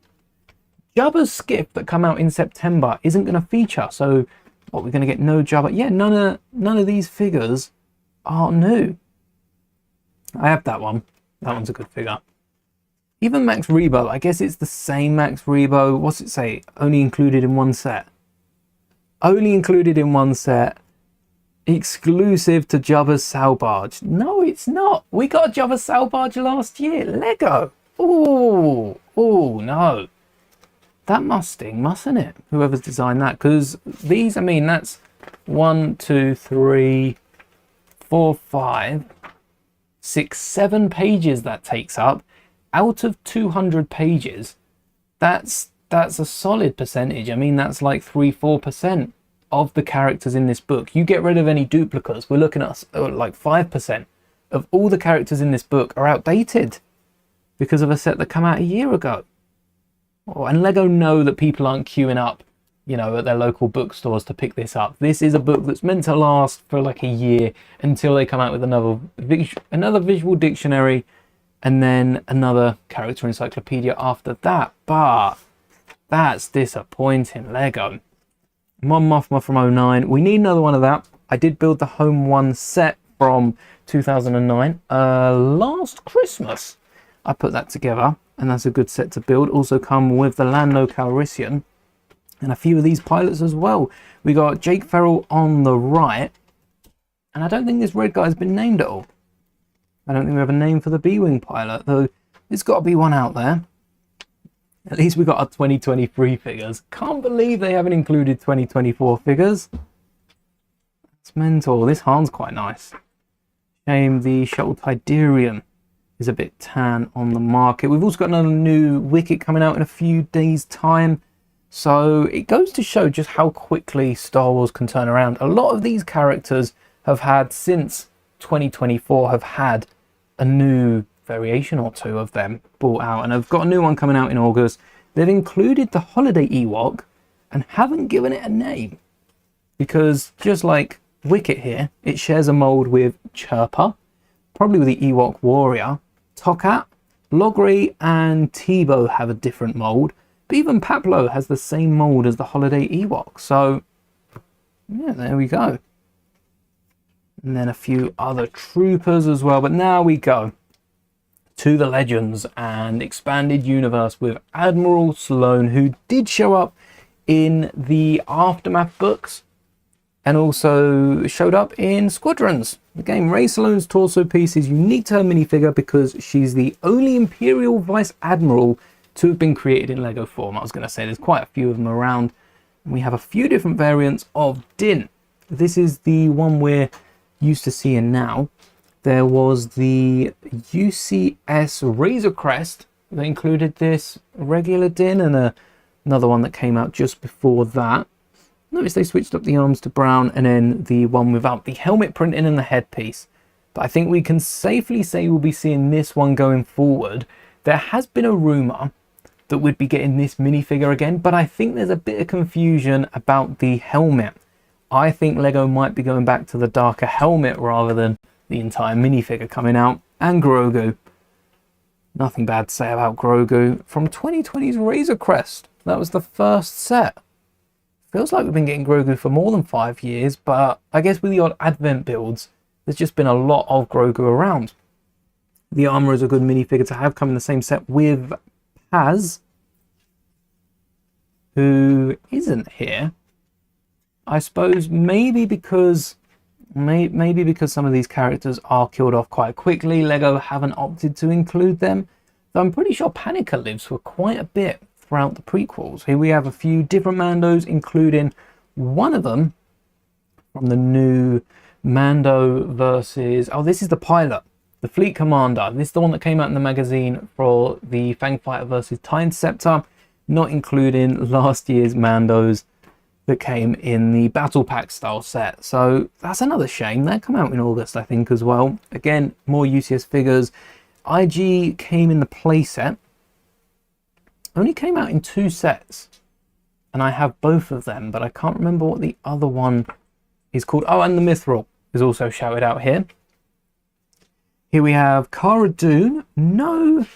[SPEAKER 1] Jabba's Skiff that come out in September isn't going to feature. So what, we're going to get no Jabba? Yeah, none of these figures are new. I have that one. That one's a good figure. Even Max Rebo, I guess it's the same Max Rebo. What's it say? Only included in one set. Only included in one set. Exclusive to Jabba's Sail Barge. No, it's not. We got Jabba's Sail Barge last year. Lego. Ooh, no. That must sting, mustn't it? Whoever's designed that. Because these, I mean, that's 1, 2, 3, 4, 5, 6, 7 pages that takes up. Out of 200 pages, that's a solid percentage. I mean, that's like 3-4% of the characters in this book. You get rid of any duplicates, we're looking at like 5% of all the characters in this book are outdated because of a set that came out a year ago. Oh, and Lego know that people aren't queuing up, you know, at their local bookstores to pick this up. This is a book that's meant to last for like a year until they come out with another visual dictionary and then another character encyclopedia after that. But that's disappointing, Lego. Mon Mothma from 09. We need another one of that. I did build the Home 1 set from 2009. Last Christmas, I put that together, and that's a good set to build. Also come with the Lando Calrissian and a few of these pilots as well. We got Jake Ferrell on the right, and I don't think this red guy's been named at all. I don't think we have a name for the B-Wing pilot, though there's got to be one out there. At least we got our 2023 figures. Can't believe they haven't included 2024 figures. It's mental. This Han's quite nice. Shame the Shuttle Tidarium is a bit tan on the market. We've also got another new Wicket coming out in a few days' time. So it goes to show just how quickly Star Wars can turn around. A lot of these characters have had, since 2024, have had a new variation or two of them brought out, and I've got a new one coming out in August. They've included the Holiday Ewok and haven't given it a name because, just like Wicket here, it shares a mold with Chirper, probably with the Ewok Warrior. Tokat, Logri and Tebow have a different mold, but even Paplo has the same mold as the Holiday Ewok. So yeah, there we go. And then a few other troopers as well. But now we go to the Legends and Expanded Universe with Admiral Sloane, who did show up in the Aftermath books and also showed up in Squadrons. The game, Rey Sloane's torso piece is unique to her minifigure because she's the only Imperial Vice Admiral to have been created in Lego form. I was going to say there's quite a few of them around. We have a few different variants of Din. This is the one we're used to seeing now. There was the UCS Razor Crest that included this regular Din and another one that came out just before that. Notice they switched up the arms to brown, and then the one without the helmet printing and the headpiece. But I think we can safely say we'll be seeing this one going forward. There has been a rumour that we'd be getting this minifigure again, but I think there's a bit of confusion about the helmet. I think Lego might be going back to the darker helmet rather than the entire minifigure coming out. And Grogu. Nothing bad to say about Grogu. From 2020's Razor Crest. That was the first set. Feels like we've been getting Grogu for more than 5 years, but I guess with the odd Advent builds, there's just been a lot of Grogu around. The armor is a good minifigure to have, come in the same set with Paz, who isn't here. I suppose maybe because some of these characters are killed off quite quickly, Lego haven't opted to include them. Though I'm pretty sure Panika lives for quite a bit throughout the prequels. Here we have a few different Mandos, including one of them from the new Mando versus... Oh, this is the pilot, the Fleet Commander. This is the one that came out in the magazine for the Fang Fighter versus TIE Interceptor, not including last year's Mandos that came in the Battle Pack style set. So that's another shame. That come out in August, I think, as well. Again, more UCS figures. IG came in the playset. Only came out in 2 sets. And I have both of them, but I can't remember what the other one is called. Oh, and the Mithril is also shouted out here. Here we have Cara Dune. No.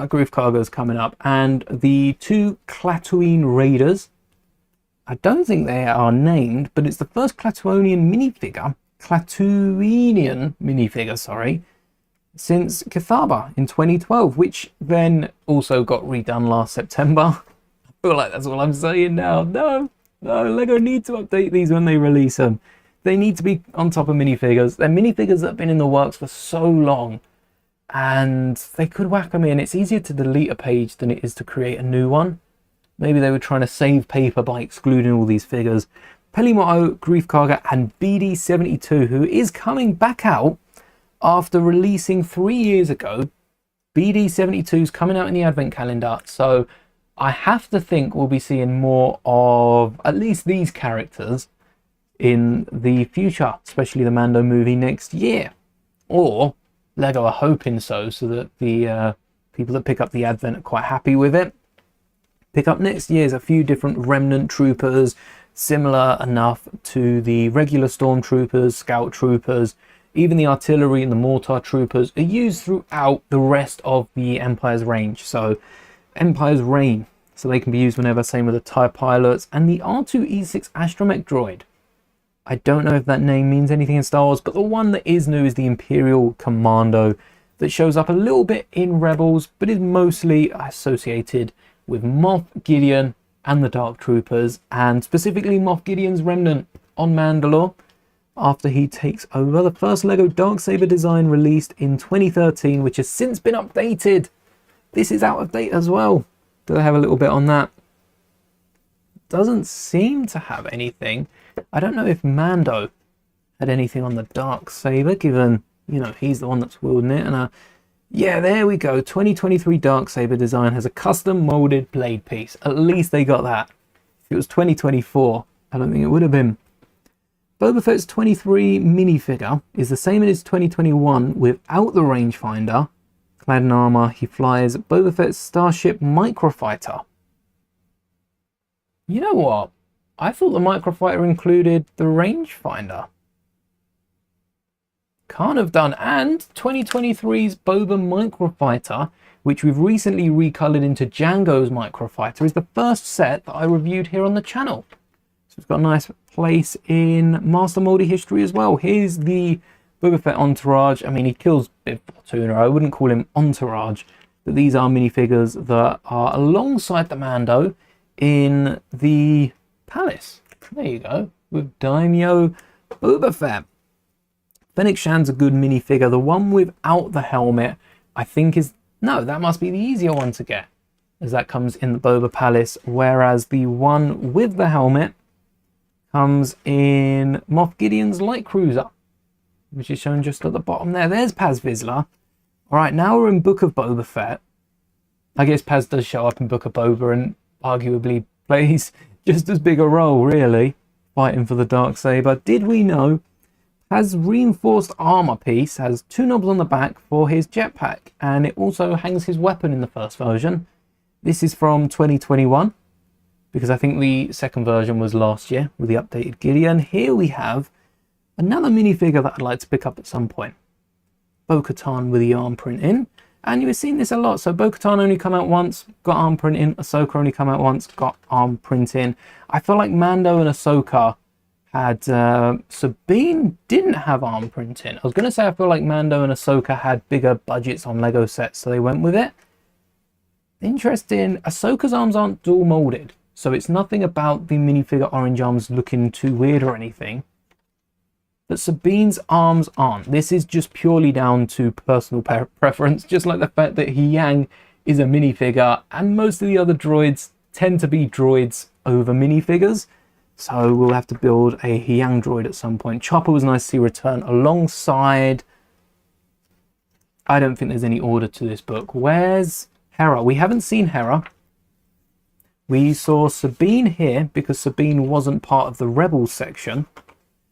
[SPEAKER 1] Groove Cargo's coming up. And the 2 Klatooine Raiders. I don't think they are named, but it's the first Klatooinian minifigure, sorry, since Cathaba in 2012, which then also got redone last September. I feel like that's all I'm saying now. No, Lego need to update these when they release them. They need to be on top of minifigures. They're minifigures that have been in the works for so long, and they could whack them in. It's easier to delete a page than it is to create a new one. Maybe they were trying to save paper by excluding all these figures. Pelimoto, Grief Karga, and BD72, who is coming back out after releasing 3 years ago. BD72 is coming out in the Advent calendar, so I have to think we'll be seeing more of at least these characters in the future, especially the Mando movie next year. Or Lego are hoping so that the people that pick up the Advent are quite happy with it. Pick up next year's a few different remnant troopers, similar enough to the regular stormtroopers, scout troopers, even the artillery and the mortar troopers are used throughout the rest of the Empire's range. So Empire's reign, so they can be used whenever, same with the TIE pilots and the R2-E6 astromech droid. I don't know if that name means anything in Star Wars, but the one that is new is the Imperial Commando that shows up a little bit in Rebels, but is mostly associated with Moff Gideon and the Dark Troopers, and specifically Moff Gideon's remnant on Mandalore after he takes over. The first Lego Darksaber design released in 2013, which has since been updated. This is out of date as well. Do they have a little bit on that? Doesn't seem to have anything. I don't know if Mando had anything on the Darksaber, given, you know, he's the one that's wielding it. And yeah, there we go. 2023 Darksaber design has a custom molded blade piece. At least they got that. If it was 2024, I don't think it would have been. Boba Fett's 23 minifigure is the same as 2021 without the rangefinder. Clad in armor, he flies Boba Fett's Starship Microfighter. You know what? I thought the Microfighter included the rangefinder. Can't have done. And 2023's Boba Microfighter, which we've recently recolored into Django's Microfighter, is the first set that I reviewed here on the channel. So it's got a nice place in Master Moldy history as well. Here's the Boba Fett entourage. I mean, he kills Bib Fortuna. I wouldn't call him entourage, but these are minifigures that are alongside the Mando in the palace. There you go, with Daimyo Boba Fett. Fennec Shan's a good minifigure. The one without the helmet, I think is... No, that must be the easier one to get, as that comes in the Boba Palace, whereas the one with the helmet comes in Moff Gideon's Light Cruiser, which is shown just at the bottom there. There's Paz Vizsla. All right, now we're in Book of Boba Fett. I guess Paz does show up in Book of Boba and arguably plays just as big a role, really, fighting for the Darksaber. Did we know has reinforced armor piece, has 2 knobs on the back for his jetpack, and it also hangs his weapon in the first version. This is from 2021, because I think the second version was last year with the updated Gideon. Here we have another minifigure that I'd like to pick up at some point. Bo-Katan with the arm print in, and you've seen this a lot. So Bo-Katan only come out once, got arm print in. Ahsoka only come out once, got arm print in. I feel like Mando and Ahsoka had, Sabine didn't have arm print in. I was going to say I feel like Mando and Ahsoka had bigger budgets on Lego sets, so they went with it. Interesting, Ahsoka's arms aren't dual molded, so it's nothing about the minifigure orange arms looking too weird or anything. But Sabine's arms aren't. This is just purely down to personal preference, just like the fact that Yang is a minifigure, and most of the other droids tend to be droids over minifigures. So we'll have to build a Yang droid at some point. Chopper was nice to see return alongside. I don't think there's any order to this book. Where's Hera? We haven't seen Hera. We saw Sabine here because Sabine wasn't part of the Rebels section.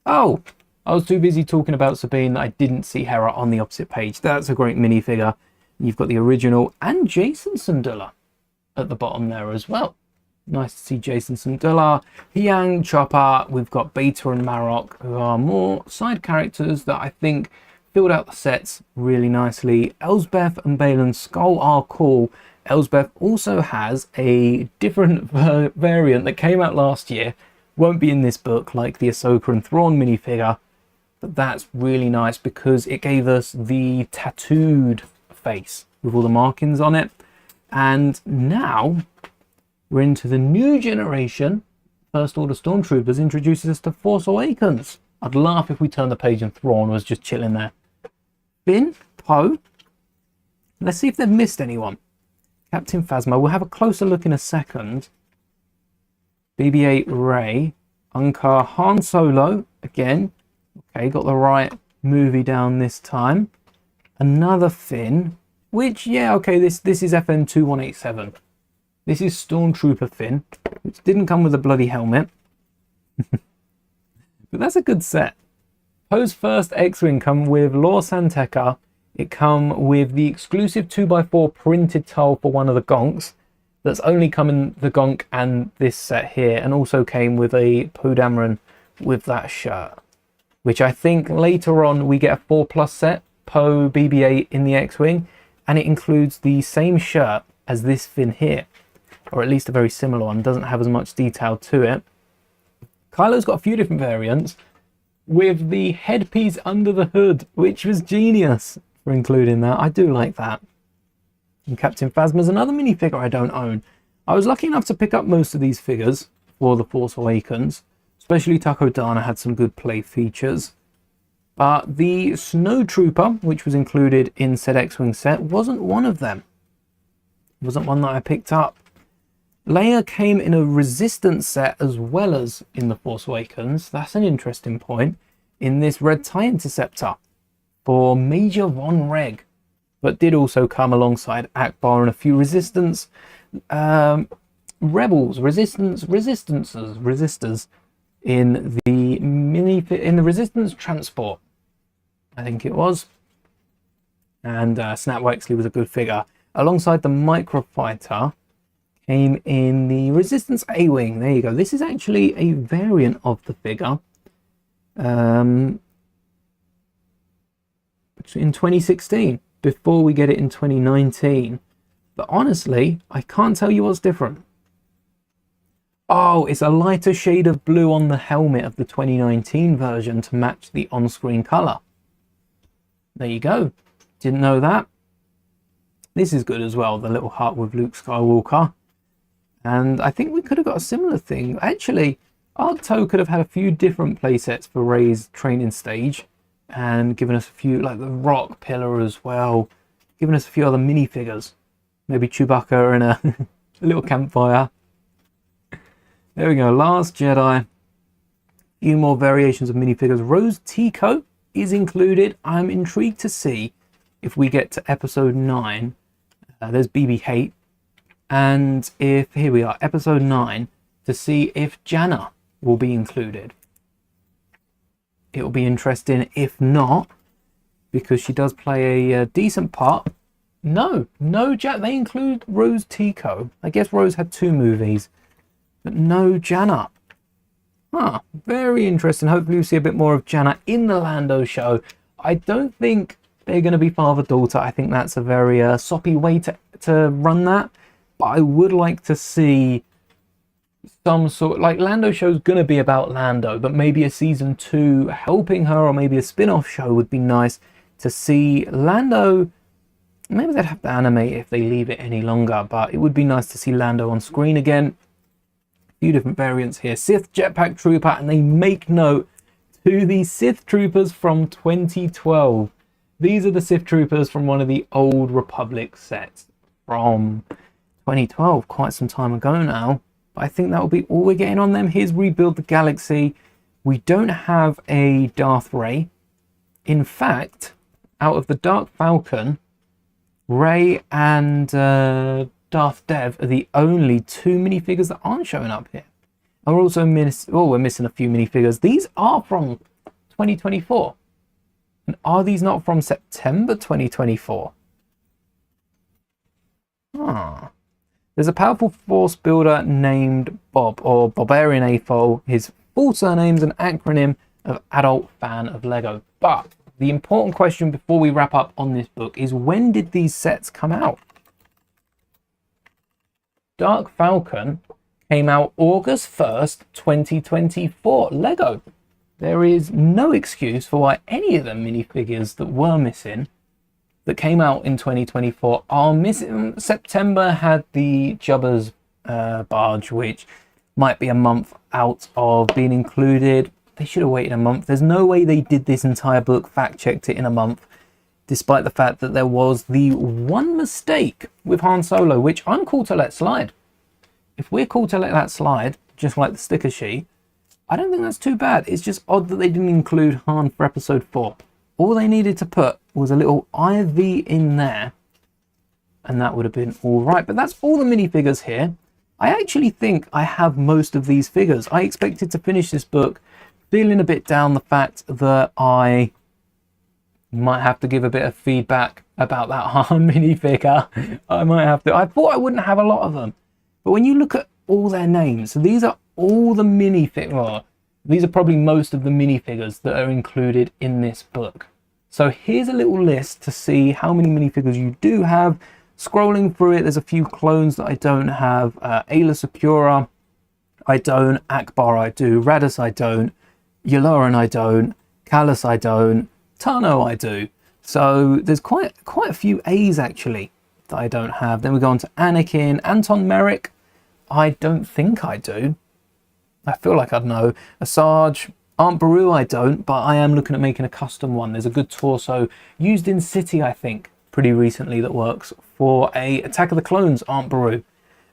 [SPEAKER 1] Oh, I was too busy talking about Sabine that I didn't see Hera on the opposite page. That's a great minifigure. You've got the original and Jason Sundula at the bottom there as well. Nice to see Jason Sundula, Yang, Chopper. We've got Beta and Marok, who are more side characters that I think filled out the sets really nicely. Elsbeth and Balin's skull are cool. Elsbeth also has a different variant that came out last year. Won't be in this book like the Ahsoka and Thrawn minifigure. But that's really nice because it gave us the tattooed face with all the markings on it. And now we're into the new generation. First Order Stormtroopers introduces us to Force Awakens. I'd laugh if we turned the page and Thrawn was just chilling there. Finn, Poe. Let's see if they've missed anyone. Captain Phasma. We'll have a closer look in a second. BB-8 Rey. Unkar Han Solo. Again. Okay, got the right movie down this time. Another Finn. Which, yeah, okay, this is FN2187. This is Stormtrooper Finn, which didn't come with a bloody helmet. But that's a good set. Poe's first X-Wing come with Lor San Tekka. It come with the exclusive 2x4 printed tile for one of the gonks. That's only come in the gonk and this set here. And also came with a Poe Dameron with that shirt. Which I think later on we get a 4+ set. Poe BB-8 in the X-Wing. And it includes the same shirt as this Finn here. Or at least a very similar one. Doesn't have as much detail to it. Kylo's got a few different variants. With the headpiece under the hood. Which was genius for including that. I do like that. And Captain Phasma's another minifigure I don't own. I was lucky enough to pick up most of these figures for The Force Awakens. Especially Takodana had some good play features. But the Snow Trooper, which was included in said X-Wing set, wasn't one of them. It wasn't one that I picked up. Leia came in a Resistance set as well as in The Force Awakens. That's an interesting point. In this Red TIE Interceptor for Major Von Reg. But did also come alongside Akbar and a few Resistance Rebels, Resistors in the Resistance Transport, I think it was. And Snap Wexley was a good figure. Alongside the Microfighter came in the Resistance A-Wing. There you go. This is actually a variant of the figure. In 2016, before we get it in 2019. But honestly, I can't tell you what's different. Oh, it's a lighter shade of blue on the helmet of the 2019 version to match the on-screen colour. There you go. Didn't know that. This is good as well, the little heart with Luke Skywalker. And I think we could have got a similar thing. Actually, Arcto could have had a few different playsets for Rey's training stage. And given us a few, like the rock pillar as well. Given us a few other minifigures. Maybe Chewbacca and a little campfire. There we go, Last Jedi. A few more variations of minifigures. Rose Tico is included. I'm intrigued to see if we get to episode 9. There's BB-8. And if, here we are, episode 9, to see if Janna will be included. it'll be interesting. If not, because she does play a decent part. No, they include Rose Tico. I guess Rose had 2 movies, but no Janet. Huh, very interesting. Hopefully we'll see a bit more of Janet in the Lando show. I don't think they're going to be father-daughter. I think that's a very soppy way to run that. But I would like to see some sort, like, Lando show's going to be about Lando, but maybe a season 2 helping her, or maybe a spin-off show would be nice to see Lando. Maybe they'd have to animate if they leave it any longer, but it would be nice to see Lando on screen again. Few different variants here. Sith Jetpack Trooper, and they make note to the Sith Troopers from 2012. These are the Sith Troopers from one of the old Republic sets from 2012, quite some time ago now. But I think that will be all we're getting on them. Here's Rebuild the Galaxy. We don't have a Darth Rey. In fact, out of the Dark Falcon, Rey and Darth Dev are the only 2 minifigures that aren't showing up here. And we're also we're missing a few minifigures. These are from 2024. And are these not from September 2024? Ah. There's a powerful force builder named Bob, or Barbarian AFOL. His full surname's an acronym of Adult Fan of Lego. But the important question before we wrap up on this book is, when did these sets come out? Dark Falcon came out August 1st, 2024. Lego. There is no excuse for why any of the minifigures that were missing that came out in 2024 are missing. September had the Jabba's barge, which might be a month out of being included. They should have waited a month. There's no way they did this entire book, fact-checked it in a month, despite the fact that there was the one mistake with Han Solo, which I'm cool to let slide. If we're cool to let that slide, just like the sticker sheet, I don't think that's too bad. It's just odd that they didn't include Han for episode 4. All they needed to put was a little IV in there, and that would have been all right. But that's all the minifigures here. I actually think I have most of these figures. I expected to finish this book feeling a bit down the fact that I might have to give a bit of feedback about that Han minifigure. I might have to. I thought I wouldn't have a lot of them. But when you look at all their names, so these are all the minifigures. Well, these are probably most of the minifigures that are included in this book. So here's a little list to see how many minifigures you do have. Scrolling through it, there's a few clones that I don't have. Ayla Secura, I don't. Akbar, I do. Radis, I don't. Yularen, I don't. Kallus, I don't. Tano, I do. So there's quite a few A's actually that I don't have. Then we go on to Anakin. Anton Merrick, I don't think I do. I feel like I'd know. Asajj, Aunt Beru, I don't, but I am looking at making a custom one. There's a good torso used in City, I think, pretty recently that works for a Attack of the Clones Aunt Beru,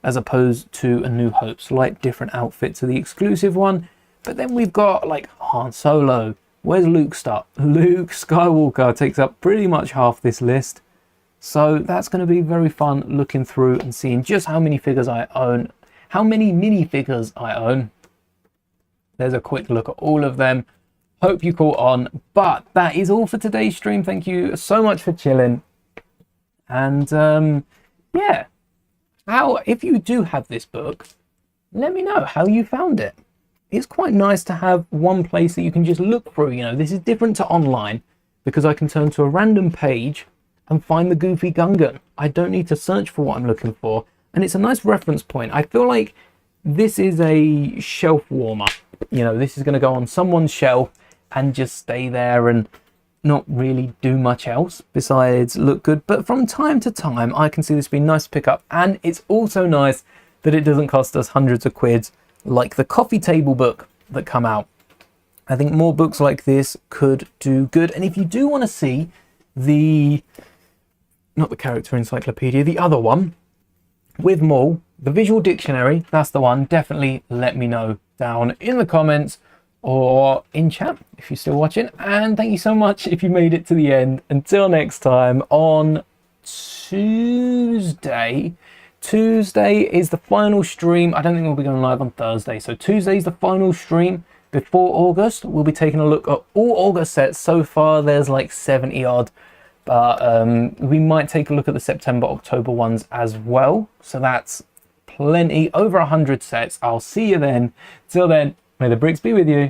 [SPEAKER 1] as opposed to A New Hope. Slight different outfit to the exclusive one. But then we've got like Han Solo. Where's Luke start? Luke Skywalker takes up pretty much half this list. So that's going to be very fun looking through and seeing just how many figures I own. How many minifigures I own. There's a quick look at all of them. Hope you caught on. But that is all for today's stream. Thank you so much for chilling. And yeah, if you do have this book, let me know how you found it. It's quite nice to have one place that you can just look through. You know, this is different to online because I can turn to a random page and find the Goofy Gungan. I don't need to search for what I'm looking for. And it's a nice reference point. I feel like this is a shelf warmer. You know, this is going to go on someone's shelf and just stay there and not really do much else besides look good. But from time to time, I can see this being nice to pick up. And it's also nice that it doesn't cost us hundreds of quids like the coffee table book that come out. I think more books like this could do good. And if you do want to see not the character encyclopedia, the other one with Maul, the visual dictionary, that's the one, definitely let me know down in the comments or in chat if you're still watching. And thank you so much if you made it to the end. Until next time, on Tuesday is the final stream. I don't think we'll be going live on Thursday, so Tuesday is the final stream Before August, we'll be taking a look at all August sets. So far, there's like 70 odd, but we might take a look at the September, October ones as well. So that's plenty, over 100 sets. I'll see you then. Till then, may the bricks be with you.